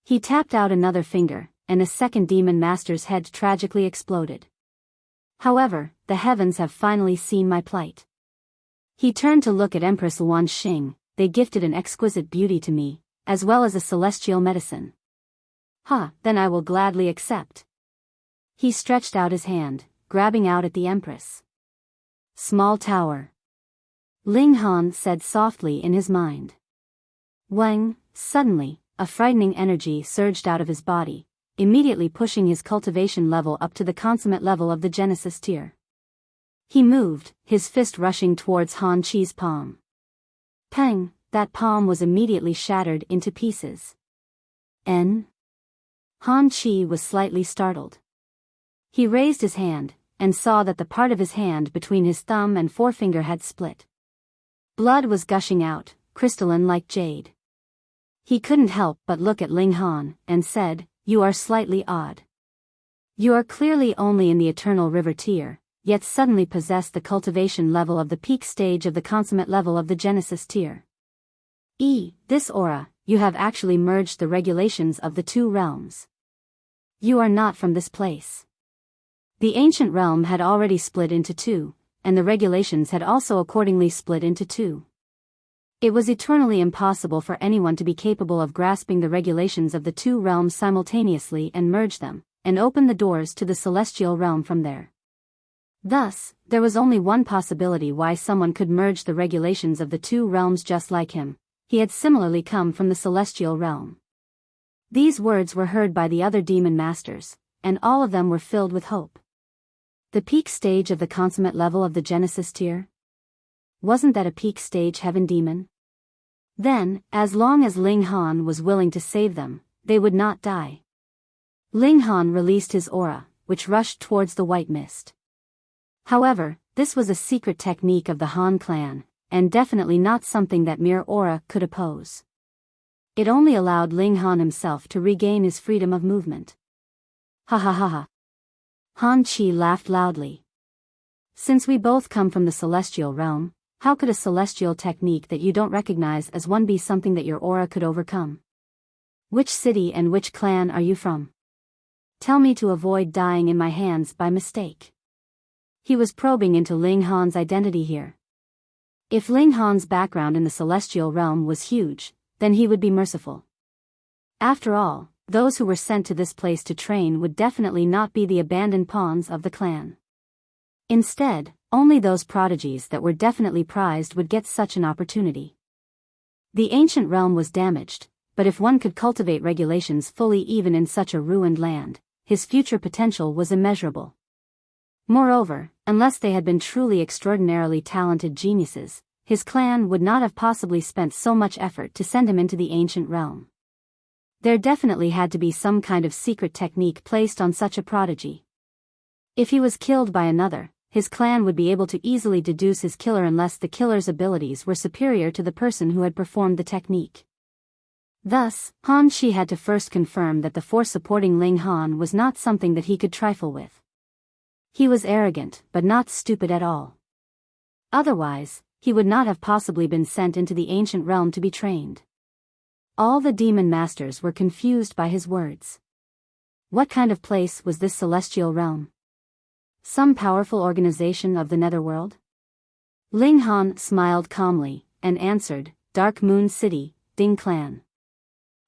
He tapped out another finger, and a second demon master's head tragically exploded. However, the heavens have finally seen my plight. He turned to look at Empress Luan Xing, they gifted an exquisite beauty to me, as well as a celestial medicine. Then I will gladly accept. He stretched out his hand, grabbing out at the Empress. Small tower. Ling Han said softly in his mind. Wang, suddenly, a frightening energy surged out of his body, immediately pushing his cultivation level up to the consummate level of the Genesis tier. He moved, his fist rushing towards Han Chi's palm. Peng, that palm was immediately shattered into pieces. Han Chi was slightly startled. He raised his hand, and saw that the part of his hand between his thumb and forefinger had split. Blood was gushing out, crystalline like jade. He couldn't help but look at Ling Han, and said, You are slightly odd. You are clearly only in the Eternal River tier, yet suddenly possess the cultivation level of the peak stage of the consummate level of the Genesis tier. This aura, you have actually merged the regulations of the two realms. You are not from this place. The ancient realm had already split into two, and the regulations had also accordingly split into two. It was eternally impossible for anyone to be capable of grasping the regulations of the two realms simultaneously and merge them, and open the doors to the celestial realm from there. Thus, there was only one possibility why someone could merge the regulations of the two realms just like him. He had similarly come from the celestial realm. These words were heard by the other demon masters, and all of them were filled with hope. The peak stage of the consummate level of the Genesis tier? Wasn't that a peak stage heaven demon? Then, as long as Ling Han was willing to save them, they would not die. Ling Han released his aura, which rushed towards the white mist. However, this was a secret technique of the Han clan, and definitely not something that mere aura could oppose. It only allowed Ling Han himself to regain his freedom of movement. Ha ha ha ha. Han Chi laughed loudly. Since we both come from the celestial realm, how could a celestial technique that you don't recognize as one be something that your aura could overcome? Which city and which clan are you from? Tell me to avoid dying in my hands by mistake. He was probing into Ling Han's identity here. If Ling Han's background in the celestial realm was huge, then he would be merciful. After all, those who were sent to this place to train would definitely not be the abandoned pawns of the clan. Instead, only those prodigies that were definitely prized would get such an opportunity. The ancient realm was damaged, but if one could cultivate regulations fully even in such a ruined land, his future potential was immeasurable. Moreover, unless they had been truly extraordinarily talented geniuses, his clan would not have possibly spent so much effort to send him into the ancient realm. There definitely had to be some kind of secret technique placed on such a prodigy. If he was killed by another, his clan would be able to easily deduce his killer unless the killer's abilities were superior to the person who had performed the technique. Thus, Han Chi had to first confirm that the force supporting Ling Han was not something that he could trifle with. He was arrogant, but not stupid at all. Otherwise, he would not have possibly been sent into the ancient realm to be trained. All the demon masters were confused by his words. What kind of place was this celestial realm? Some powerful organization of the Netherworld? Ling Han smiled calmly, and answered, Dark Moon City, Ding Clan.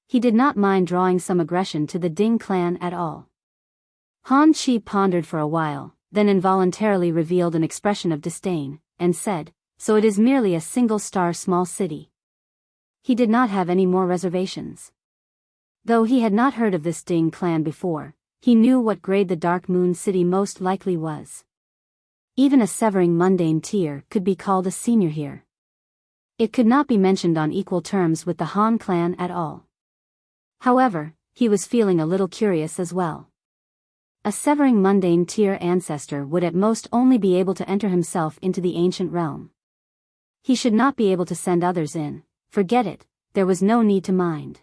He did not mind drawing some aggression to the Ding Clan at all. Han Chi pondered for a while, then involuntarily revealed an expression of disdain, and said, So it is merely a single-star small city. He did not have any more reservations. Though he had not heard of this Ding clan before, he knew what grade the Dark Moon City most likely was. Even a severing mundane tier could be called a senior here. It could not be mentioned on equal terms with the Han clan at all. However, he was feeling a little curious as well. A severing mundane tier ancestor would at most only be able to enter himself into the ancient realm. He should not be able to send others in. Forget it, there was no need to mind.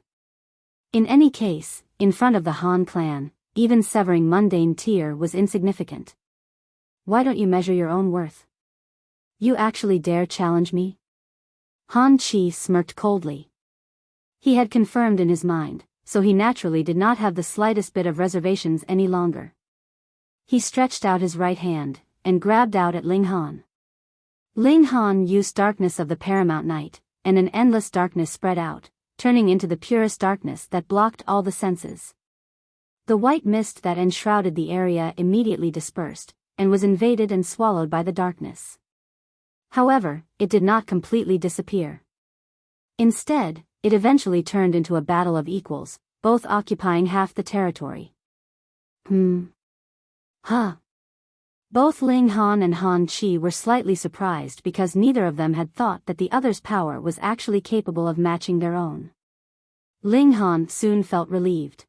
In any case, in front of the Han clan, even severing mundane tier was insignificant. Why don't you measure your own worth? You actually dare challenge me? Han Chi smirked coldly. He had confirmed in his mind, so he naturally did not have the slightest bit of reservations any longer. He stretched out his right hand, and grabbed out at Ling Han. Ling Han used darkness of the paramount night, and an endless darkness spread out, turning into the purest darkness that blocked all the senses. The white mist that enshrouded the area immediately dispersed, and was invaded and swallowed by the darkness. However, it did not completely disappear. Instead, it eventually turned into a battle of equals, both occupying half the territory. Both Ling Han and Han Chi were slightly surprised because neither of them had thought that the other's power was actually capable of matching their own. Ling Han soon felt relieved.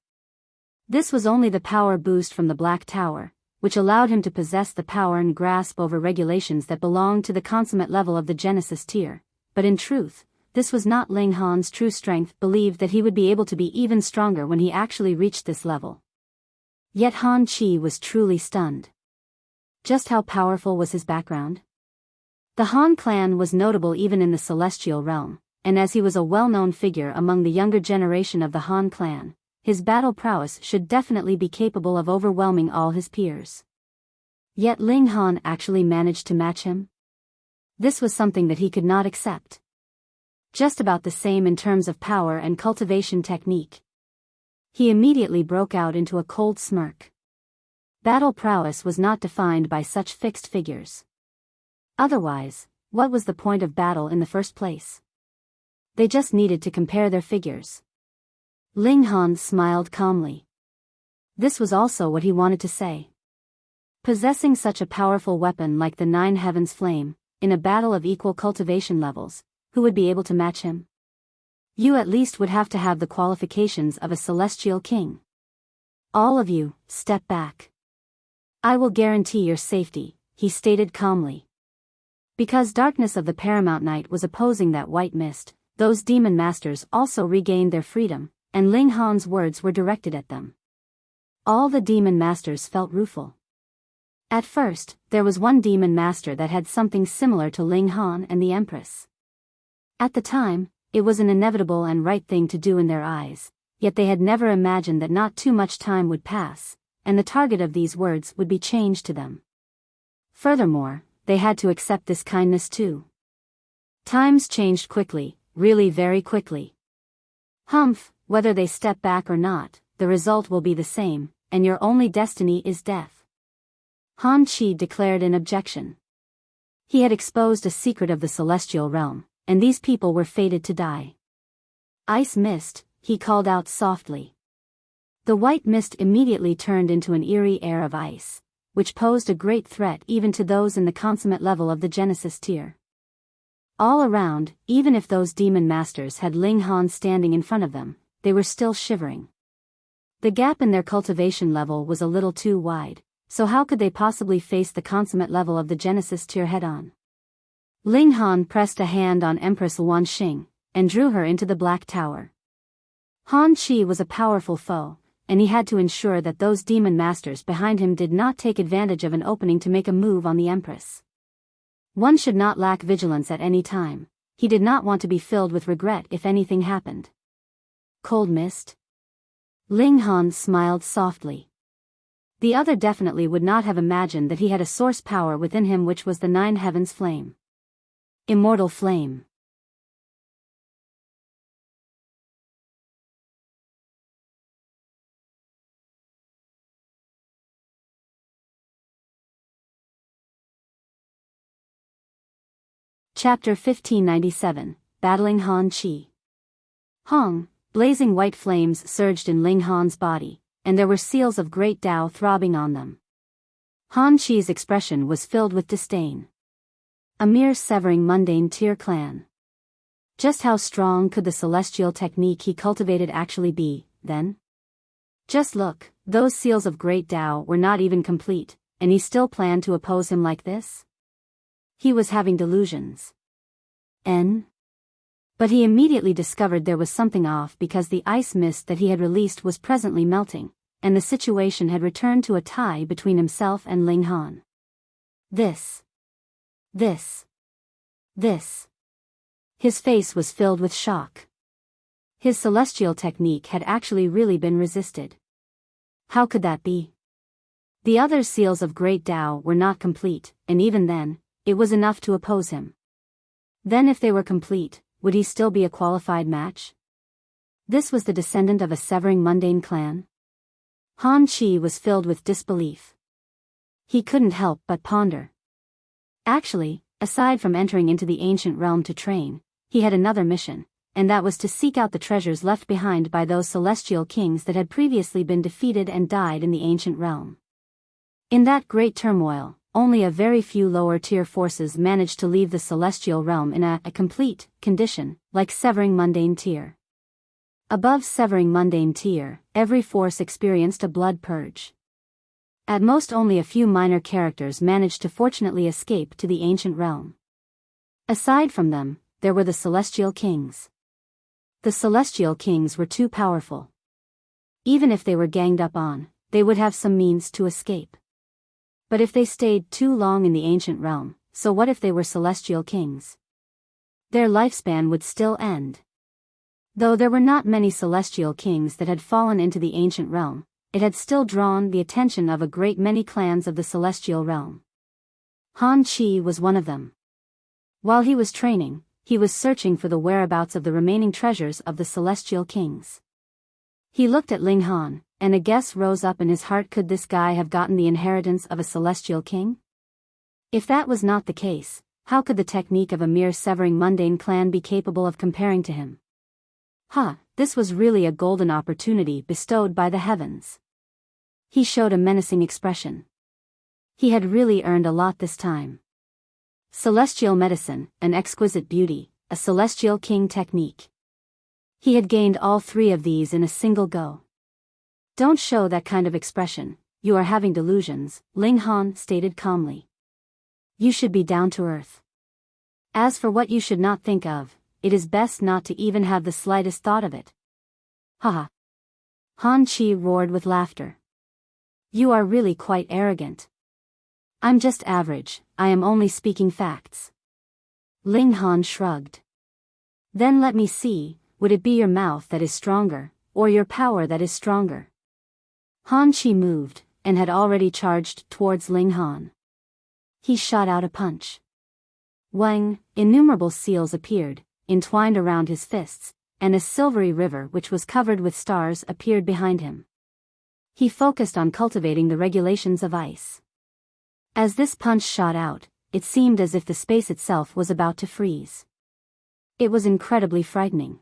This was only the power boost from the Black Tower, which allowed him to possess the power and grasp over regulations that belonged to the consummate level of the Genesis tier, but in truth, this was not Ling Han's true strength. Believed that he would be able to be even stronger when he actually reached this level. Yet Han Chi was truly stunned. Just how powerful was his background? The Han clan was notable even in the celestial realm, and as he was a well-known figure among the younger generation of the Han clan, his battle prowess should definitely be capable of overwhelming all his peers. Yet Ling Han actually managed to match him? This was something that he could not accept. Just about the same in terms of power and cultivation technique. He immediately broke out into a cold smirk. Battle prowess was not defined by such fixed figures. Otherwise, what was the point of battle in the first place? They just needed to compare their figures. Ling Han smiled calmly. This was also what he wanted to say. Possessing such a powerful weapon like the Nine Heavens Flame, in a battle of equal cultivation levels, who would be able to match him? You at least would have to have the qualifications of a celestial king. All of you, step back. I will guarantee your safety, he stated calmly. Because darkness of the paramount night was opposing that white mist, those demon masters also regained their freedom, and Ling Han's words were directed at them. All the demon masters felt rueful. At first, there was one demon master that had something similar to Ling Han and the Empress. At the time, it was an inevitable and right thing to do in their eyes, yet they had never imagined that not too much time would pass, and the target of these words would be changed to them. Furthermore, they had to accept this kindness too. Times changed quickly, really very quickly. Whether they step back or not, the result will be the same, and your only destiny is death. Han Chi declared in objection. He had exposed a secret of the celestial realm, and these people were fated to die. Ice mist, he called out softly. The white mist immediately turned into an eerie air of ice, which posed a great threat even to those in the consummate level of the Genesis tier. All around, even if those demon masters had Ling Han standing in front of them, they were still shivering. The gap in their cultivation level was a little too wide, so how could they possibly face the consummate level of the Genesis tier head-on? Ling Han pressed a hand on Empress Wan Xing, and drew her into the Black Tower. Han Qi was a powerful foe, and he had to ensure that those demon masters behind him did not take advantage of an opening to make a move on the Empress. One should not lack vigilance at any time. He did not want to be filled with regret if anything happened. Cold mist? Ling Han smiled softly. The other definitely would not have imagined that he had a source power within him, which was the Nine Heavens Flame. Immortal Flame. Chapter 1597, Battling Han Qi. Hong, blazing white flames surged in Ling Han's body, and there were seals of great Tao throbbing on them. Han Qi's expression was filled with disdain. A mere severing mundane tier clan. Just how strong could the celestial technique he cultivated actually be, then? Just look, those seals of great Tao were not even complete, and he still planned to oppose him like this? He was having delusions. But he immediately discovered there was something off, because the ice mist that he had released was presently melting, and the situation had returned to a tie between himself and Ling Han. This. His face was filled with shock. His celestial technique had actually really been resisted. How could that be? The other seals of great Tao were not complete, and even then, it was enough to oppose him. Then if they were complete, would he still be a qualified match? This was the descendant of a severing mundane clan? Han Qi was filled with disbelief. He couldn't help but ponder. Actually, aside from entering into the ancient realm to train, he had another mission, and that was to seek out the treasures left behind by those celestial kings that had previously been defeated and died in the ancient realm. In that great turmoil, only a very few lower-tier forces managed to leave the celestial realm in a complete condition, like severing mundane tier. Above severing mundane tier, every force experienced a blood purge. At most only a few minor characters managed to fortunately escape to the ancient realm. Aside from them, there were the celestial kings. The celestial kings were too powerful. Even if they were ganged up on, they would have some means to escape. But if they stayed too long in the ancient realm, so what if they were celestial kings? Their lifespan would still end. Though there were not many celestial kings that had fallen into the ancient realm, it had still drawn the attention of a great many clans of the celestial realm. Han Qi was one of them. While he was training, he was searching for the whereabouts of the remaining treasures of the celestial kings. He looked at Ling Han, and a guess rose up in his heart: could this guy have gotten the inheritance of a celestial king? If that was not the case, how could the technique of a mere severing mundane clan be capable of comparing to him? This was really a golden opportunity bestowed by the heavens. He showed a menacing expression. He had really earned a lot this time. Celestial medicine, an exquisite beauty, a celestial king technique. He had gained all three of these in a single go. Don't show that kind of expression, you are having delusions, Ling Han stated calmly. You should be down to earth. As for what you should not think of, it is best not to even have the slightest thought of it. Han Qi roared with laughter. You are really quite arrogant. I'm just average, I am only speaking facts. Ling Han shrugged. Then let me see, would it be your mouth that is stronger, or your power that is stronger? Han Qi moved, and had already charged towards Ling Han. He shot out a punch. Wang, innumerable seals appeared, entwined around his fists, and a silvery river which was covered with stars appeared behind him. He focused on cultivating the regulations of ice. As this punch shot out, it seemed as if the space itself was about to freeze. It was incredibly frightening.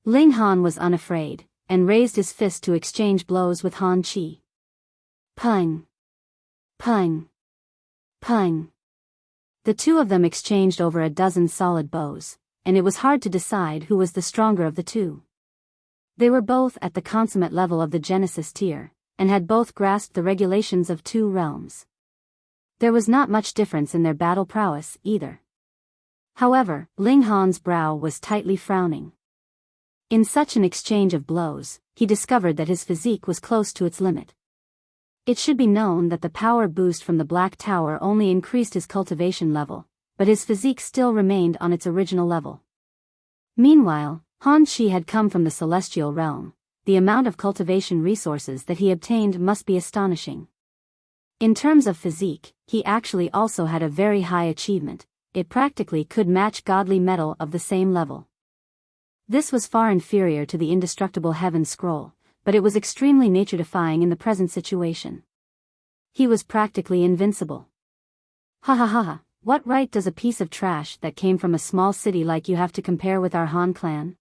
Ling Han was unafraid, and raised his fist to exchange blows with Han Qi. Pung! Pung! Pung! The two of them exchanged over a dozen solid blows, and it was hard to decide who was the stronger of the two. They were both at the consummate level of the Genesis tier, and had both grasped the regulations of two realms. There was not much difference in their battle prowess, either. However, Ling Han's brow was tightly frowning. In such an exchange of blows, he discovered that his physique was close to its limit. It should be known that the power boost from the Black Tower only increased his cultivation level, but his physique still remained on its original level. Meanwhile, Han Chi had come from the celestial realm. The amount of cultivation resources that he obtained must be astonishing. In terms of physique, he actually also had a very high achievement. It practically could match godly metal of the same level. This was far inferior to the indestructible Heaven Scroll, but it was extremely nature-defying in the present situation. He was practically invincible. Ha ha ha ha, what right does a piece of trash that came from a small city like you have to compare with our Han clan?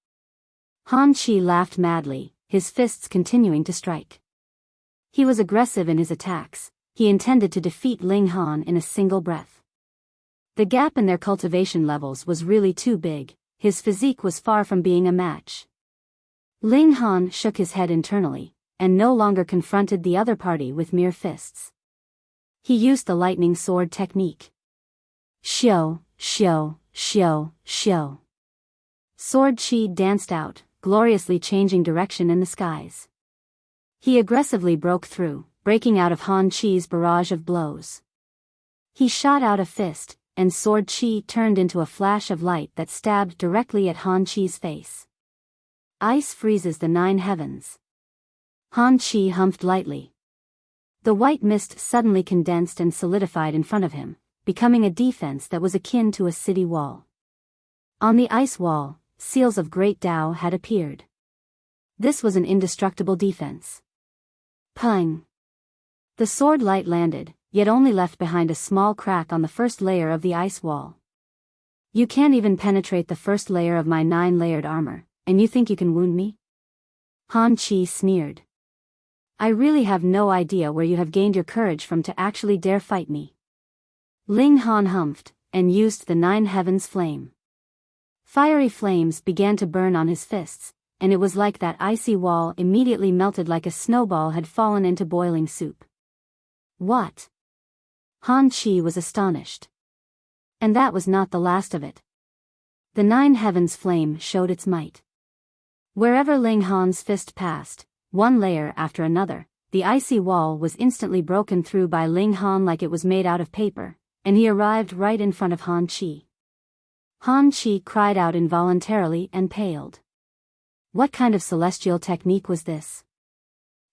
Han Chi laughed madly, his fists continuing to strike. He was aggressive in his attacks. He intended to defeat Ling Han in a single breath. The gap in their cultivation levels was really too big. His physique was far from being a match. Ling Han shook his head internally, and no longer confronted the other party with mere fists. He used the lightning sword technique. Xiao, xiao, xiao, xiao. Sword chi danced out, gloriously changing direction in the skies. He aggressively broke through, breaking out of Han Chi's barrage of blows. He shot out a fist, and sword chi turned into a flash of light that stabbed directly at Han Chi's face. Ice freezes the 9 heavens. Han Chi humphed lightly. The white mist suddenly condensed and solidified in front of him, becoming a defense that was akin to a city wall. On the ice wall, seals of Great Tao had appeared. This was an indestructible defense. Pung! The sword light landed, yet only left behind a small crack on the first layer of the ice wall. You can't even penetrate the first layer of my 9-layered armor, and you think you can wound me? Han Chi sneered. I really have no idea where you have gained your courage from to actually dare fight me. Ling Han humphed, and used the 9 heavens flame. Fiery flames began to burn on his fists, and it was like that icy wall immediately melted like a snowball had fallen into boiling soup. What? Han Chi was astonished. And that was not the last of it. The 9 heavens flame showed its might. Wherever Ling Han's fist passed, one layer after another, the icy wall was instantly broken through by Ling Han like it was made out of paper, and he arrived right in front of Han Chi. Han Chi cried out involuntarily and paled. What kind of celestial technique was this?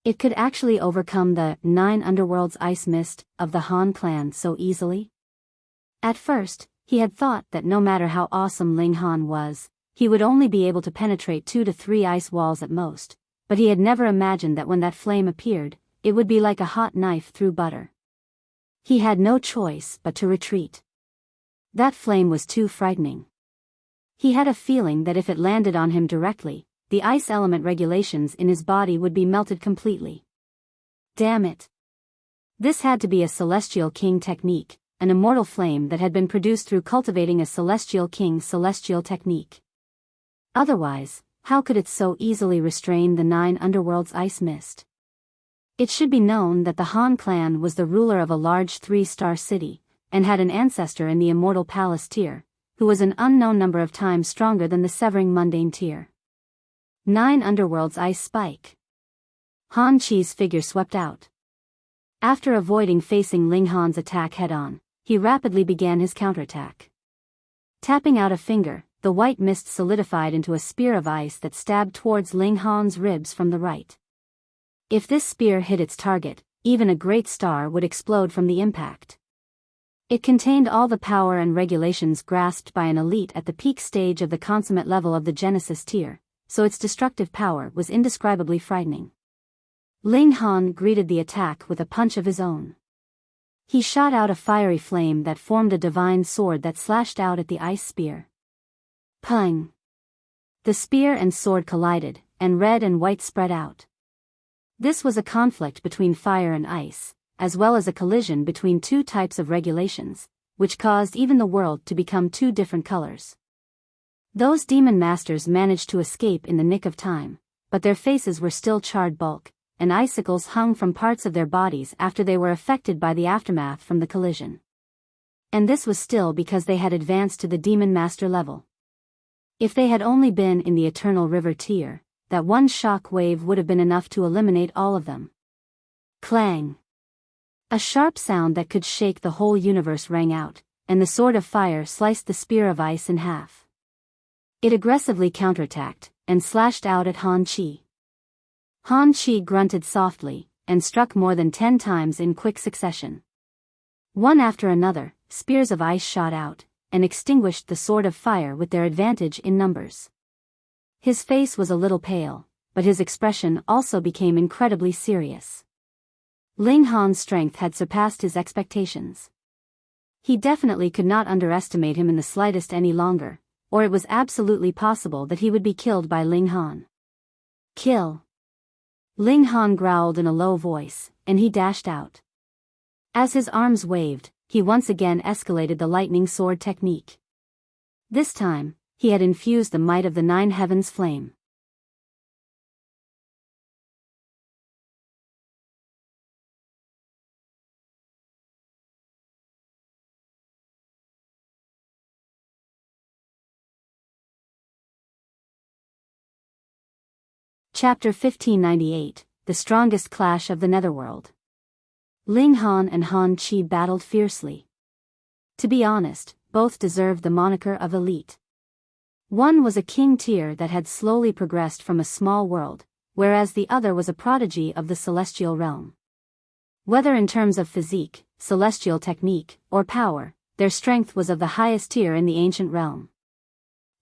It could actually overcome the 9 underworlds ice mist of the Han clan so easily? At first, he had thought that no matter how awesome Ling Han was, he would only be able to penetrate 2 to 3 ice walls at most, but he had never imagined that when that flame appeared, it would be like a hot knife through butter. He had no choice but to retreat. That flame was too frightening. He had a feeling that if it landed on him directly, the ice element regulations in his body would be melted completely. Damn it. This had to be a Celestial King technique, an immortal flame that had been produced through cultivating a Celestial King's celestial technique. Otherwise, how could it so easily restrain the 9 underworlds ice mist? It should be known that the Han clan was the ruler of a large 3-star city, and had an ancestor in the Immortal Palace tier, who was an unknown number of times stronger than the Severing Mundane tier. 9 underworlds ice spike. Han Chi's figure swept out. After avoiding facing Ling Han's attack head-on, he rapidly began his counterattack. Tapping out a finger, the white mist solidified into a spear of ice that stabbed towards Ling Han's ribs from the right. If this spear hit its target, even a great star would explode from the impact. It contained all the power and regulations grasped by an elite at the peak stage of the consummate level of the Genesis tier, so its destructive power was indescribably frightening. Ling Han greeted the attack with a punch of his own. He shot out a fiery flame that formed a divine sword that slashed out at the ice spear. Pung! The spear and sword collided, and red and white spread out. This was a conflict between fire and ice, as well as a collision between 2 types of regulations, which caused even the world to become 2 different colors. Those demon masters managed to escape in the nick of time, but their faces were still charred bulk, and icicles hung from parts of their bodies after they were affected by the aftermath from the collision. And this was still because they had advanced to the Demon Master level. If they had only been in the Eternal River tier, that one shock wave would have been enough to eliminate all of them. Clang! A sharp sound that could shake the whole universe rang out, and the sword of fire sliced the spear of ice in half. It aggressively counterattacked, and slashed out at Han Chi. Han Chi grunted softly, and struck more than 10 times in quick succession. One after another, spears of ice shot out, and extinguished the sword of fire with their advantage in numbers. His face was a little pale, but his expression also became incredibly serious. Ling Han's strength had surpassed his expectations. He definitely could not underestimate him in the slightest any longer, or it was absolutely possible that he would be killed by Ling Han. Kill! Ling Han growled in a low voice, and he dashed out. As his arms waved, he once again escalated the lightning sword technique. This time, he had infused the might of the 9 heavens flame. Chapter 1598, The Strongest Clash of the Netherworld. Ling Han and Han Chi battled fiercely. To be honest, both deserved the moniker of elite. One was a king tier that had slowly progressed from a small world, whereas the other was a prodigy of the celestial realm. Whether in terms of physique, celestial technique, or power, their strength was of the highest tier in the ancient realm.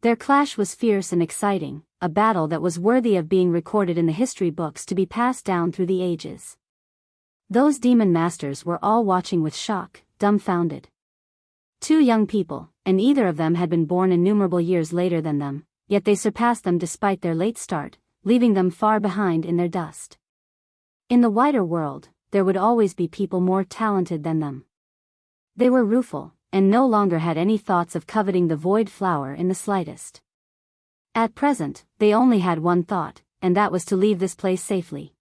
Their clash was fierce and exciting, a battle that was worthy of being recorded in the history books to be passed down through the ages. Those demon masters were all watching with shock, dumbfounded. 2 young people, and either of them had been born innumerable years later than them, yet they surpassed them despite their late start, leaving them far behind in their dust. In the wider world, there would always be people more talented than them. They were rueful, and no longer had any thoughts of coveting the void flower in the slightest. At present, they only had one thought, and that was to leave this place safely.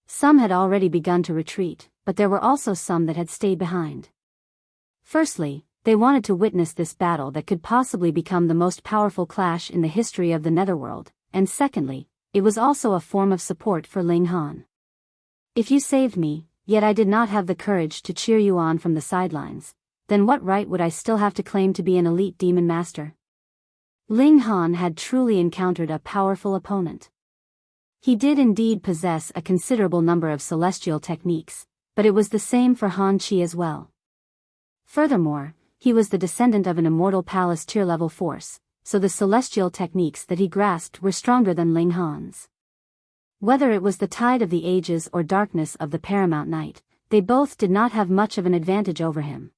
Some had already begun to retreat, but there were also some that had stayed behind. Firstly, they wanted to witness this battle that could possibly become the most powerful clash in the history of the Netherworld, and secondly, it was also a form of support for Ling Han. If you saved me, yet I did not have the courage to cheer you on from the sidelines, then what right would I still have to claim to be an elite demon master? Ling Han had truly encountered a powerful opponent. He did indeed possess a considerable number of celestial techniques, but it was the same for Han Chi as well. Furthermore, he was the descendant of an immortal palace tier-level force, so the celestial techniques that he grasped were stronger than Ling Han's. Whether it was the tide of the ages or darkness of the paramount night, they both did not have much of an advantage over him.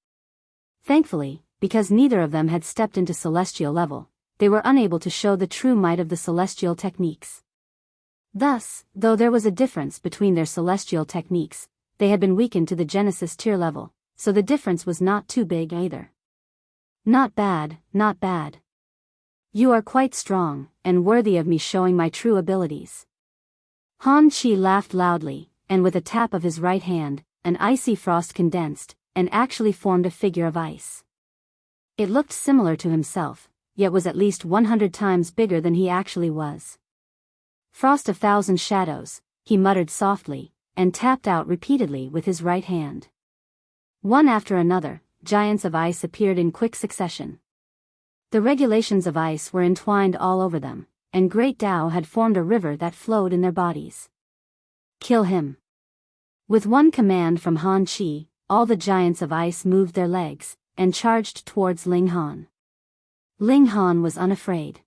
Thankfully, because neither of them had stepped into celestial level, they were unable to show the true might of the celestial techniques. Thus, though there was a difference between their celestial techniques, they had been weakened to the Genesis tier level, so the difference was not too big either. Not bad, not bad. You are quite strong, and worthy of me showing my true abilities. Han Chi laughed loudly, and with a tap of his right hand, an icy frost condensed, and actually formed a figure of ice. It looked similar to himself, yet was at least 100 times bigger than he actually was. Frost of 1,000 shadows, he muttered softly, and tapped out repeatedly with his right hand. One after another, giants of ice appeared in quick succession. The regulations of ice were entwined all over them, and Great Tao had formed a river that flowed in their bodies. Kill him. With one command from Han Chi, all the giants of ice moved their legs, and charged towards Ling Han. Ling Han was unafraid.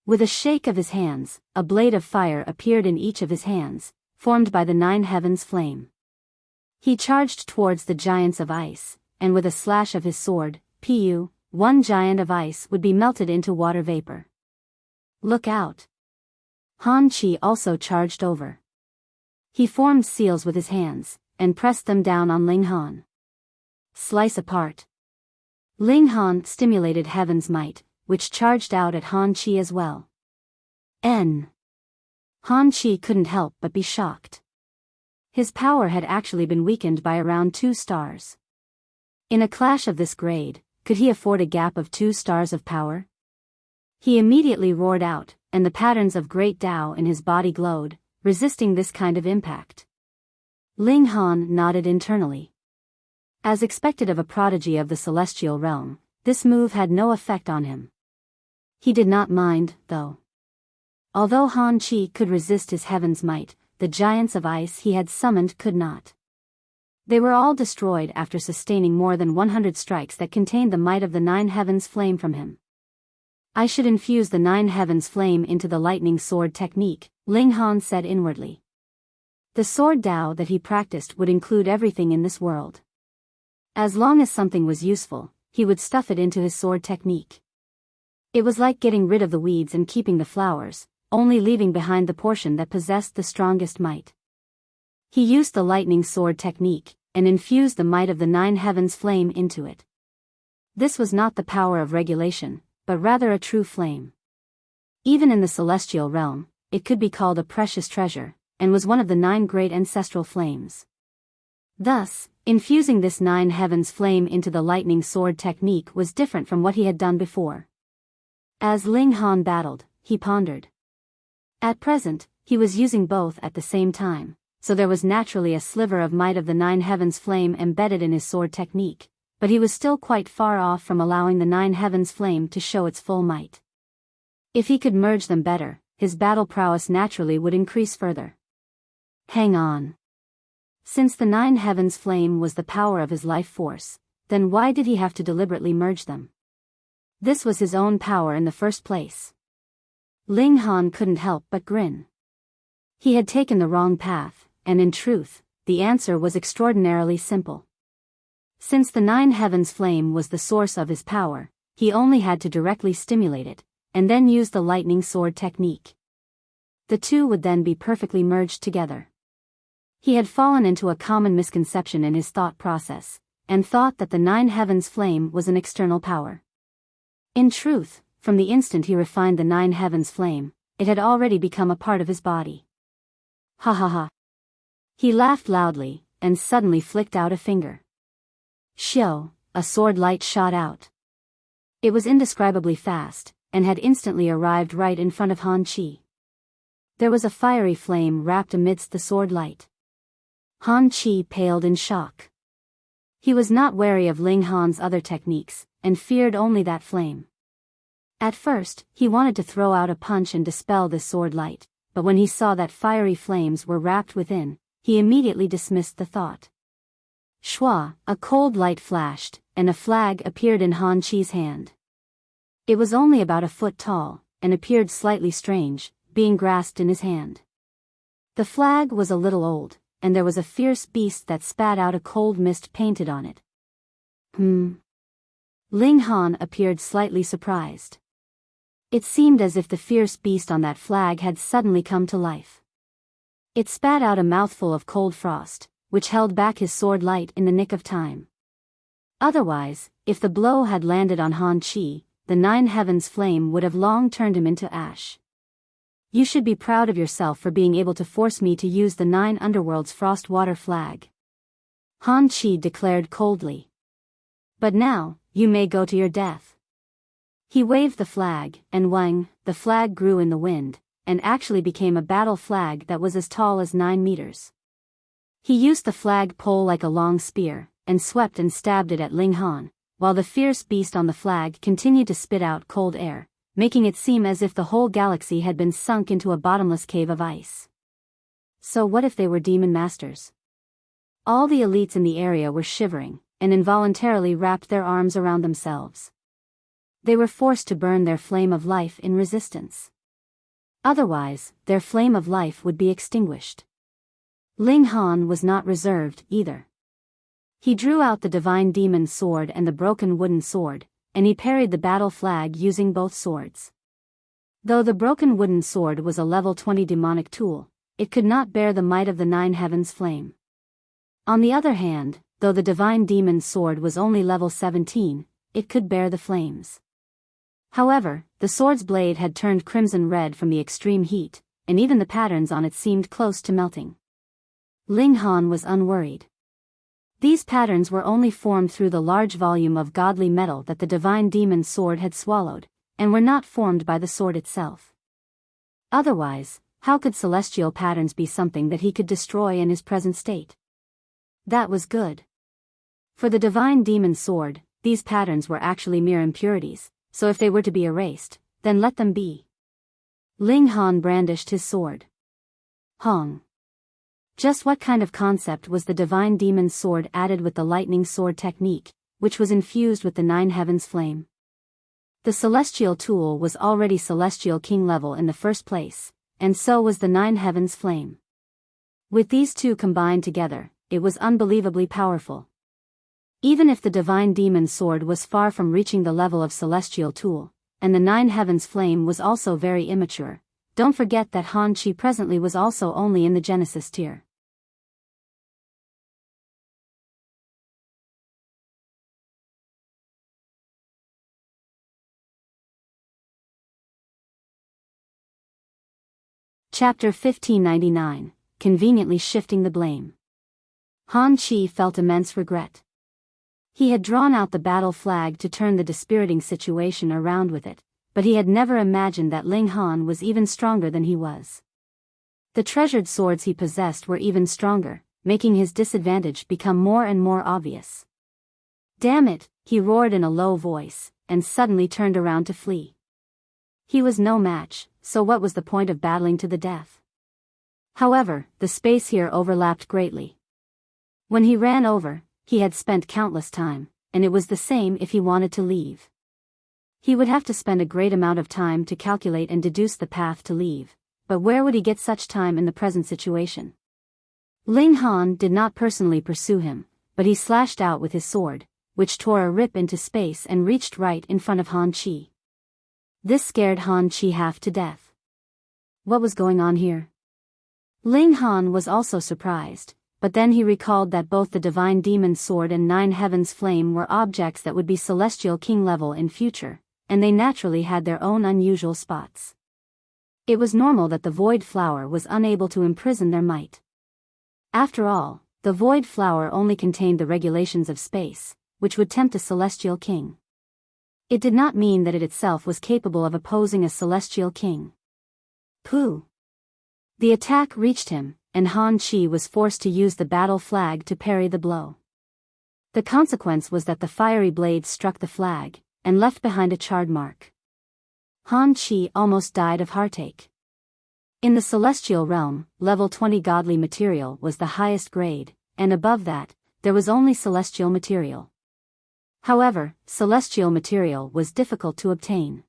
With a shake of his hands, a blade of fire appeared in each of his hands, formed by the 9 heavens flame. He charged towards the giants of ice, and with a slash of his sword, one giant of ice would be melted into water vapor. Look out! Han Chi also charged over. He formed seals with his hands, and pressed them down on Ling Han. Slice apart. Ling Han stimulated Heaven's might, which charged out at Han Chi as well. Han Qi couldn't help but be shocked. His power had actually been weakened by around 2 stars. In a clash of this grade, could he afford a gap of 2 stars of power? He immediately roared out, and the patterns of great Tao in his body glowed, resisting this kind of impact. Ling Han nodded internally. As expected of a prodigy of the celestial realm, this move had no effect on him. He did not mind, though. Although Han Qi could resist his heaven's might, the giants of ice he had summoned could not. They were all destroyed after sustaining more than 100 strikes that contained the might of the 9 heavens flame from him. I should infuse the 9 heavens flame into the lightning sword technique, Ling Han said inwardly. The sword Tao that he practiced would include everything in this world. As long as something was useful, he would stuff it into his sword technique. It was like getting rid of the weeds and keeping the flowers, only leaving behind the portion that possessed the strongest might. He used the lightning sword technique, and infused the might of the 9 heavens flame into it. This was not the power of regulation, but rather a true flame. Even in the celestial realm, it could be called a precious treasure, and was one of the 9 great ancestral flames. Thus, infusing this 9 heavens flame into the lightning sword technique was different from what he had done before. As Ling Han battled, he pondered. At present, he was using both at the same time, so there was naturally a sliver of might of the 9 heavens flame embedded in his sword technique, but he was still quite far off from allowing the 9 heavens flame to show its full might. If he could merge them better, his battle prowess naturally would increase further. Hang on. Since the 9 heavens flame was the power of his life force, then why did he have to deliberately merge them? This was his own power in the first place. Ling Han couldn't help but grin. He had taken the wrong path, and in truth, the answer was extraordinarily simple. Since the 9 heavens flame was the source of his power, he only had to directly stimulate it, and then use the lightning sword technique. The two would then be perfectly merged together. He had fallen into a common misconception in his thought process, and thought that the 9 heavens flame was an external power. In truth, from the instant he refined the 9 heavens flame, it had already become a part of his body. Ha ha ha. He laughed loudly, and suddenly flicked out a finger. Shio, a sword light shot out. It was indescribably fast, and had instantly arrived right in front of Han Qi. There was a fiery flame wrapped amidst the sword light. Han Qi paled in shock. He was not wary of Ling Han's other techniques, and feared only that flame. At first, he wanted to throw out a punch and dispel this sword light, but when he saw that fiery flames were wrapped within, he immediately dismissed the thought. Shua, a cold light flashed, and a flag appeared in Han Qi's hand. It was only about a foot tall, and appeared slightly strange, being grasped in his hand. The flag was a little old, and there was a fierce beast that spat out a cold mist painted on it. Ling Han appeared slightly surprised. It seemed as if the fierce beast on that flag had suddenly come to life. It spat out a mouthful of cold frost, which held back his sword light in the nick of time. Otherwise, if the blow had landed on Han Qi, the 9 heavens flame would have long turned him into ash. You should be proud of yourself for being able to force me to use the 9 underworld's frost water flag. Han Qi declared coldly. But now, you may go to your death. He waved the flag, and wang, the flag grew in the wind, and actually became a battle flag that was as tall as 9 meters. He used the flag pole like a long spear, and swept and stabbed it at Ling Han, while the fierce beast on the flag continued to spit out cold air, making it seem as if the whole galaxy had been sunk into a bottomless cave of ice. So what if they were demon masters? All the elites in the area were shivering, and involuntarily wrapped their arms around themselves. They were forced to burn their flame of life in resistance. Otherwise, their flame of life would be extinguished. Ling Han was not reserved, either. He drew out the divine demon sword and the broken wooden sword, and he parried the battle flag using both swords. Though the broken wooden sword was a level 20 demonic tool, it could not bear the might of the 9 heavens flame. On the other hand, though the divine demon sword was only level 17, it could bear the flames. However, the sword's blade had turned crimson red from the extreme heat, and even the patterns on it seemed close to melting. Ling Han was unworried. These patterns were only formed through the large volume of godly metal that the divine demon's sword had swallowed, and were not formed by the sword itself. Otherwise, how could celestial patterns be something that he could destroy in his present state? That was good. For the divine demon's sword, these patterns were actually mere impurities, so if they were to be erased, then let them be. Ling Han brandished his sword. Hong. Just what kind of concept was the divine demon's sword added with the lightning sword technique, which was infused with the nine heavens flame? The celestial tool was already celestial king level in the first place, and so was the nine heavens flame. With these two combined together, it was unbelievably powerful. Even if the divine demon's sword was far from reaching the level of celestial tool, and the nine heavens flame was also very immature, don't forget that Han Chi presently was also only in the Genesis tier. Chapter 1599, Conveniently Shifting the Blame. Han Chi felt immense regret. He had drawn out the battle flag to turn the dispiriting situation around with it, but he had never imagined that Ling Han was even stronger than he was. The treasured swords he possessed were even stronger, making his disadvantage become more and more obvious. Damn it, he roared in a low voice, and suddenly turned around to flee. He was no match, so what was the point of battling to the death? However, the space here overlapped greatly. When he ran over, he had spent countless time, and it was the same if he wanted to leave. He would have to spend a great amount of time to calculate and deduce the path to leave, but where would he get such time in the present situation? Ling Han did not personally pursue him, but he slashed out with his sword, which tore a rip into space and reached right in front of Han Chi. This scared Han Chi half to death. What was going on here? Ling Han was also surprised, but then he recalled that both the divine demon's sword and nine heavens flame were objects that would be celestial king level in future, and they naturally had their own unusual spots. It was normal that the void flower was unable to imprison their might. After all, the void flower only contained the regulations of space, which would tempt a celestial king. It did not mean that it itself was capable of opposing a celestial king. Pooh! The attack reached him, and Han Chi was forced to use the battle flag to parry the blow. The consequence was that the fiery blade struck the flag, and left behind a charred mark. Han Chi almost died of heartache. In the celestial realm, level 20 godly material was the highest grade, and above that, there was only celestial material. However, celestial material was difficult to obtain.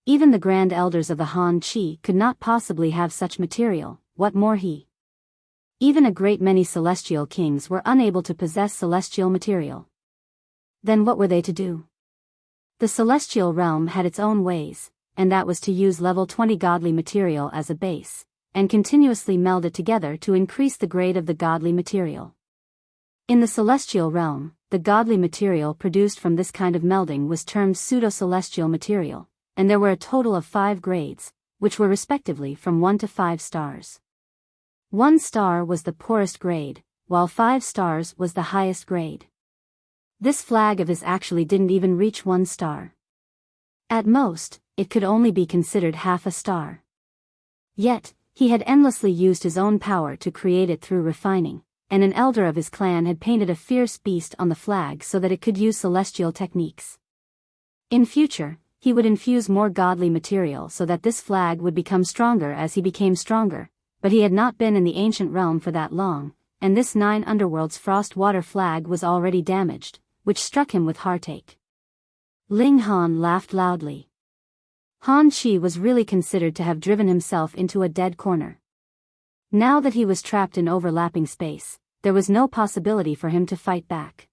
Even the Grand Elders of the Han Chi could not possibly have such material, what more he. Even a great many celestial kings were unable to possess celestial material. Then what were they to do? The celestial realm had its own ways, and that was to use level 20 godly material as a base, and continuously meld it together to increase the grade of the godly material. In the celestial realm, the godly material produced from this kind of melding was termed pseudo-celestial material, and there were a total of 5 grades, which were respectively from 1 to 5 stars. 1 star was the poorest grade, while 5 stars was the highest grade. This flag of his actually didn't even reach 1 star. At most, it could only be considered half a star. Yet, he had endlessly used his own power to create it through refining, and an elder of his clan had painted a fierce beast on the flag so that it could use celestial techniques. In future, he would infuse more godly material so that this flag would become stronger as he became stronger, but he had not been in the ancient realm for that long, and this 9 underworld's frost water flag was already damaged, which struck him with heartache. Ling Han laughed loudly. Han Chi was really considered to have driven himself into a dead corner. Now that he was trapped in overlapping space, there was no possibility for him to fight back.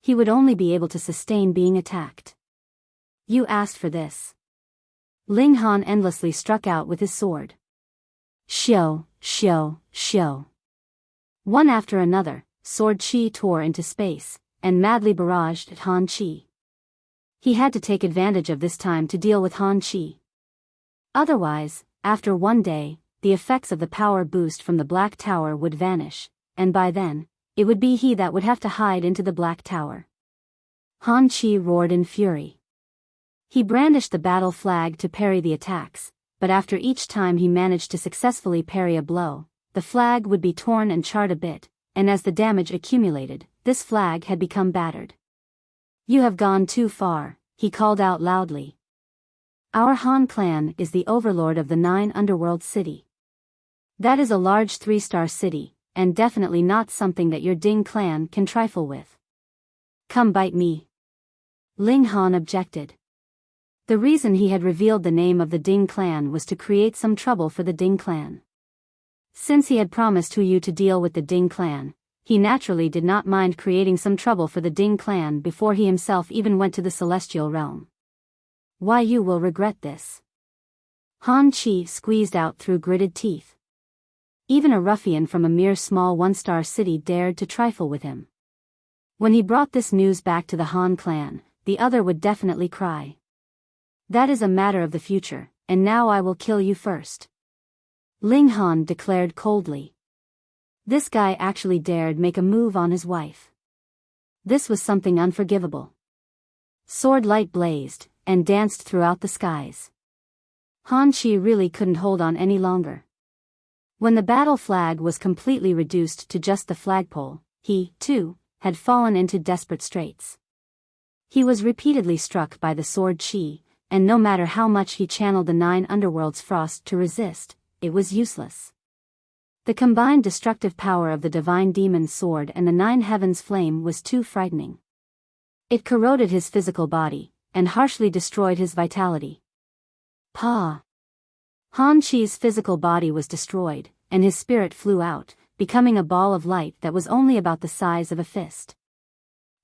He would only be able to sustain being attacked. You asked for this. Ling Han endlessly struck out with his sword. Shio, shio, shio. One after another, sword chi tore into space, and madly barraged at Han Chi. He had to take advantage of this time to deal with Han Chi. Otherwise, after one day, the effects of the power boost from the Black Tower would vanish, and by then, it would be he that would have to hide into the Black Tower. Han Chi roared in fury. He brandished the battle flag to parry the attacks, but after each time he managed to successfully parry a blow, the flag would be torn and charred a bit, and as the damage accumulated, this flag had become battered. "You have gone too far," he called out loudly. "Our Han clan is the overlord of the 9 underworld city. That is a large 3-star city, and definitely not something that your Ding clan can trifle with. Come bite me." Ling Han objected. The reason he had revealed the name of the Ding clan was to create some trouble for the Ding clan. Since he had promised Hu Yu to deal with the Ding clan, he naturally did not mind creating some trouble for the Ding clan before he himself even went to the celestial realm. "Why, you will regret this." Han Chi squeezed out through gritted teeth. Even a ruffian from a mere small 1-star city dared to trifle with him. When he brought this news back to the Han clan, the other would definitely cry. "That is a matter of the future, and now I will kill you first," Ling Han declared coldly. This guy actually dared make a move on his wife. This was something unforgivable. Sword light blazed, and danced throughout the skies. Han Chi really couldn't hold on any longer. When the battle flag was completely reduced to just the flagpole, he, too, had fallen into desperate straits. He was repeatedly struck by the sword chi, and no matter how much he channeled the 9 underworld's frost to resist, it was useless. The combined destructive power of the divine demon's sword and the 9 heavens' flame was too frightening. It corroded his physical body, and harshly destroyed his vitality. Pa! Han Chi's physical body was destroyed, and his spirit flew out, becoming a ball of light that was only about the size of a fist.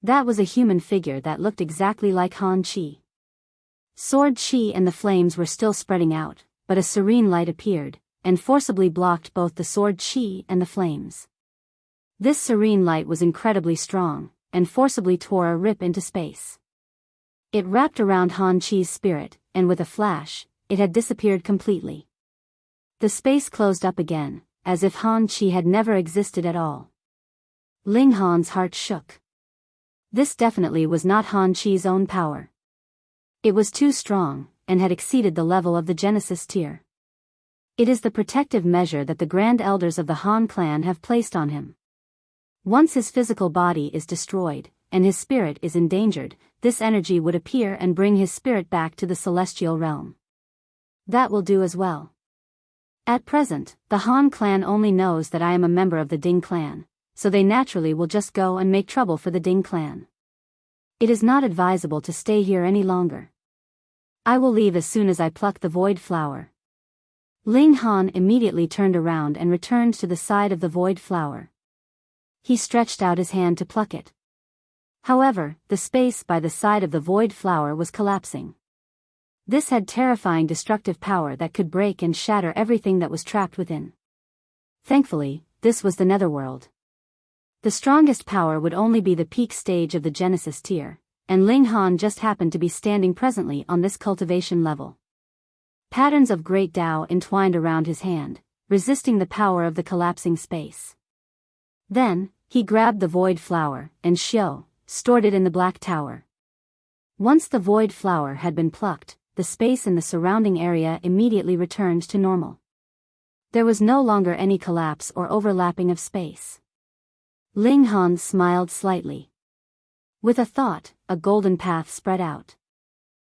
That was a human figure that looked exactly like Han Chi. Sword chi and the flames were still spreading out, but a serene light appeared, and forcibly blocked both the sword chi and the flames. This serene light was incredibly strong, and forcibly tore a rip into space. It wrapped around Han Chi's spirit, and with a flash, it had disappeared completely. The space closed up again, as if Han Chi had never existed at all. Ling Han's heart shook. This definitely was not Han Chi's own power. It was too strong, and had exceeded the level of the Genesis tier. It is the protective measure that the Grand Elders of the Han clan have placed on him. Once his physical body is destroyed, and his spirit is endangered, this energy would appear and bring his spirit back to the celestial realm. That will do as well. At present, the Han clan only knows that I am a member of the Ding clan, so they naturally will just go and make trouble for the Ding clan. It is not advisable to stay here any longer. I will leave as soon as I pluck the void flower. Ling Han immediately turned around and returned to the side of the void flower. He stretched out his hand to pluck it. However, the space by the side of the void flower was collapsing. This had terrifying destructive power that could break and shatter everything that was trapped within. Thankfully, this was the Netherworld. The strongest power would only be the peak stage of the Genesis tier, and Ling Han just happened to be standing presently on this cultivation level. Patterns of great Tao entwined around his hand, resisting the power of the collapsing space. Then, he grabbed the void flower, and stored it in the Black Tower. Once the void flower had been plucked, the space in the surrounding area immediately returned to normal. There was no longer any collapse or overlapping of space. Ling Han smiled slightly. With a thought, a golden path spread out.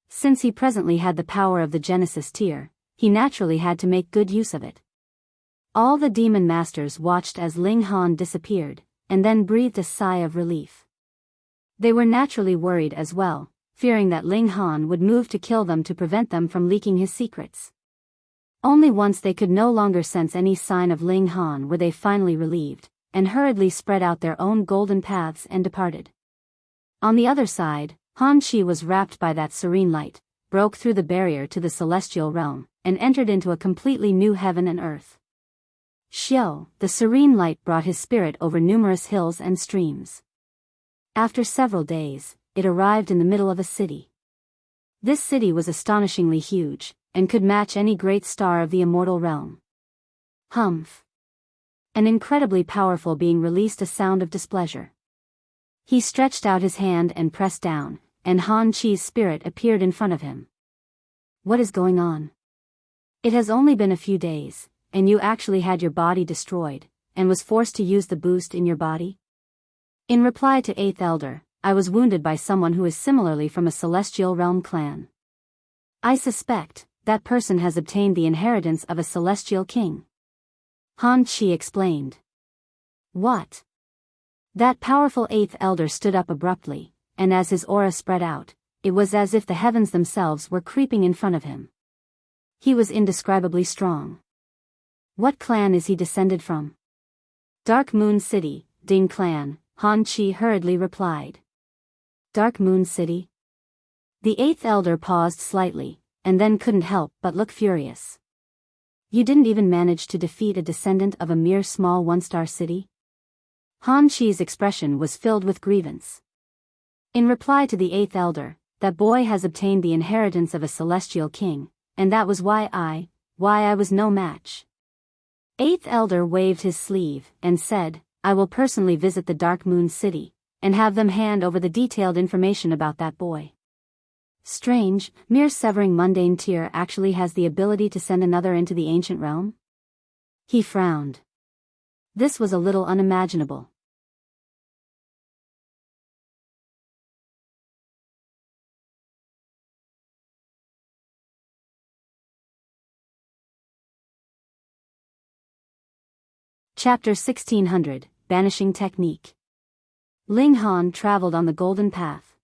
Since he presently had the power of the Genesis tier, he naturally had to make good use of it. All the demon masters watched as Ling Han disappeared, and then breathed a sigh of relief. They were naturally worried as well, fearing that Ling Han would move to kill them to prevent them from leaking his secrets. Only once they could no longer sense any sign of Ling Han were they finally relieved, and hurriedly spread out their own golden paths and departed. On the other side, Han Chi was wrapped by that serene light, broke through the barrier to the celestial realm, and entered into a completely new heaven and earth. The serene light brought his spirit over numerous hills and streams. After several days, it arrived in the middle of a city. This city was astonishingly huge, and could match any great star of the immortal realm. Humph. An incredibly powerful being released a sound of displeasure. He stretched out his hand and pressed down, and Han Chi's spirit appeared in front of him. What is going on? It has only been a few days, and you actually had your body destroyed, and was forced to use the boost in your body? In reply to 8th Elder, I was wounded by someone who is similarly from a celestial realm clan. I suspect that person has obtained the inheritance of a celestial king. Han Chi explained. What? That powerful 8th Elder stood up abruptly, and as his aura spread out, it was as if the heavens themselves were creeping in front of him. He was indescribably strong. What clan is he descended from? Dark Moon City, Ding Clan, Han Chi hurriedly replied. Dark Moon City? The 8th Elder paused slightly, and then couldn't help but look furious. You didn't even manage to defeat a descendant of a mere small one-star city? Han Chi's expression was filled with grievance. In reply to the 8th Elder, that boy has obtained the inheritance of a celestial king, and that was why I was no match. 8th Elder waved his sleeve and said, I will personally visit the Dark Moon City, and have them hand over the detailed information about that boy. Strange, mere severing mundane tier actually has the ability to send another into the ancient realm? He frowned. This was a little unimaginable. Chapter 1600, Banishing Technique. Ling Han traveled on the Golden Path.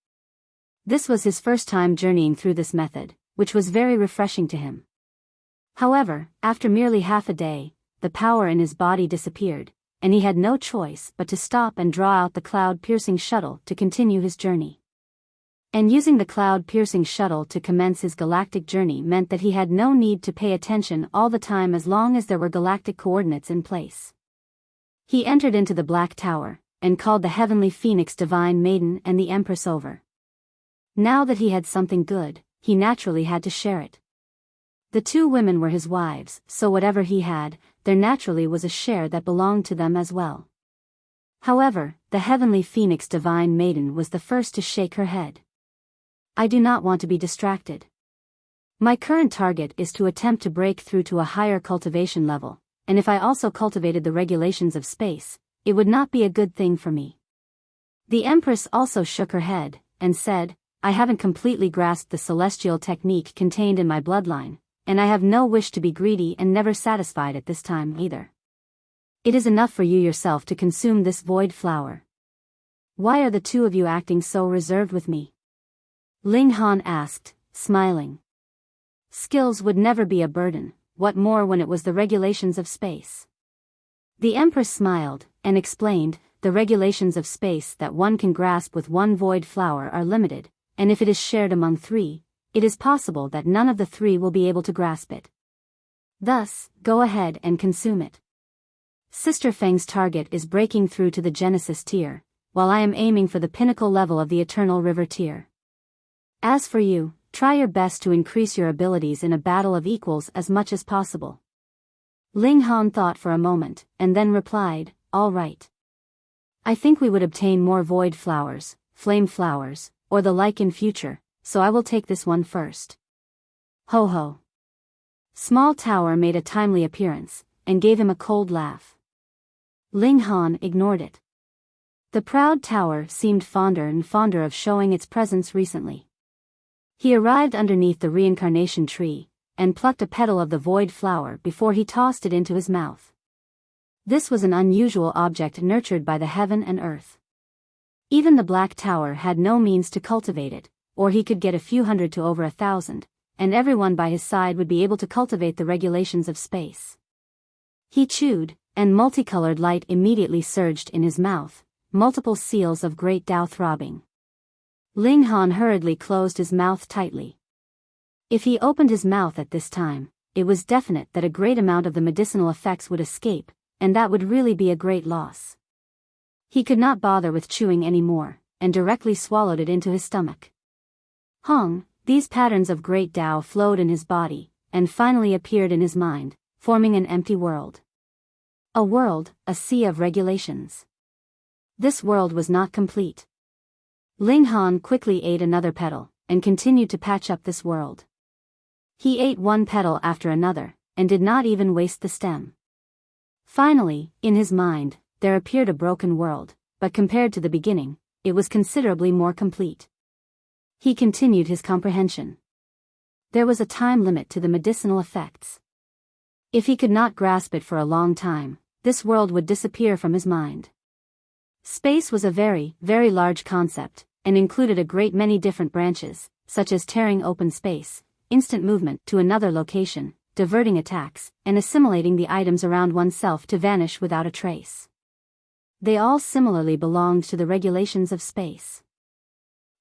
This was his first time journeying through this method, which was very refreshing to him. However, after merely half a day, the power in his body disappeared, and he had no choice but to stop and draw out the cloud-piercing shuttle to continue his journey. And using the cloud-piercing shuttle to commence his galactic journey meant that he had no need to pay attention all the time as long as there were galactic coordinates in place. He entered into the Black Tower, and called the Heavenly Phoenix Divine Maiden and the Empress over. Now that he had something good, he naturally had to share it. The two women were his wives, so whatever he had, there naturally was a share that belonged to them as well. However, the Heavenly Phoenix Divine Maiden was the first to shake her head. I do not want to be distracted. My current target is to attempt to break through to a higher cultivation level, and if I also cultivated the regulations of space, it would not be a good thing for me. The Empress also shook her head, and said, I haven't completely grasped the celestial technique contained in my bloodline, and I have no wish to be greedy and never satisfied at this time either. It is enough for you yourself to consume this void flower. Why are the two of you acting so reserved with me? Ling Han asked, smiling. Skills would never be a burden, what more when it was the regulations of space? The Empress smiled, and explained, the regulations of space that one can grasp with one void flower are limited, and if it is shared among three, it is possible that none of the three will be able to grasp it. Thus, go ahead and consume it. Sister Feng's target is breaking through to the Genesis tier, while I am aiming for the pinnacle level of the Eternal River tier. As for you, try your best to increase your abilities in a battle of equals as much as possible. Ling Han thought for a moment, and then replied, all right. I think we would obtain more void flowers, flame flowers, or the like in future, so I will take this one first. Ho ho. Small Tower made a timely appearance, and gave him a cold laugh. Ling Han ignored it. The proud tower seemed fonder and fonder of showing its presence recently. He arrived underneath the reincarnation tree, and plucked a petal of the void flower before he tossed it into his mouth. This was an unusual object nurtured by the heaven and earth. Even the Black Tower had no means to cultivate it, or he could get a few hundred to over 1,000, and everyone by his side would be able to cultivate the regulations of space. He chewed, and multicolored light immediately surged in his mouth, multiple seals of great Tao throbbing. Ling Han hurriedly closed his mouth tightly. If he opened his mouth at this time, it was definite that a great amount of the medicinal effects would escape, and that would really be a great loss. He could not bother with chewing any more, and directly swallowed it into his stomach. These patterns of great Tao flowed in his body, and finally appeared in his mind, forming an empty world. A world, a sea of regulations. This world was not complete. Ling Han quickly ate another petal, and continued to patch up this world. He ate one petal after another, and did not even waste the stem. Finally, in his mind, there appeared a broken world, but compared to the beginning, it was considerably more complete. He continued his comprehension. There was a time limit to the medicinal effects. If he could not grasp it for a long time, this world would disappear from his mind. Space was a very, very large concept, and included a great many different branches, such as tearing open space, instant movement to another location, diverting attacks, and assimilating the items around oneself to vanish without a trace. They all similarly belonged to the regulations of space.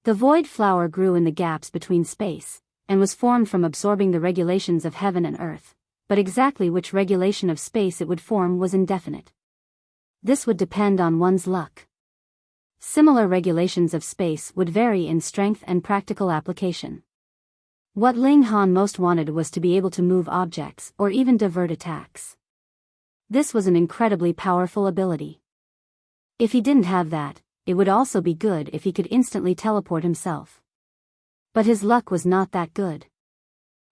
The void flower grew in the gaps between space, and was formed from absorbing the regulations of heaven and earth, but exactly which regulation of space it would form was indefinite. This would depend on one's luck. Similar regulations of space would vary in strength and practical application. What Ling Han most wanted was to be able to move objects or even divert attacks. This was an incredibly powerful ability. If he didn't have that, it would also be good if he could instantly teleport himself. But his luck was not that good.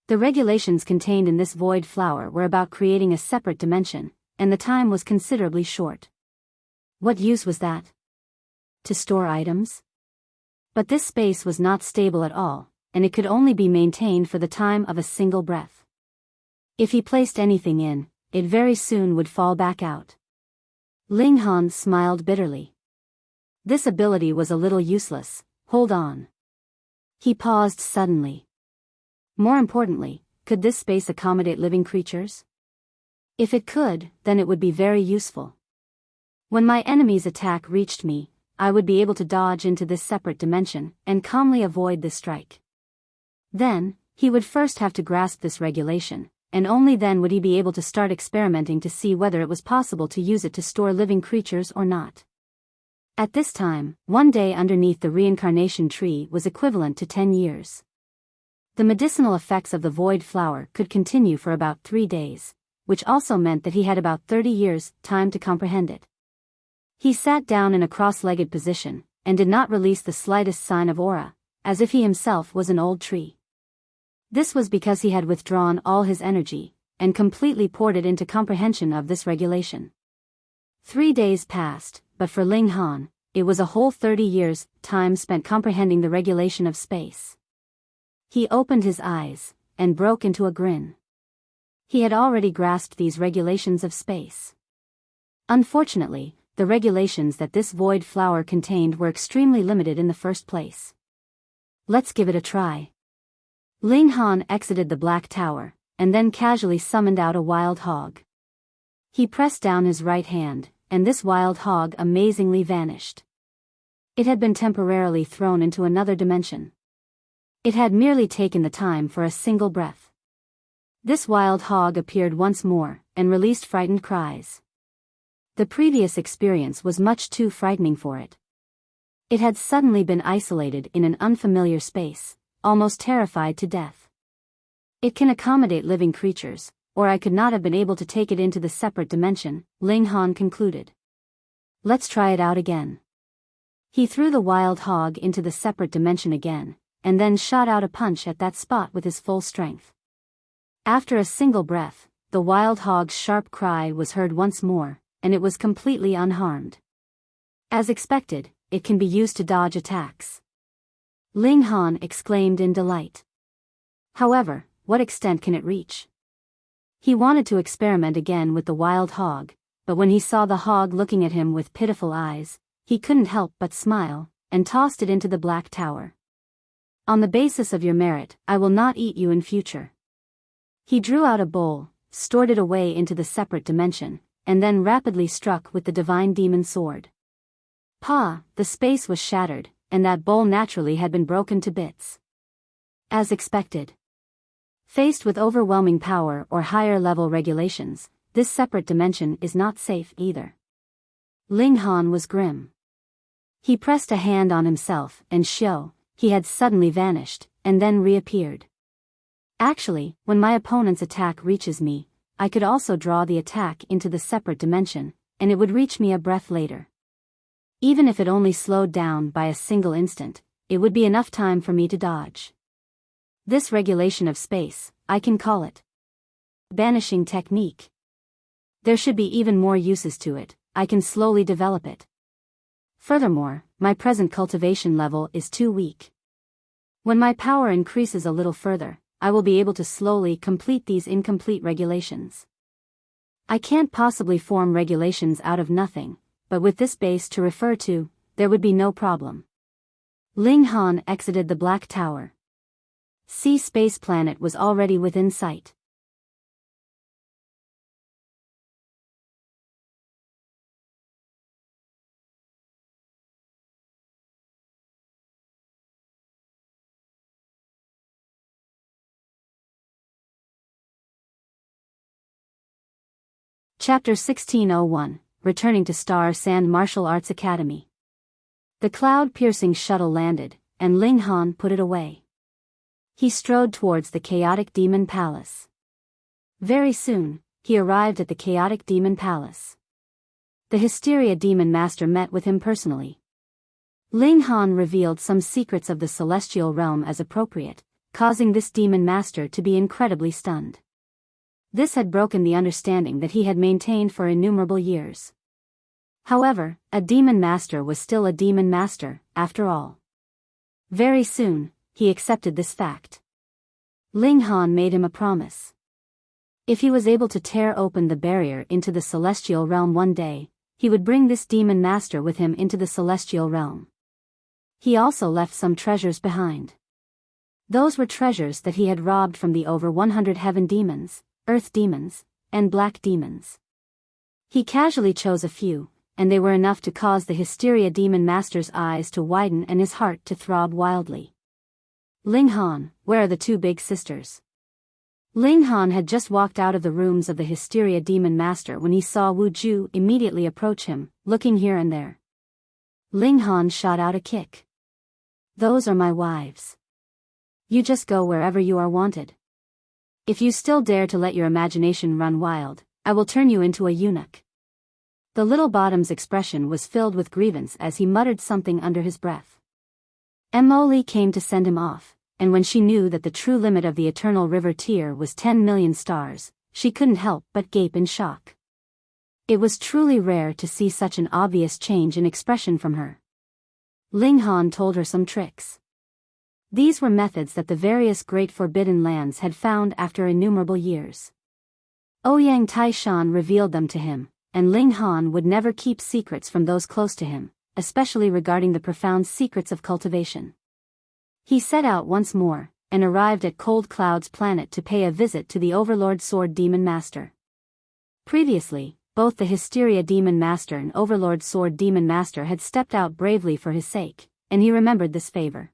The regulations contained in this void flower were about creating a separate dimension, and the time was considerably short. What use was that? To store items? But this space was not stable at all, and it could only be maintained for the time of a single breath. If he placed anything in, it very soon would fall back out. Ling Han smiled bitterly. This ability was a little useless. Hold on. He paused suddenly. More importantly, could this space accommodate living creatures? If it could, then it would be very useful. When my enemy's attack reached me, I would be able to dodge into this separate dimension and calmly avoid this strike. Then, he would first have to grasp this regulation, and only then would he be able to start experimenting to see whether it was possible to use it to store living creatures or not. At this time, one day underneath the reincarnation tree was equivalent to 10 years. The medicinal effects of the void flower could continue for about 3 days, which also meant that he had about 30 years' time to comprehend it. He sat down in a cross-legged position, and did not release the slightest sign of aura, as if he himself was an old tree. This was because he had withdrawn all his energy, and completely poured it into comprehension of this regulation. 3 days passed, but for Ling Han, it was a whole 30 years' time spent comprehending the regulation of space. He opened his eyes, and broke into a grin. He had already grasped these regulations of space. Unfortunately, the regulations that this void flower contained were extremely limited in the first place. Let's give it a try. Ling Han exited the Black Tower, and then casually summoned out a wild hog. He pressed down his right hand, and this wild hog amazingly vanished. It had been temporarily thrown into another dimension. It had merely taken the time for a single breath. This wild hog appeared once more, and released frightened cries. The previous experience was much too frightening for it. It had suddenly been isolated in an unfamiliar space, almost terrified to death. It can accommodate living creatures, or I could not have been able to take it into the separate dimension, Ling Han concluded. Let's try it out again. He threw the wild hog into the separate dimension again, and then shot out a punch at that spot with his full strength. After a single breath, the wild hog's sharp cry was heard once more, and it was completely unharmed. As expected, it can be used to dodge attacks. Ling Han exclaimed in delight. However, what extent can it reach? He wanted to experiment again with the wild hog, but when he saw the hog looking at him with pitiful eyes, he couldn't help but smile, and tossed it into the Black Tower. On the basis of your merit, I will not eat you in future. He drew out a bowl, stored it away into the separate dimension, and then rapidly struck with the divine demon sword. Pa! The space was shattered, and that bowl naturally had been broken to bits. As expected. Faced with overwhelming power or higher level regulations, this separate dimension is not safe either. Ling Han was grim. He pressed a hand on himself, and he had suddenly vanished, and then reappeared. Actually, when my opponent's attack reaches me, I could also draw the attack into the separate dimension, and it would reach me a breath later. Even if it only slowed down by a single instant, it would be enough time for me to dodge. This regulation of space, I can call it Banishing technique. There should be even more uses to it, I can slowly develop it. Furthermore, my present cultivation level is too weak. When my power increases a little further, I will be able to slowly complete these incomplete regulations. I can't possibly form regulations out of nothing, but with this base to refer to, there would be no problem. Ling Han exited the Black Tower. Sea Space Planet was already within sight. Chapter 1601, Returning to Star Sand Martial Arts Academy. The cloud-piercing shuttle landed, and Ling Han put it away. He strode towards the Chaotic Demon Palace. Very soon, he arrived at the Chaotic Demon Palace. The Hysteria Demon Master met with him personally. Ling Han revealed some secrets of the Celestial Realm as appropriate, causing this Demon Master to be incredibly stunned. This had broken the understanding that he had maintained for innumerable years. However, a Demon Master was still a Demon Master, after all. Very soon, he accepted this fact. Ling Han made him a promise. If he was able to tear open the barrier into the Celestial Realm one day, he would bring this Demon Master with him into the Celestial Realm. He also left some treasures behind. Those were treasures that he had robbed from the over 100 heaven demons, earth demons, and black demons. He casually chose a few, and they were enough to cause the Hysteria Demon Master's eyes to widen and his heart to throb wildly. Ling Han, where are the two big sisters? Ling Han had just walked out of the rooms of the Hysteria Demon Master when he saw Wu Ju immediately approach him, looking here and there. Ling Han shot out a kick. Those are my wives. You just go wherever you are wanted. If you still dare to let your imagination run wild, I will turn you into a eunuch. The little bottom's expression was filled with grievance as he muttered something under his breath. Emily came to send him off, and when she knew that the true limit of the Eternal River tier was 10 million stars, she couldn't help but gape in shock. It was truly rare to see such an obvious change in expression from her. Ling Han told her some tricks. These were methods that the various great forbidden lands had found after innumerable years. Ouyang Taishan revealed them to him, and Ling Han would never keep secrets from those close to him, especially regarding the profound secrets of cultivation. He set out once more, and arrived at Cold Cloud's planet to pay a visit to the Overlord Sword Demon Master. Previously, both the Hysteria Demon Master and Overlord Sword Demon Master had stepped out bravely for his sake, and he remembered this favor.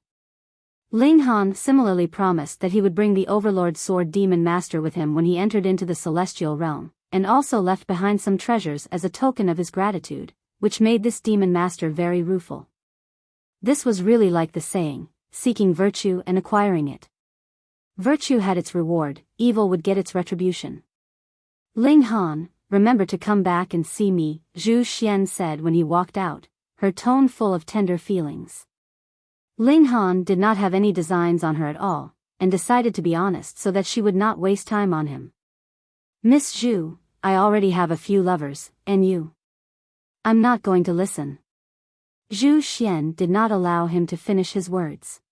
Ling Han similarly promised that he would bring the Overlord Sword Demon Master with him when he entered into the Celestial Realm, and also left behind some treasures as a token of his gratitude, which made this Demon Master very rueful. This was really like the saying, seeking virtue and acquiring it. Virtue had its reward, evil would get its retribution. Ling Han, remember to come back and see me, Zhu Xian said when he walked out, her tone full of tender feelings. Ling Han did not have any designs on her at all, and decided to be honest so that she would not waste time on him. Miss Zhu, I already have a few lovers, and you? I'm not going to listen. Zhu Xian did not allow him to finish his words.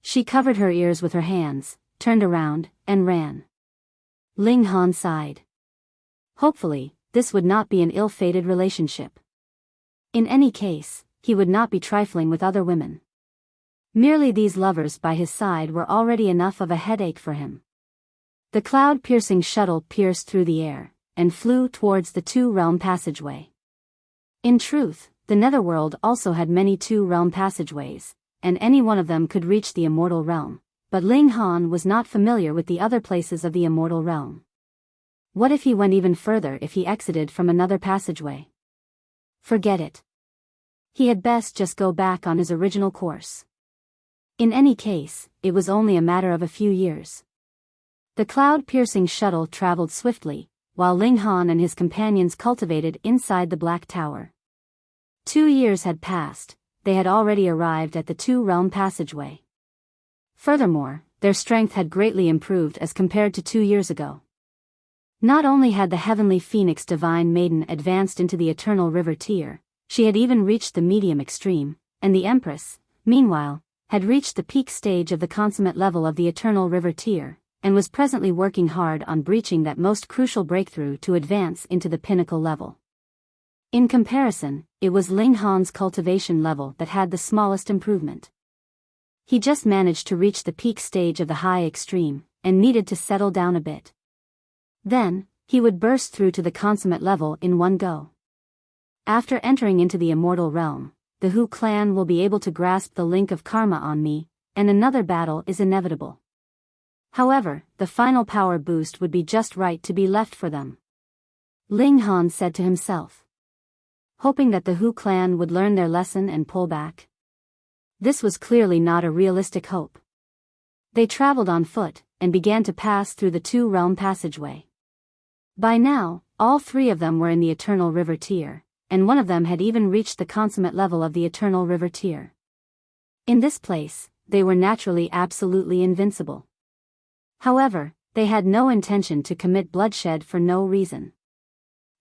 She covered her ears with her hands, turned around, and ran. Ling Han sighed. Hopefully, this would not be an ill-fated relationship. In any case, he would not be trifling with other women. Merely these lovers by his side were already enough of a headache for him. The cloud-piercing shuttle pierced through the air, and flew towards the two-realm passageway. In truth, the Netherworld also had many two-realm passageways, and any one of them could reach the immortal realm, but Ling Han was not familiar with the other places of the immortal realm. What if he went even further if he exited from another passageway? Forget it. He had best just go back on his original course. In any case, it was only a matter of a few years. The cloud-piercing shuttle traveled swiftly, while Ling Han and his companions cultivated inside the Black Tower. 2 years had passed, they had already arrived at the Two-Realm Passageway. Furthermore, their strength had greatly improved as compared to 2 years ago. Not only had the Heavenly Phoenix Divine Maiden advanced into the Eternal River tier, she had even reached the medium extreme, and the Empress, meanwhile, had reached the peak stage of the consummate level of the Eternal River tier, and was presently working hard on breaching that most crucial breakthrough to advance into the pinnacle level. In comparison, it was Ling Han's cultivation level that had the smallest improvement. He just managed to reach the peak stage of the high extreme, and needed to settle down a bit. Then, he would burst through to the consummate level in one go. After entering into the immortal realm, the Hu clan will be able to grasp the link of karma on me, and another battle is inevitable. However, the final power boost would be just right to be left for them. Ling Han said to himself. Hoping that the Hu clan would learn their lesson and pull back. This was clearly not a realistic hope. They traveled on foot, and began to pass through the Two-Realm Passageway. By now, all 3 of them were in the Eternal River tier, and one of them had even reached the consummate level of the Eternal River tier. In this place, they were naturally absolutely invincible. However, they had no intention to commit bloodshed for no reason.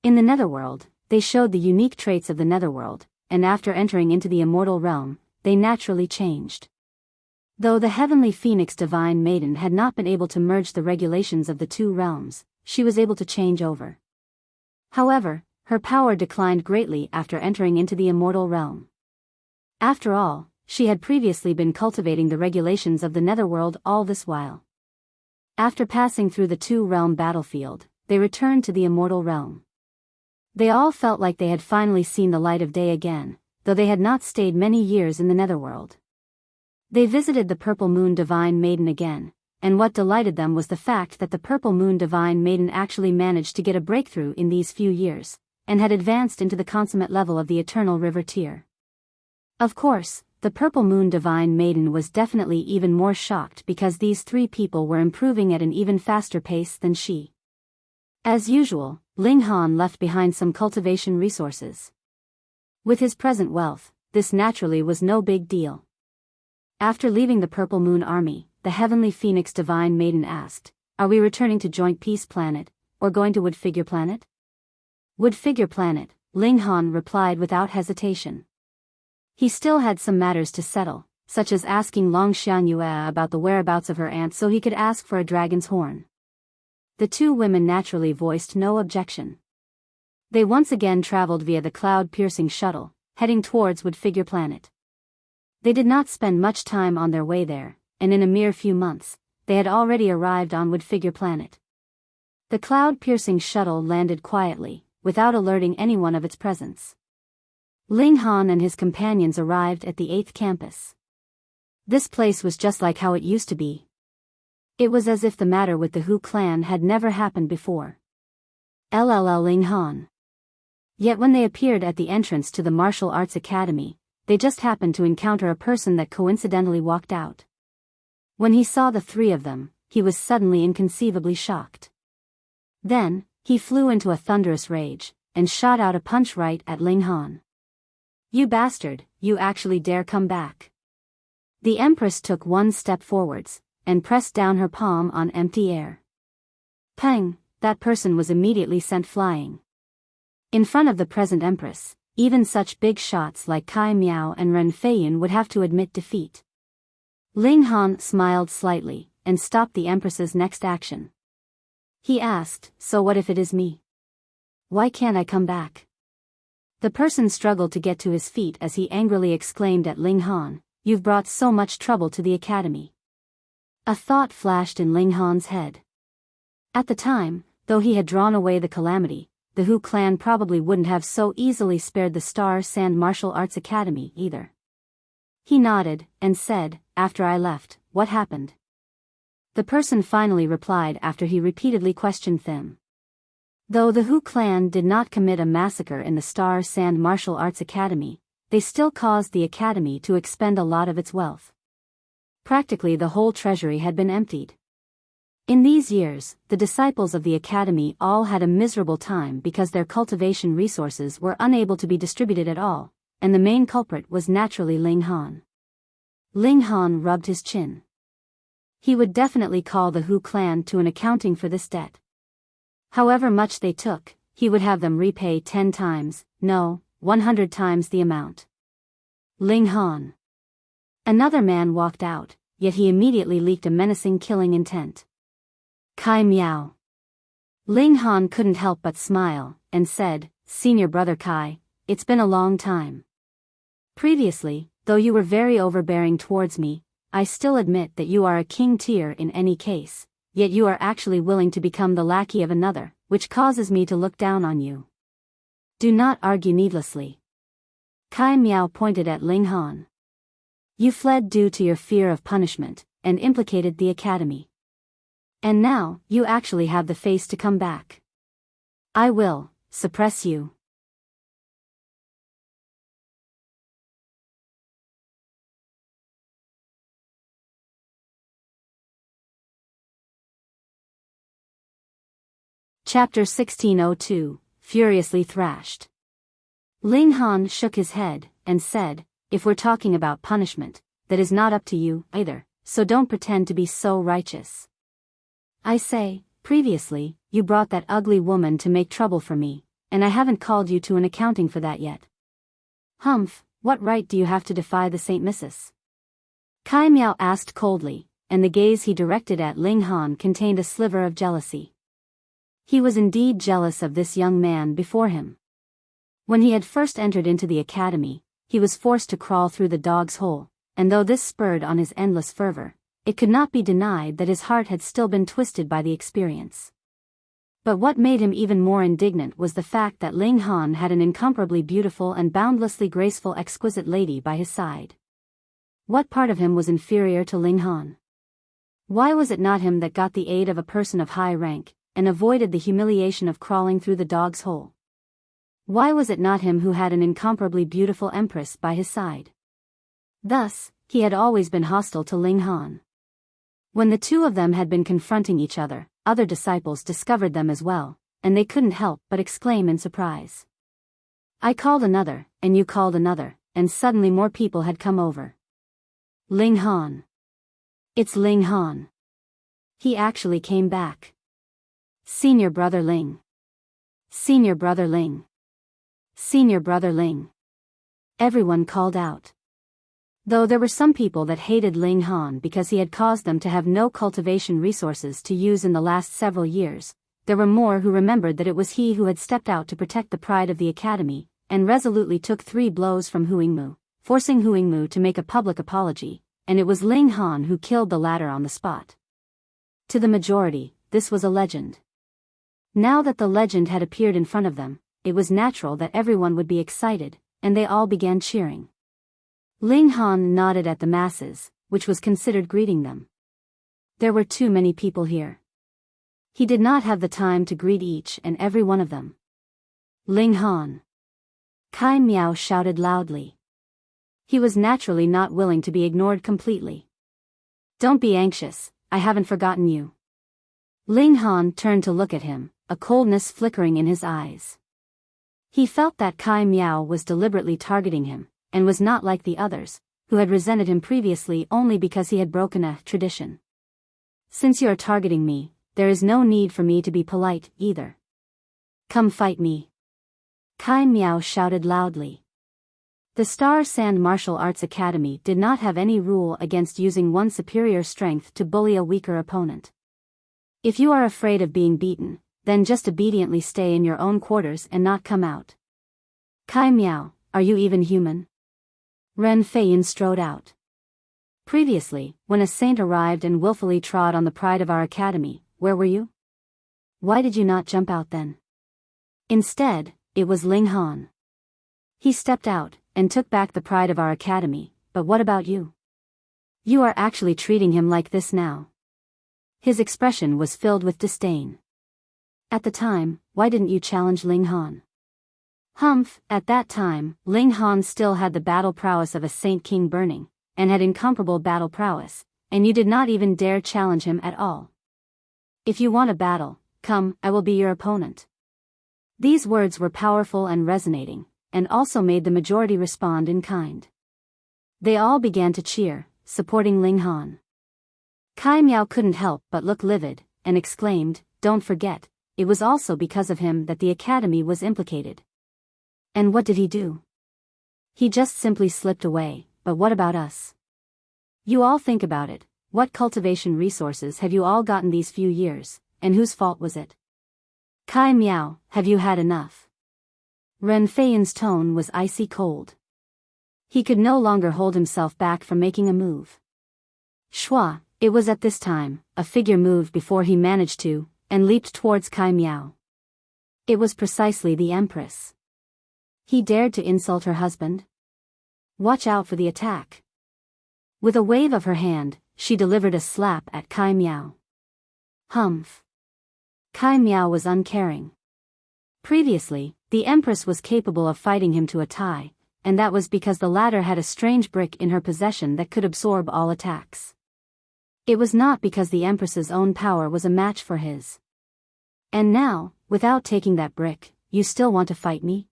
In the Netherworld, they showed the unique traits of the Netherworld, and after entering into the immortal realm, they naturally changed. Though the Heavenly Phoenix Divine Maiden had not been able to merge the regulations of the 2 realms, she was able to change over. However, her power declined greatly after entering into the immortal realm. After all, she had previously been cultivating the regulations of the Netherworld all this while. After passing through the 2-realm battlefield, they returned to the immortal realm. They all felt like they had finally seen the light of day again, though they had not stayed many years in the Netherworld. They visited the Purple Moon Divine Maiden again, and what delighted them was the fact that the Purple Moon Divine Maiden actually managed to get a breakthrough in these few years, and had advanced into the consummate level of the Eternal River tier. Of course, the Purple Moon Divine Maiden was definitely even more shocked because these 3 people were improving at an even faster pace than she. As usual, Ling Han left behind some cultivation resources. With his present wealth, this naturally was no big deal. After leaving the Purple Moon Army, the Heavenly Phoenix Divine Maiden asked, "Are we returning to Joint Peace Planet, or going to Wood Figure Planet?" Wood Figure Planet, Ling Han replied without hesitation. He still had some matters to settle, such as asking Long Xianyue about the whereabouts of her aunt so he could ask for a dragon's horn. The 2 women naturally voiced no objection. They once again traveled via the cloud-piercing shuttle, heading towards Wood Figure Planet. They did not spend much time on their way there, and in a mere few months, they had already arrived on Wood Figure Planet. The cloud-piercing shuttle landed quietly, without alerting anyone of its presence. Ling Han and his companions arrived at the 8th campus. This place was just like how it used to be. It was as if the matter with the Hu clan had never happened before. LLL Ling Han. Yet when they appeared at the entrance to the Martial Arts Academy, they just happened to encounter a person that coincidentally walked out. When he saw the 3 of them, he was suddenly inconceivably shocked. Then, he flew into a thunderous rage, and shot out a punch right at Ling Han. "You bastard, you actually dare come back." The Empress took 1 step forwards, and pressed down her palm on empty air. Peng, that person was immediately sent flying. In front of the present Empress, even such big shots like Kai Miao and Ren Feiyun would have to admit defeat. Ling Han smiled slightly, and stopped the Empress's next action. He asked, "So what if it is me? Why can't I come back?" The person struggled to get to his feet as he angrily exclaimed at Ling Han, "You've brought so much trouble to the academy." A thought flashed in Ling Han's head. At the time, though he had drawn away the calamity, the Hu clan probably wouldn't have so easily spared the Star Sand Martial Arts Academy either. He nodded, and said, "After I left, what happened?" The person finally replied after he repeatedly questioned them. Though the Hu clan did not commit a massacre in the Star Sand Martial Arts Academy, they still caused the academy to expend a lot of its wealth. Practically the whole treasury had been emptied. In these years, the disciples of the academy all had a miserable time because their cultivation resources were unable to be distributed at all, and the main culprit was naturally Ling Han. Ling Han rubbed his chin. He would definitely call the Hu clan to an accounting for this debt. However much they took, he would have them repay 10 times, no, 100 times the amount. Ling Han. Another man walked out, yet he immediately leaked a menacing killing intent. Kai Miao. Ling Han couldn't help but smile, and said, "Senior brother Kai, it's been a long time. Previously, though you were very overbearing towards me, I still admit that you are a king tier in any case, yet you are actually willing to become the lackey of another, which causes me to look down on you. Do not argue needlessly." Kai Miao pointed at Ling Han. "You fled due to your fear of punishment, and implicated the academy. And now, you actually have the face to come back. I will suppress you." Chapter 1602, Furiously Thrashed. Ling Han shook his head, and said, "If we're talking about punishment, that is not up to you, either, so don't pretend to be so righteous. I say, previously, you brought that ugly woman to make trouble for me, and I haven't called you to an accounting for that yet. Humph, what right do you have to defy the Saint Missus?" Kai Miao asked coldly, and the gaze he directed at Ling Han contained a sliver of jealousy. He was indeed jealous of this young man before him. When he had first entered into the academy, he was forced to crawl through the dog's hole, and though this spurred on his endless fervor, it could not be denied that his heart had still been twisted by the experience. But what made him even more indignant was the fact that Ling Han had an incomparably beautiful and boundlessly graceful exquisite lady by his side. What part of him was inferior to Ling Han? Why was it not him that got the aid of a person of high rank, and avoided the humiliation of crawling through the dog's hole? Why was it not him who had an incomparably beautiful empress by his side? Thus, he had always been hostile to Ling Han. When the two of them had been confronting each other, other disciples discovered them as well, and they couldn't help but exclaim in surprise. I called another, and you called another, and suddenly more people had come over. Ling Han. It's Ling Han. He actually came back. Senior brother Ling. Senior brother Ling. Senior brother Ling. Everyone called out. Though there were some people that hated Ling Han because he had caused them to have no cultivation resources to use in the last several years, there were more who remembered that it was he who had stepped out to protect the pride of the academy, and resolutely took 3 blows from Huingmu, forcing Huingmu to make a public apology, and it was Ling Han who killed the latter on the spot. To the majority, this was a legend. Now that the legend had appeared in front of them, it was natural that everyone would be excited, and they all began cheering. Ling Han nodded at the masses, which was considered greeting them. There were too many people here. He did not have the time to greet each and every one of them. Ling Han. Kai Miao shouted loudly. He was naturally not willing to be ignored completely. Don't be anxious, I haven't forgotten you. Ling Han turned to look at him, a coldness flickering in his eyes. He felt that Kai Miao was deliberately targeting him, and was not like the others, who had resented him previously only because he had broken a tradition. Since you are targeting me, there is no need for me to be polite, either. Come fight me. Kai Miao shouted loudly. The Star Sand Martial Arts Academy did not have any rule against using one's superior strength to bully a weaker opponent. If you are afraid of being beaten, then just obediently stay in your own quarters and not come out. Kai Miao, are you even human? Ren Feiyin strode out. Previously, when a saint arrived and willfully trod on the pride of our academy, where were you? Why did you not jump out then? Instead, it was Ling Han. He stepped out, and took back the pride of our academy, but what about you? You are actually treating him like this now. His expression was filled with disdain. At the time, why didn't you challenge Ling Han? Humph, at that time, Ling Han still had the battle prowess of a Saint King burning, and had incomparable battle prowess, and you did not even dare challenge him at all. If you want a battle, come, I will be your opponent. These words were powerful and resonating, and also made the majority respond in kind. They all began to cheer, supporting Ling Han. Kai Miao couldn't help but look livid, and exclaimed, "Don't forget, it was also because of him that the academy was implicated." And what did he do? He just simply slipped away, but what about us? You all think about it, what cultivation resources have you all gotten these few years, and whose fault was it? Kai Miao, have you had enough? Ren Feiyan's tone was icy cold. He could no longer hold himself back from making a move. Shua, it was at this time, a figure moved before he managed to, and leaped towards Kai Miao. It was precisely the Empress. He dared to insult her husband? Watch out for the attack. With a wave of her hand, she delivered a slap at Kai Miao. Humph. Kai Miao was uncaring. Previously, the Empress was capable of fighting him to a tie, and that was because the latter had a strange brick in her possession that could absorb all attacks. It was not because the Empress's own power was a match for his. And now, without taking that brick, you still want to fight me?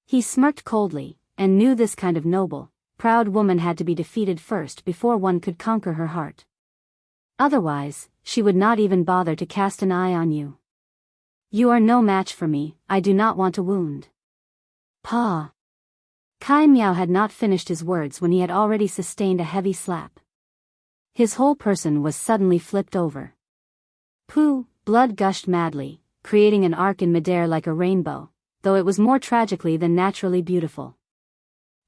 He smirked coldly, and knew this kind of noble, proud woman had to be defeated first before one could conquer her heart. Otherwise, she would not even bother to cast an eye on you. You are no match for me, I do not want to wound. Pa. Kai Miao had not finished his words when he had already sustained a heavy slap. His whole person was suddenly flipped over. Pooh, blood gushed madly, creating an arc in midair like a rainbow, though it was more tragically than naturally beautiful.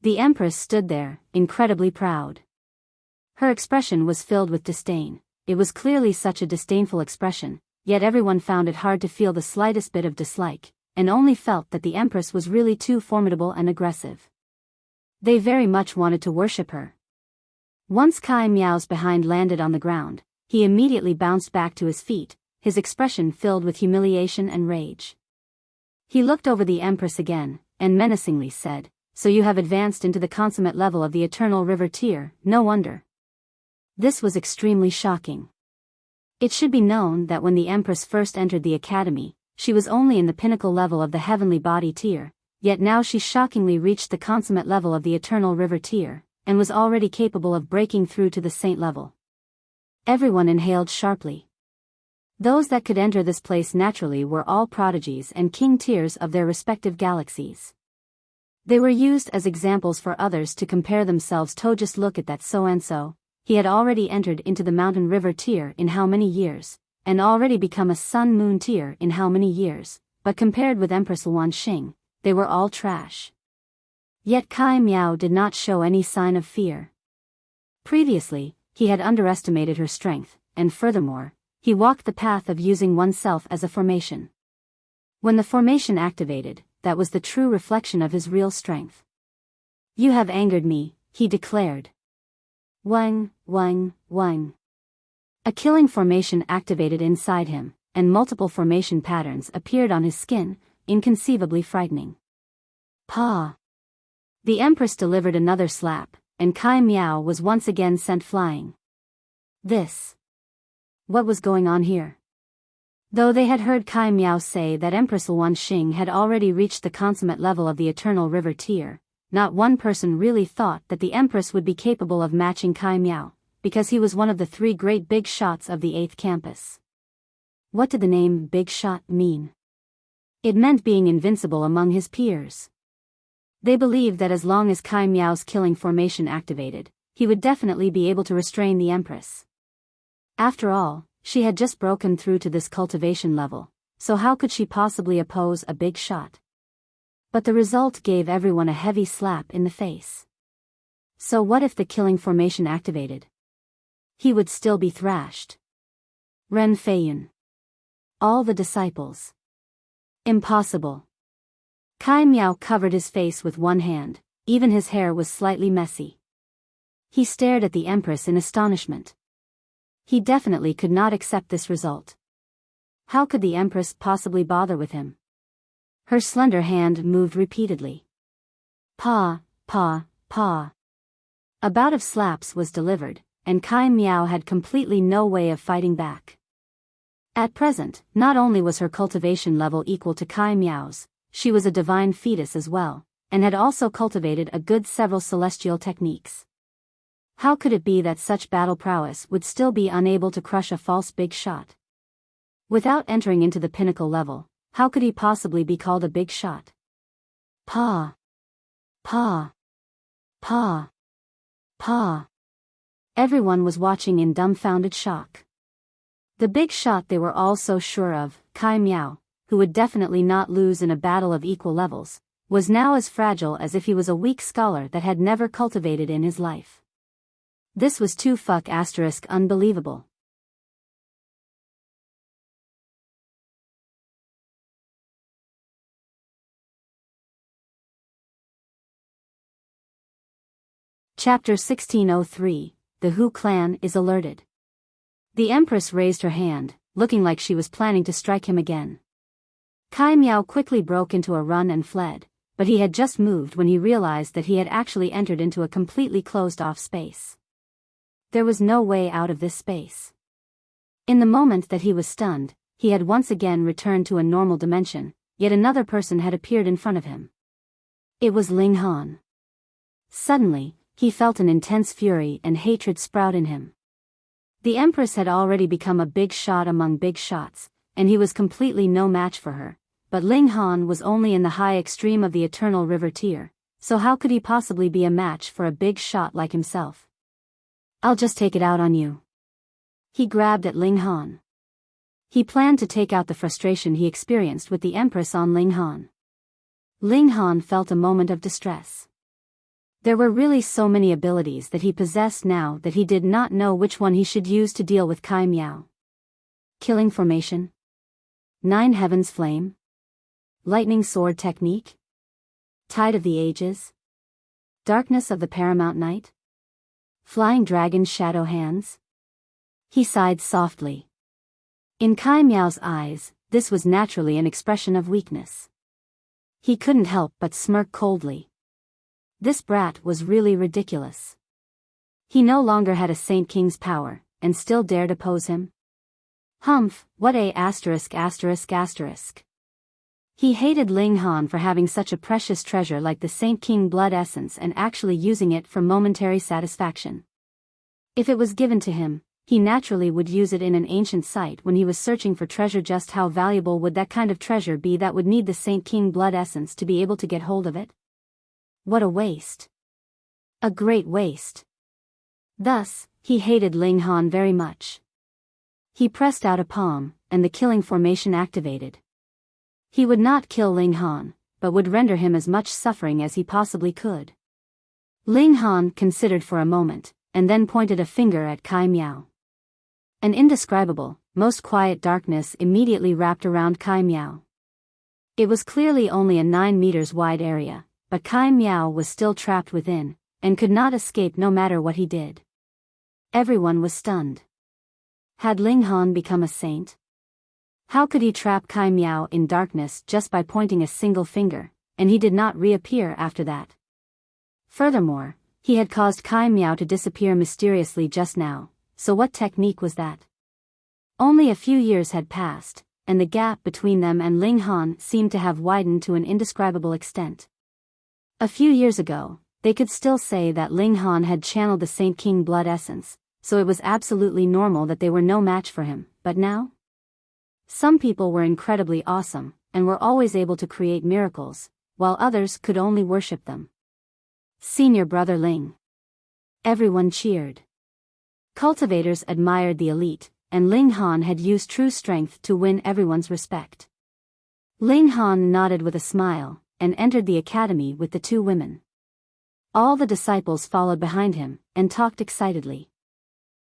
The Empress stood there, incredibly proud. Her expression was filled with disdain. It was clearly such a disdainful expression, yet everyone found it hard to feel the slightest bit of dislike, and only felt that the Empress was really too formidable and aggressive. They very much wanted to worship her. Once Kai Miao's behind landed on the ground, he immediately bounced back to his feet, his expression filled with humiliation and rage. He looked over the Empress again, and menacingly said, "So you have advanced into the consummate level of the Eternal River tier, no wonder." This was extremely shocking. It should be known that when the Empress first entered the academy, she was only in the pinnacle level of the Heavenly Body tier, yet now she shockingly reached the consummate level of the Eternal River tier, and was already capable of breaking through to the Saint level. Everyone inhaled sharply. Those that could enter this place naturally were all prodigies and king tiers of their respective galaxies. They were used as examples for others to compare themselves to. Just look at that so-and-so, he had already entered into the Mountain River tier in how many years, and already become a Sun-Moon tier in how many years, but compared with Empress Luan Xing, they were all trash. Yet Kai Miao did not show any sign of fear. Previously, he had underestimated her strength, and furthermore, he walked the path of using oneself as a formation. When the formation activated, that was the true reflection of his real strength. "You have angered me," he declared. Wang, wang, wang. A killing formation activated inside him, and multiple formation patterns appeared on his skin, inconceivably frightening. Pa! The Empress delivered another slap, and Kai Miao was once again sent flying. What was going on here? Though they had heard Kai Miao say that Empress Luan Xing had already reached the consummate level of the Eternal River tier, not one person really thought that the Empress would be capable of matching Kai Miao, because he was one of the 3 great big shots of the 8th campus. What did the name Big Shot mean? It meant being invincible among his peers. They believed that as long as Kai Miao's killing formation activated, he would definitely be able to restrain the Empress. After all, she had just broken through to this cultivation level, so how could she possibly oppose a big shot? But the result gave everyone a heavy slap in the face. So what if the killing formation activated? He would still be thrashed. Ren Feiyan. All the disciples. Impossible. Kai Miao covered his face with one hand, even his hair was slightly messy. He stared at the Empress in astonishment. He definitely could not accept this result. How could the Empress possibly bother with him? Her slender hand moved repeatedly. Pa, pa, pa. A bout of slaps was delivered, and Kai Miao had completely no way of fighting back. At present, not only was her cultivation level equal to Kai Miao's, she was a divine fetus as well, and had also cultivated a good several celestial techniques. How could it be that such battle prowess would still be unable to crush a false big shot? Without entering into the pinnacle level, how could he possibly be called a big shot? Pa. Pa. Pa. Pa. Everyone was watching in dumbfounded shock. The big shot they were all so sure of, Kai Miao, who would definitely not lose in a battle of equal levels, was now as fragile as if he was a weak scholar that had never cultivated in his life. This was too unbelievable. Chapter 1603, The Hu clan is alerted. The Empress raised her hand, looking like she was planning to strike him again. Kai Miao quickly broke into a run and fled, but he had just moved when he realized that he had actually entered into a completely closed-off space. There was no way out of this space. In the moment that he was stunned, he had once again returned to a normal dimension, yet another person had appeared in front of him. It was Ling Han. Suddenly, he felt an intense fury and hatred sprout in him. The Empress had already become a big shot among big shots, and he was completely no match for her, but Ling Han was only in the high extreme of the Eternal River tier, so how could he possibly be a match for a big shot like himself? I'll just take it out on you. He grabbed at Ling Han. He planned to take out the frustration he experienced with the Empress on Ling Han. Ling Han felt a moment of distress. There were really so many abilities that he possessed now that he did not know which one he should use to deal with Kai Miao. Killing Formation? Nine Heavens Flame? Lightning Sword Technique? Tide of the Ages? Darkness of the Paramount Night? Flying Dragon's Shadow Hands? He sighed softly. In Kai Miao's eyes, this was naturally an expression of weakness. He couldn't help but smirk coldly. This brat was really ridiculous. He no longer had a Saint King's power, and still dared oppose him? Humph, what a asterisk. He hated Ling Han for having such a precious treasure like the Saint King blood essence and actually using it for momentary satisfaction. If it was given to him, he naturally would use it in an ancient site when he was searching for treasure. Just how valuable would that kind of treasure be that would need the Saint King blood essence to be able to get hold of it? What a waste. A great waste. Thus, he hated Ling Han very much. He pressed out a palm, and the killing formation activated. He would not kill Ling Han, but would render him as much suffering as he possibly could. Ling Han considered for a moment, and then pointed a finger at Kai Miao. An indescribable, most quiet darkness immediately wrapped around Kai Miao. It was clearly only a 9 meters wide area, but Kai Miao was still trapped within, and could not escape no matter what he did. Everyone was stunned. Had Ling Han become a saint? How could he trap Kai Miao in darkness just by pointing a single finger, and he did not reappear after that? Furthermore, he had caused Kai Miao to disappear mysteriously just now, so what technique was that? Only a few years had passed, and the gap between them and Ling Han seemed to have widened to an indescribable extent. A few years ago, they could still say that Ling Han had channeled the Saint King blood essence, so it was absolutely normal that they were no match for him, but now? Some people were incredibly awesome, and were always able to create miracles, while others could only worship them. Senior Brother Ling. Everyone cheered. Cultivators admired the elite, and Ling Han had used true strength to win everyone's respect. Ling Han nodded with a smile, and entered the academy with the 2 women. All the disciples followed behind him, and talked excitedly.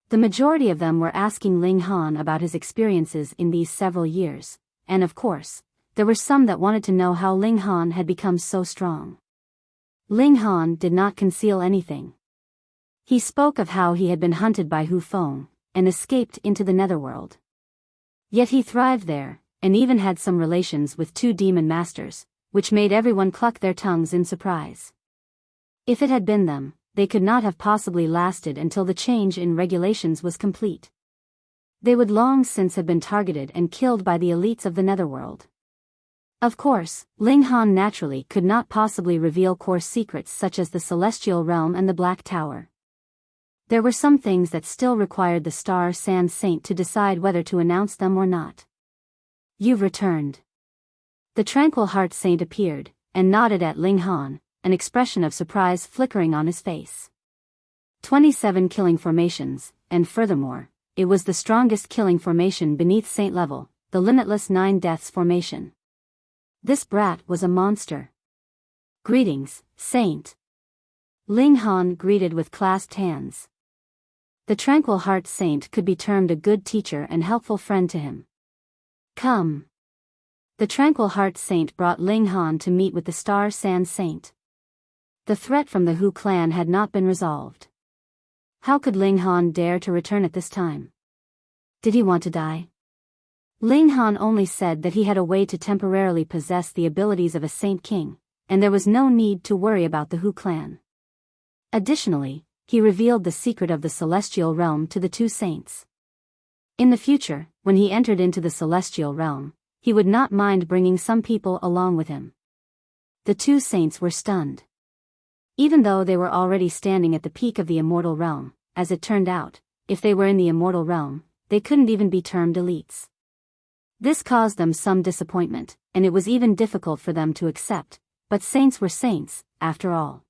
The majority of them were asking Ling Han about his experiences in these several years, and of course, there were some that wanted to know how Ling Han had become so strong. Ling Han did not conceal anything. He spoke of how he had been hunted by Feng, and escaped into the Netherworld. Yet he thrived there, and even had some relations with 2 demon masters, which made everyone cluck their tongues in surprise. If it had been them, they could not have possibly lasted until the change in regulations was complete. They would long since have been targeted and killed by the elites of the Netherworld. Of course, Ling Han naturally could not possibly reveal core secrets such as the Celestial Realm and the Black Tower. There were some things that still required the Star Sand Saint to decide whether to announce them or not. "You've returned." The Tranquil Heart Saint appeared, and nodded at Ling Han, an expression of surprise flickering on his face. 27 killing formations, and furthermore, it was the strongest killing formation beneath Saint level, the Limitless 9 Deaths formation. This brat was a monster. "Greetings, Saint." Ling Han greeted with clasped hands. The Tranquil Heart Saint could be termed a good teacher and helpful friend to him. "Come." The Tranquil Heart Saint brought Ling Han to meet with the Star Sand Saint. The threat from the Hu clan had not been resolved. How could Ling Han dare to return at this time? Did he want to die? Ling Han only said that he had a way to temporarily possess the abilities of a Saint King, and there was no need to worry about the Hu clan. Additionally, he revealed the secret of the Celestial Realm to the two saints. In the future, when he entered into the Celestial Realm, he would not mind bringing some people along with him. The two saints were stunned. Even though they were already standing at the peak of the Immortal Realm, as it turned out, if they were in the Immortal Realm, they couldn't even be termed elites. This caused them some disappointment, and it was even difficult for them to accept, but saints were saints, after all.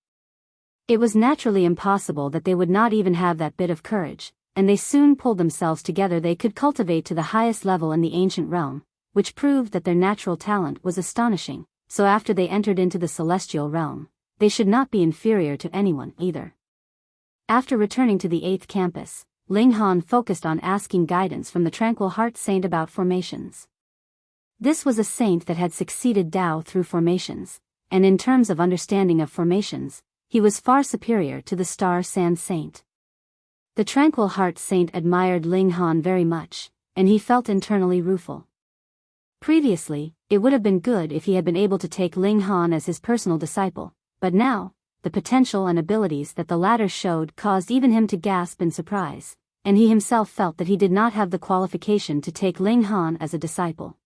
It was naturally impossible that they would not even have that bit of courage, and they soon pulled themselves together. They could cultivate to the highest level in the ancient realm, which proved that their natural talent was astonishing, so after they entered into the Celestial Realm, they should not be inferior to anyone either. After returning to the 8th campus, Ling Han focused on asking guidance from the Tranquil Heart Saint about formations. This was a saint that had succeeded Dao through formations, and in terms of understanding of formations, he was far superior to the Star Sand Saint. The Tranquil Heart Saint admired Ling Han very much, and he felt internally rueful. Previously, it would have been good if he had been able to take Ling Han as his personal disciple, but now, the potential and abilities that the latter showed caused even him to gasp in surprise, and he himself felt that he did not have the qualification to take Ling Han as a disciple.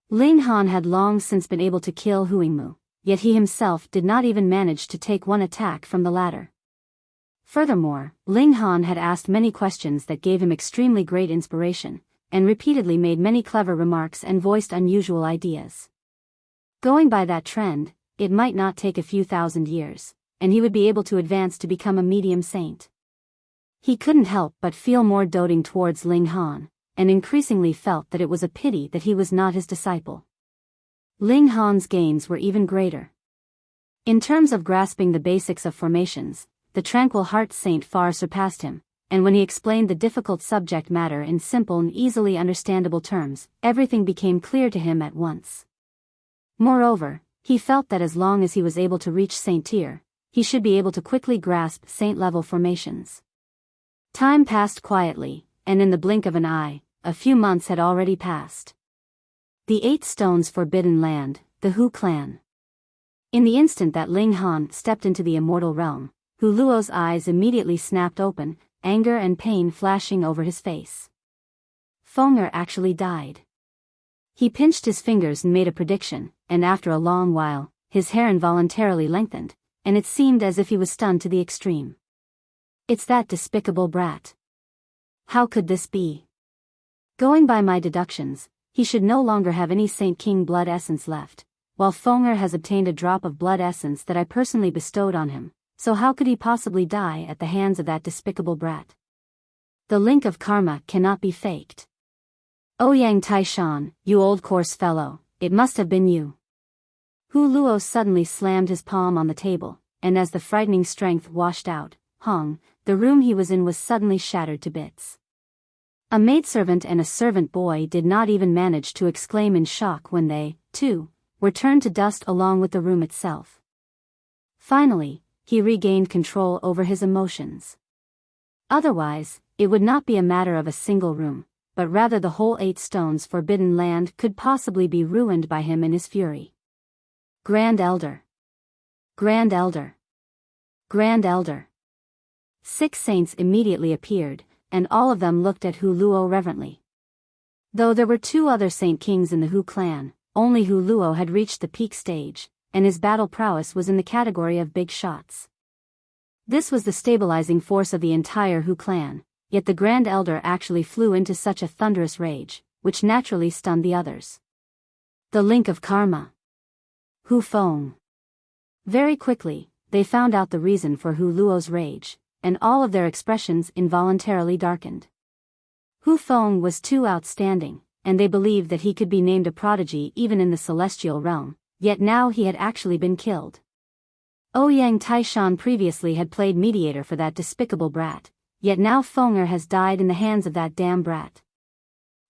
Ling Han had long since been able to kill Huingmu, yet he himself did not even manage to take one attack from the latter. Furthermore, Ling Han had asked many questions that gave him extremely great inspiration, and repeatedly made many clever remarks and voiced unusual ideas. Going by that trend, it might not take a few thousand years, and he would be able to advance to become a medium saint. He couldn't help but feel more doting towards Ling Han, and increasingly felt that it was a pity that he was not his disciple. Ling Han's gains were even greater. In terms of grasping the basics of formations, the Tranquil Heart Saint far surpassed him, and when he explained the difficult subject matter in simple and easily understandable terms, everything became clear to him at once. Moreover, he felt that as long as he was able to reach Saint Tier, he should be able to quickly grasp Saint-level formations. Time passed quietly, and in the blink of an eye, a few months had already passed. The 8 Stones Forbidden Land, the Hu clan. In the instant that Ling Han stepped into the Immortal Realm, Hu Luo's eyes immediately snapped open, anger and pain flashing over his face. Feng actually died. He pinched his fingers and made a prediction, and after a long while, his hair involuntarily lengthened, and it seemed as if he was stunned to the extreme. It's that despicable brat. How could this be? Going by my deductions, he should no longer have any Saint King blood essence left, while Feng has obtained a drop of blood essence that I personally bestowed on him, so how could he possibly die at the hands of that despicable brat? The link of karma cannot be faked. Ouyang Taishan, you old coarse fellow, it must have been you. Hu Luo suddenly slammed his palm on the table, and as the frightening strength washed out, the room he was in was suddenly shattered to bits. A maidservant and a servant boy did not even manage to exclaim in shock when they, too, were turned to dust along with the room itself. Finally, he regained control over his emotions. Otherwise, it would not be a matter of a single room, but rather the whole 8 Stones Forbidden Land could possibly be ruined by him in his fury. Grand Elder. Grand Elder. Grand Elder. 6 saints immediately appeared, and all of them looked at Hu Luo reverently. Though there were 2 other Saint Kings in the Hu clan, only Hu Luo had reached the peak stage, and his battle prowess was in the category of big shots. This was the stabilizing force of the entire Hu clan, yet the Grand Elder actually flew into such a thunderous rage, which naturally stunned the others. The link of karma. Hu Feng. Very quickly, they found out the reason for Hu Luo's rage, and all of their expressions involuntarily darkened. Hu Feng was too outstanding, and they believed that he could be named a prodigy even in the celestial realm, yet now he had actually been killed. Ouyang Taishan previously had played mediator for that despicable brat, yet now Fenger has died in the hands of that damn brat.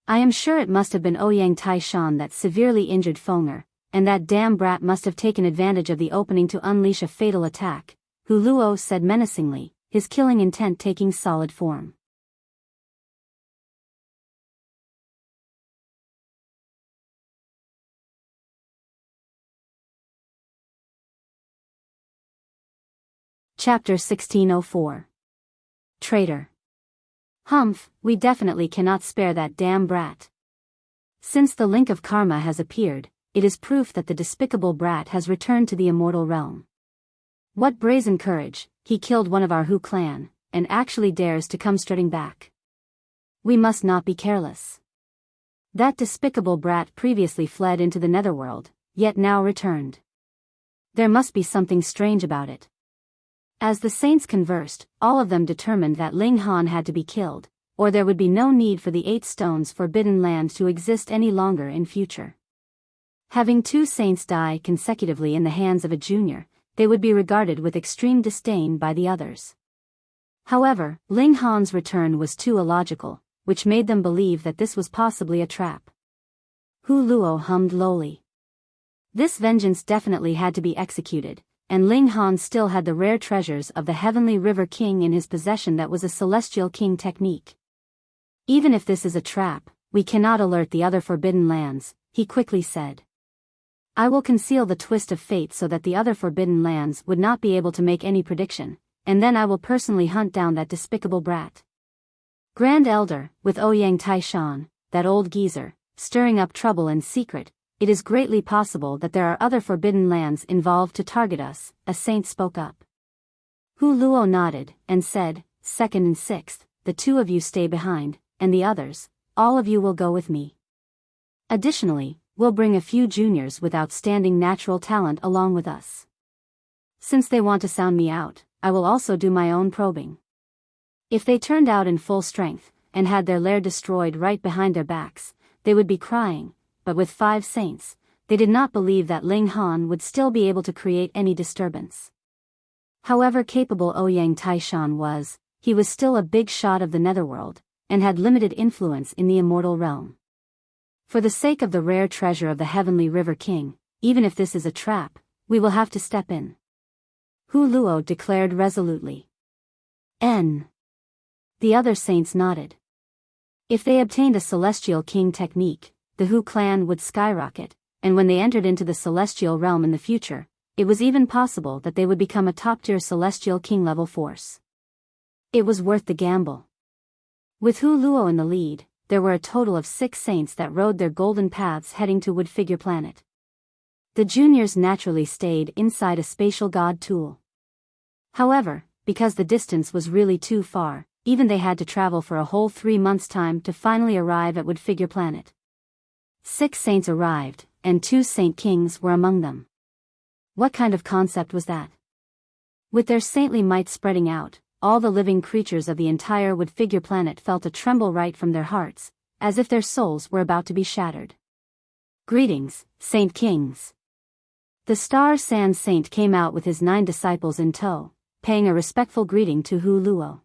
I am sure it must have been Ouyang Taishan that severely injured Fenger, and that damn brat must have taken advantage of the opening to unleash a fatal attack, Hu Luo said menacingly, his killing intent taking solid form. Chapter 1604. Traitor. Humph, we definitely cannot spare that damn brat. Since the link of karma has appeared, it is proof that the despicable brat has returned to the immortal realm. What brazen courage, he killed one of our Hu clan, and actually dares to come strutting back. We must not be careless. That despicable brat previously fled into the Netherworld, yet now returned. There must be something strange about it. As the saints conversed, all of them determined that Ling Han had to be killed, or there would be no need for the 8 stones forbidden land to exist any longer in future. Having 2 saints die consecutively in the hands of a junior, they would be regarded with extreme disdain by the others. However, Ling Han's return was too illogical, which made them believe that this was possibly a trap. Hu Luo hummed lowly. This vengeance definitely had to be executed, and Ling Han still had the rare treasures of the Heavenly River King in his possession that was a Celestial King technique. Even if this is a trap, we cannot alert the other forbidden lands, he quickly said. I will conceal the twist of fate so that the other forbidden lands would not be able to make any prediction, and then I will personally hunt down that despicable brat. Grand Elder, with Ouyang Taishan, that old geezer, stirring up trouble in secret, it is greatly possible that there are other forbidden lands involved to target us, a saint spoke up. Hu Luo nodded, and said, 2nd and 6th, the 2 of you stay behind, and the others, all of you will go with me. Additionally, we'll bring a few juniors with outstanding natural talent along with us. Since they want to sound me out, I will also do my own probing. If they turned out in full strength, and had their lair destroyed right behind their backs, they would be crying. But with 5 saints, they did not believe that Ling Han would still be able to create any disturbance. However capable Ouyang Taishan was, he was still a big shot of the Netherworld, and had limited influence in the immortal realm. For the sake of the rare treasure of the Heavenly River King, even if this is a trap, we will have to step in. Hu Luo declared resolutely. The other saints nodded. If they obtained a Celestial King technique, the Hu clan would skyrocket, and when they entered into the celestial realm in the future, it was even possible that they would become a top-tier Celestial King level force. It was worth the gamble. With Hu Luo in the lead, there were a total of 6 saints that rode their golden paths heading to Wood Figure Planet. The juniors naturally stayed inside a spatial god tool. However, because the distance was really too far, even they had to travel for a whole 3 months' time to finally arrive at Wood Figure Planet. 6 saints arrived, and 2 Saint Kings were among them. What kind of concept was that? With their saintly might spreading out, all the living creatures of the entire Wood Figure Planet felt a tremble right from their hearts, as if their souls were about to be shattered. Greetings, Saint Kings. The Star Sand Saint came out with his 9 disciples in tow, paying a respectful greeting to Hu Luo.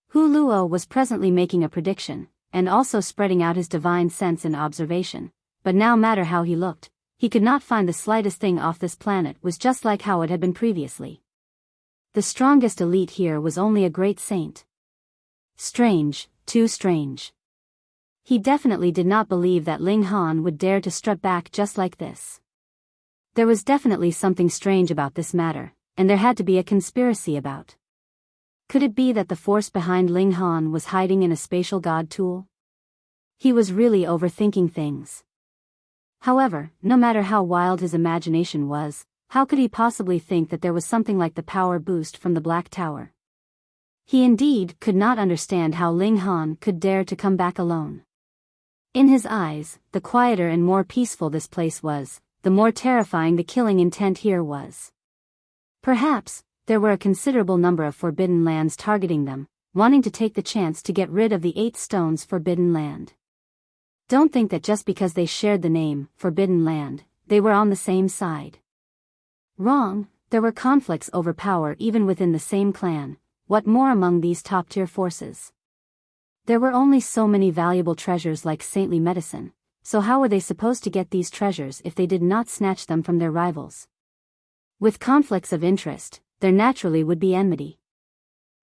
Hu Luo was presently making a prediction, and also spreading out his divine sense and observation, but no matter how he looked, he could not find the slightest thing off this planet was just like how it had been previously. The strongest elite here was only a great saint. Strange, too strange. He definitely did not believe that Ling Han would dare to strut back just like this. There was definitely something strange about this matter, and there had to be a conspiracy about. Could it be that the force behind Ling Han was hiding in a spatial god tool? He was really overthinking things. However, no matter how wild his imagination was, how could he possibly think that there was something like the power boost from the Black Tower? He indeed could not understand how Ling Han could dare to come back alone. In his eyes, the quieter and more peaceful this place was, the more terrifying the killing intent here was. Perhaps, there were a considerable number of forbidden lands targeting them, wanting to take the chance to get rid of the 8 stones Forbidden Land. Don't think that just because they shared the name, Forbidden Land, they were on the same side. Wrong, there were conflicts over power even within the same clan, what more among these top-tier forces. There were only so many valuable treasures like saintly medicine, so how were they supposed to get these treasures if they did not snatch them from their rivals? With conflicts of interest, there naturally would be enmity.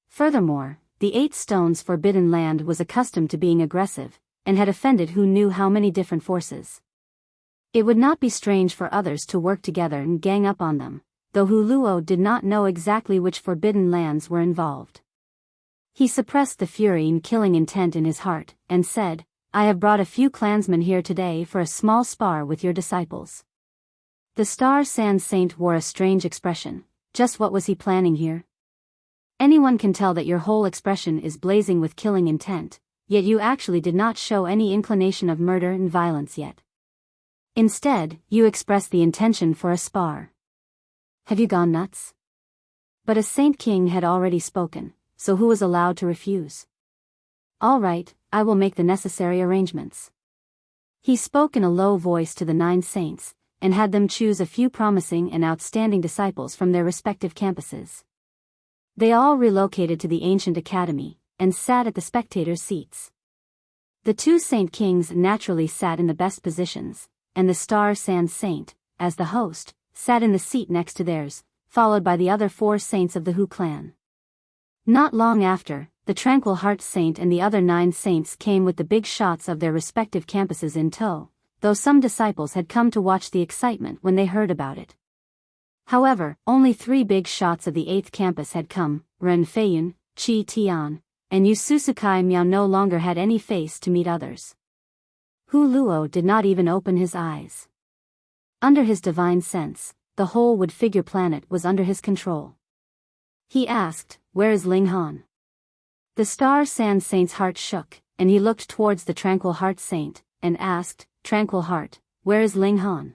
Furthermore, the 8 stones Forbidden Land was accustomed to being aggressive, and had offended who knew how many different forces. It would not be strange for others to work together and gang up on them, though Hu Luo did not know exactly which forbidden lands were involved. He suppressed the fury and killing intent in his heart, and said, "I have brought a few clansmen here today for a small spar with your disciples." The Star Sand Saint wore a strange expression. Just what was he planning here? Anyone can tell that your whole expression is blazing with killing intent, yet you actually did not show any inclination of murder and violence yet. Instead, you expressed the intention for a spar. Have you gone nuts? But a Saint King had already spoken, so who was allowed to refuse? All right, I will make the necessary arrangements. He spoke in a low voice to the 9 saints, and had them choose a few promising and outstanding disciples from their respective campuses. They all relocated to the ancient academy, and sat at the spectators' seats. The 2 Saint Kings naturally sat in the best positions, and the Star Sand Saint, as the host, sat in the seat next to theirs, followed by the other 4 saints of the Hu clan. Not long after, the Tranquil Heart Saint and the other 9 saints came with the big shots of their respective campuses in tow, though some disciples had come to watch the excitement when they heard about it. However, only 3 big shots of the 8th campus had come. Ren Feiyun, Qi Tian, and Yu Susukai Miao no longer had any face to meet others. Hu Luo did not even open his eyes. Under his divine sense, the whole wood-figure planet was under his control. He asked, "Where is Ling Han?" The Star Sand Saint's heart shook, and he looked towards the Tranquil Heart Saint, and asked, "Tranquil Heart, where is Ling Han?"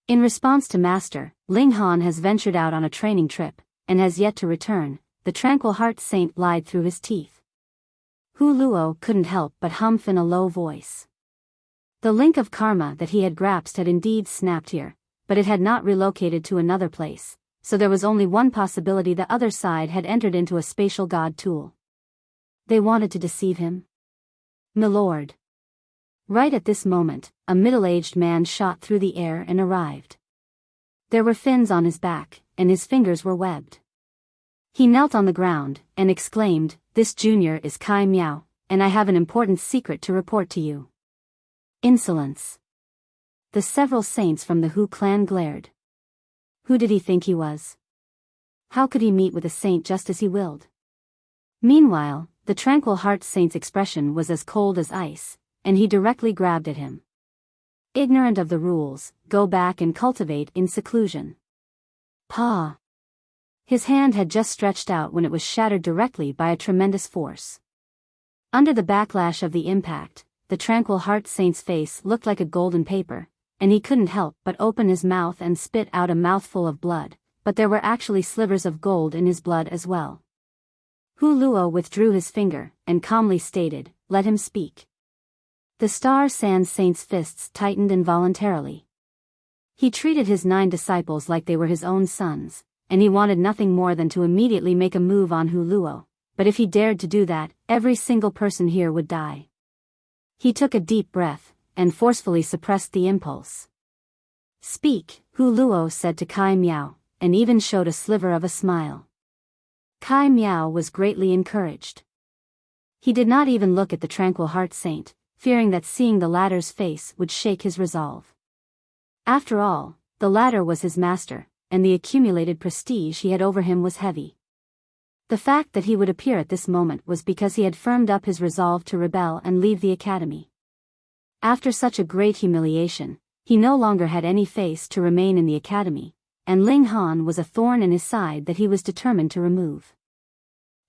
In response to Master, Ling Han has ventured out on a training trip, and has yet to return, the Tranquil Heart Saint lied through his teeth. Hu Luo couldn't help but humph in a low voice. The link of karma that he had grasped had indeed snapped here, but it had not relocated to another place, so there was only one possibility: the other side had entered into a spatial god tool. They wanted to deceive him? Milord. Right at this moment, a middle-aged man shot through the air and arrived. There were fins on his back, and his fingers were webbed. He knelt on the ground, and exclaimed, "This junior is Kai Miao, and I have an important secret to report to you." Insolence. The several saints from the Hu clan glared. Who did he think he was? How could he meet with a saint just as he willed? Meanwhile, the Tranquil Heart Saint's expression was as cold as ice, and he directly grabbed at him. Ignorant of the rules, go back and cultivate in seclusion. Pa! His hand had just stretched out when it was shattered directly by a tremendous force. Under the backlash of the impact, the Tranquil Heart Saint's face looked like a golden paper, and he couldn't help but open his mouth and spit out a mouthful of blood, but there were actually slivers of gold in his blood as well. Hu Luo withdrew his finger, and calmly stated, "Let him speak." The Star Sand Saint's fists tightened involuntarily. He treated his 9 disciples like they were his own sons, and he wanted nothing more than to immediately make a move on Hu Luo, but if he dared to do that, every single person here would die. He took a deep breath, and forcefully suppressed the impulse. "Speak," Hu Luo said to Kai Miao, and even showed a sliver of a smile. Kai Miao was greatly encouraged. He did not even look at the Tranquil Heart Saint, fearing that seeing the latter's face would shake his resolve. After all, the latter was his master, and the accumulated prestige he had over him was heavy. The fact that he would appear at this moment was because he had firmed up his resolve to rebel and leave the academy. After such a great humiliation, he no longer had any face to remain in the academy, and Ling Han was a thorn in his side that he was determined to remove.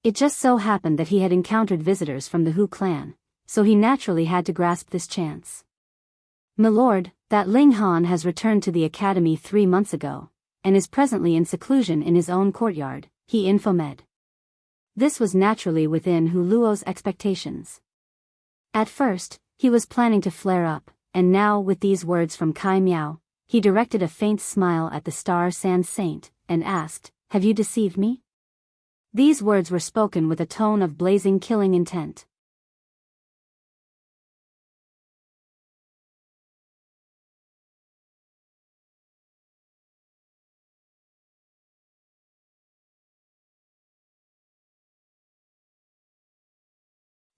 It just so happened that he had encountered visitors from the Hu clan, so he naturally had to grasp this chance. "Milord, that Ling Han has returned to the academy 3 months ago, and is presently in seclusion in his own courtyard," he informed. This was naturally within Hu Luo's expectations. At first, he was planning to flare up, and now with these words from Kai Miao, he directed a faint smile at the Star Sand Saint, and asked, "Have you deceived me?" These words were spoken with a tone of blazing killing intent.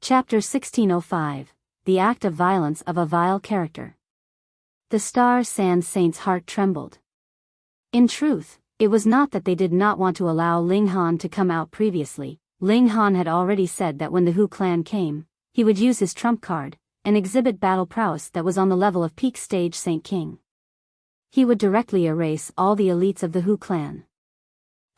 Chapter 1605, The Act of Violence of a Vile Character. The Star Sand Saint's heart trembled. In truth, it was not that they did not want to allow Ling Han to come out previously. Ling Han had already said that when the Hu clan came, he would use his trump card, and exhibit battle prowess that was on the level of peak stage Saint King. He would directly erase all the elites of the Hu clan.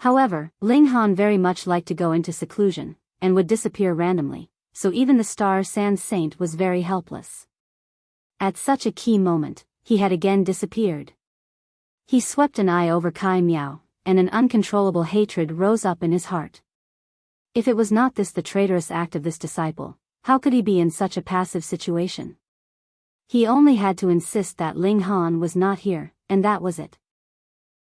However, Ling Han very much liked to go into seclusion, and would disappear randomly, so even the Star Sand Saint was very helpless. At such a key moment, he had again disappeared. He swept an eye over Kai Miao, and an uncontrollable hatred rose up in his heart. If it was not this the traitorous act of this disciple, how could he be in such a passive situation? He only had to insist that Ling Han was not here, and that was it.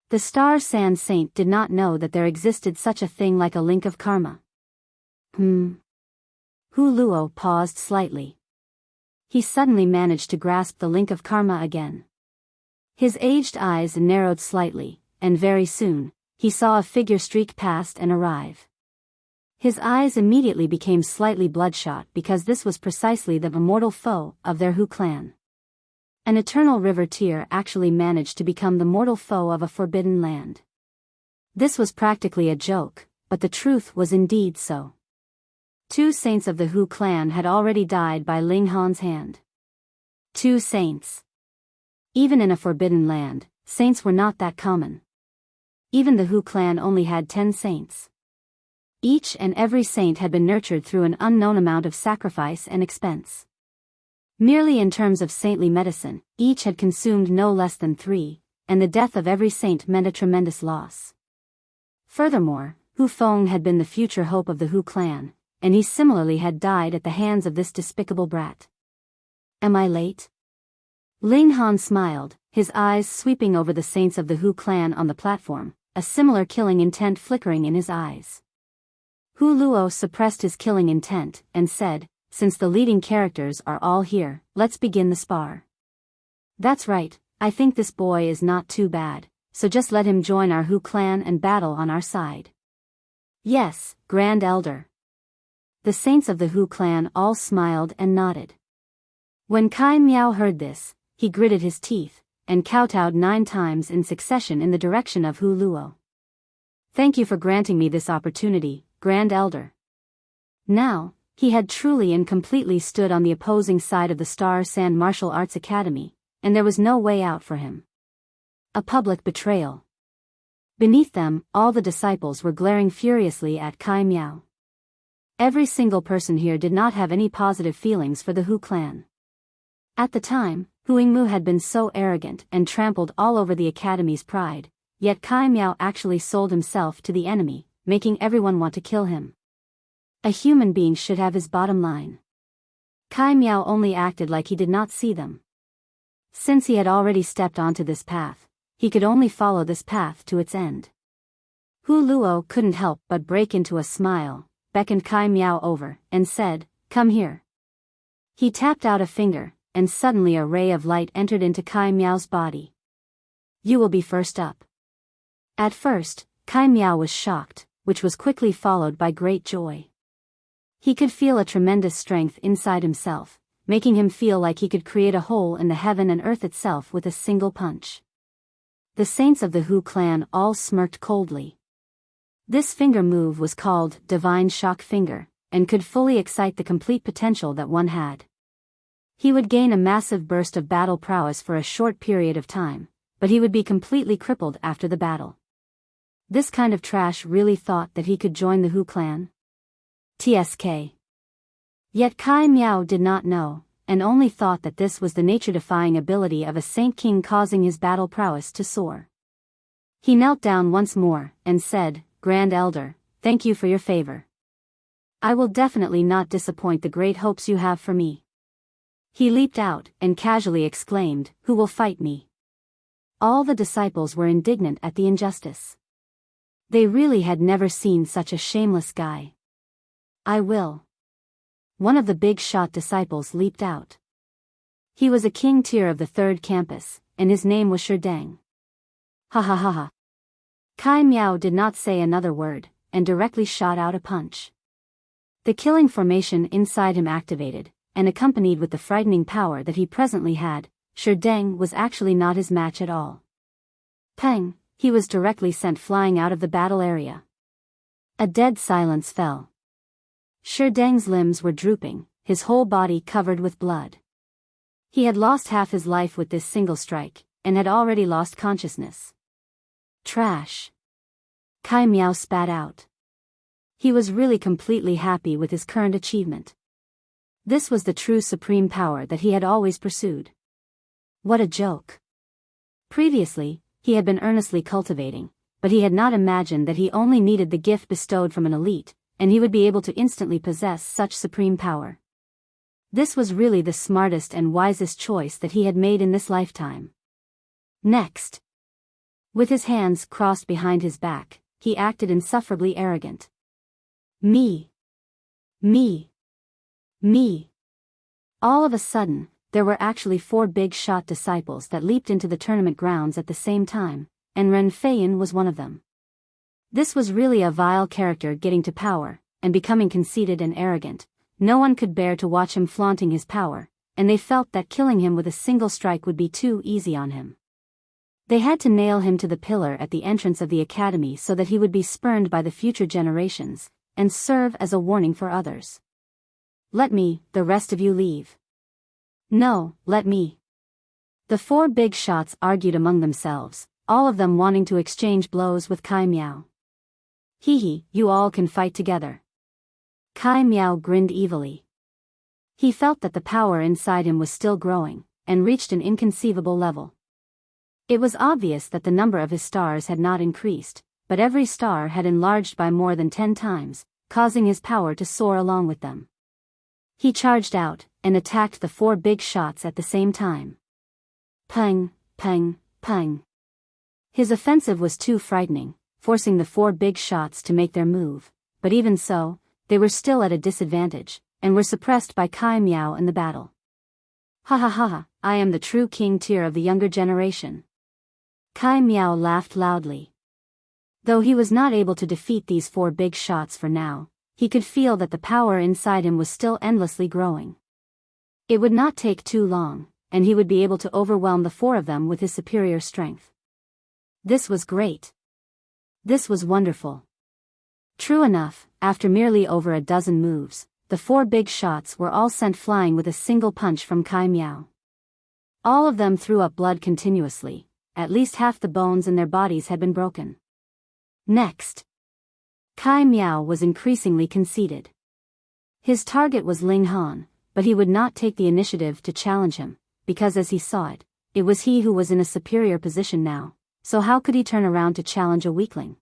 The Star Sand Saint did not know that there existed such a thing like a link of karma. Hu Luo paused slightly. He suddenly managed to grasp the link of karma again. His aged eyes narrowed slightly, and very soon, he saw a figure streak past and arrive. His eyes immediately became slightly bloodshot because this was precisely the immortal foe of their Hu clan. An eternal river tear actually managed to become the mortal foe of a forbidden land. This was practically a joke, but the truth was indeed so. 2 saints of the Hu clan had already died by Ling Han's hand. 2 saints. Even in a forbidden land, saints were not that common. Even the Hu clan only had 10 saints. Each and every saint had been nurtured through an unknown amount of sacrifice and expense. Merely in terms of saintly medicine, each had consumed no less than 3, and the death of every saint meant a tremendous loss. Furthermore, Feng had been the future hope of the Hu clan, and he similarly had died at the hands of this despicable brat. "Am I late?" Ling Han smiled, his eyes sweeping over the saints of the Hu clan on the platform, a similar killing intent flickering in his eyes. Hu Luo suppressed his killing intent, and said, "Since the leading characters are all here, let's begin the spar." "That's right, I think this boy is not too bad, so just let him join our Hu clan and battle on our side." "Yes, Grand Elder." The saints of the Hu clan all smiled and nodded. When Kai Miao heard this, he gritted his teeth, and kowtowed 9 times in succession in the direction of Hu Luo. "Thank you for granting me this opportunity, Grand Elder." Now, he had truly and completely stood on the opposing side of the Star Sand Martial Arts Academy, and there was no way out for him. A public betrayal. Beneath them, all the disciples were glaring furiously at Kai Miao. Every single person here did not have any positive feelings for the Hu clan. At the time, Huingmu had been so arrogant and trampled all over the academy's pride, yet Kai Miao actually sold himself to the enemy, making everyone want to kill him. A human being should have his bottom line. Kai Miao only acted like he did not see them. Since he had already stepped onto this path, he could only follow this path to its end. Hu Luo couldn't help but break into a smile, beckoned Kai Miao over, and said, "Come here." He tapped out a finger, and suddenly a ray of light entered into Kai Miao's body. "You will be first up." At first, Kai Miao was shocked, which was quickly followed by great joy. He could feel a tremendous strength inside himself, making him feel like he could create a hole in the heaven and earth itself with a single punch. The saints of the Hu clan all smirked coldly. This finger move was called Divine Shock Finger, and could fully excite the complete potential that one had. He would gain a massive burst of battle prowess for a short period of time, but he would be completely crippled after the battle. This kind of trash really thought that he could join the Hu clan? TSK. Yet Kai Miao did not know, and only thought that this was the nature-defying ability of a Saint King causing his battle prowess to soar. He knelt down once more, and said, "Grand Elder, thank you for your favor. I will definitely not disappoint the great hopes you have for me." He leaped out, and casually exclaimed, "Who will fight me?" All the disciples were indignant at the injustice. They really had never seen such a shameless guy. "I will." One of the big shot disciples leaped out. He was a king tier of the third campus, and his name was Chiding. Ha ha ha ha. Kai Miao did not say another word, and directly shot out a punch. The killing formation inside him activated, and accompanied with the frightening power that he presently had, Chiding was actually not his match at all. Peng, he was directly sent flying out of the battle area. A dead silence fell. Chiding's limbs were drooping, his whole body covered with blood. He had lost half his life with this single strike, and had already lost consciousness. Trash. Kai Miao spat out. He was really completely happy with his current achievement. This was the true supreme power that he had always pursued. What a joke. Previously, he had been earnestly cultivating, but he had not imagined that he only needed the gift bestowed from an elite, and he would be able to instantly possess such supreme power. This was really the smartest and wisest choice that he had made in this lifetime. Next. With his hands crossed behind his back, he acted insufferably arrogant. Me. Me. Me. All of a sudden, there were actually 4 big shot disciples that leaped into the tournament grounds at the same time, and Ren Feiyan was one of them. This was really a vile character getting to power, and becoming conceited and arrogant. No one could bear to watch him flaunting his power, and they felt that killing him with a single strike would be too easy on him. They had to nail him to the pillar at the entrance of the academy so that he would be spurned by the future generations, and serve as a warning for others. "Let me, the rest of you leave." "No, let me." The 4 big shots argued among themselves, all of them wanting to exchange blows with Kai Miao. "Hee, you all can fight together." Kai Miao grinned evilly. He felt that the power inside him was still growing, and reached an inconceivable level. It was obvious that the number of his stars had not increased, but every star had enlarged by more than 10 times, causing his power to soar along with them. He charged out, and attacked the 4 big shots at the same time. Peng, peng, peng. His offensive was too frightening, forcing the 4 big shots to make their move, but even so, they were still at a disadvantage, and were suppressed by Kai Miao in the battle. Ha ha ha ha, I am the true king tier of the younger generation. Kai Miao laughed loudly. Though he was not able to defeat these 4 big shots for now, he could feel that the power inside him was still endlessly growing. It would not take too long, and he would be able to overwhelm the 4 of them with his superior strength. This was great. This was wonderful. True enough, after merely over a dozen moves, the 4 big shots were all sent flying with a single punch from Kai Miao. All of them threw up blood continuously. At least half the bones in their bodies had been broken. Next. Kai Miao was increasingly conceited. His target was Ling Han, but he would not take the initiative to challenge him, because as he saw it, it was he who was in a superior position now, so how could he turn around to challenge a weakling?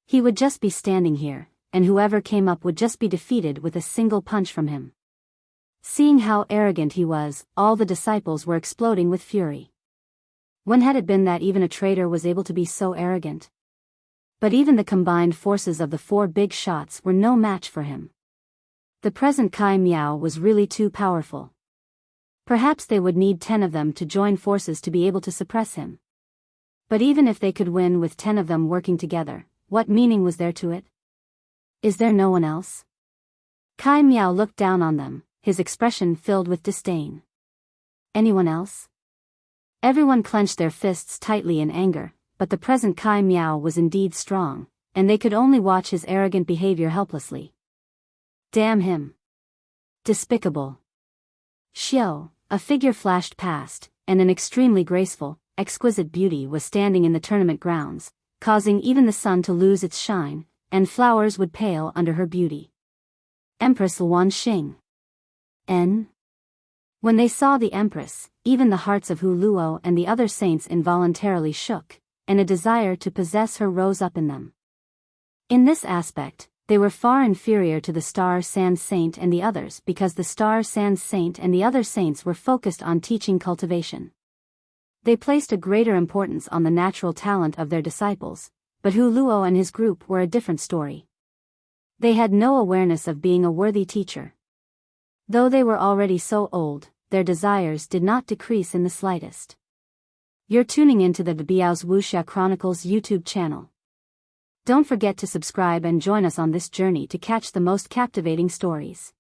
He would just be standing here, and whoever came up would just be defeated with a single punch from him. Seeing how arrogant he was, all the disciples were exploding with fury. When had it been that even a traitor was able to be so arrogant? But even the combined forces of the 4 big shots were no match for him. The present Kai Miao was really too powerful. Perhaps they would need 10 of them to join forces to be able to suppress him. But even if they could win with 10 of them working together, what meaning was there to it? Is there no one else? Kai Miao looked down on them, his expression filled with disdain. Anyone else? Everyone clenched their fists tightly in anger, but the present Kai Miao was indeed strong, and they could only watch his arrogant behavior helplessly. Damn him. Despicable. Xiao, a figure flashed past, and an extremely graceful, exquisite beauty was standing in the tournament grounds, causing even the sun to lose its shine, and flowers would pale under her beauty. Empress Luan Xing. N. When they saw the Empress, even the hearts of Hu Luo and the other saints involuntarily shook, and a desire to possess her rose up in them. In this aspect, they were far inferior to the Star Sand Saint and the others because the Star Sand Saint and the other saints were focused on teaching cultivation. They placed a greater importance on the natural talent of their disciples, but Hu Luo and his group were a different story. They had no awareness of being a worthy teacher. Though they were already so old, their desires did not decrease in the slightest. You're tuning into the Biyao's Wuxia Chronicles YouTube channel. Don't forget to subscribe and join us on this journey to catch the most captivating stories.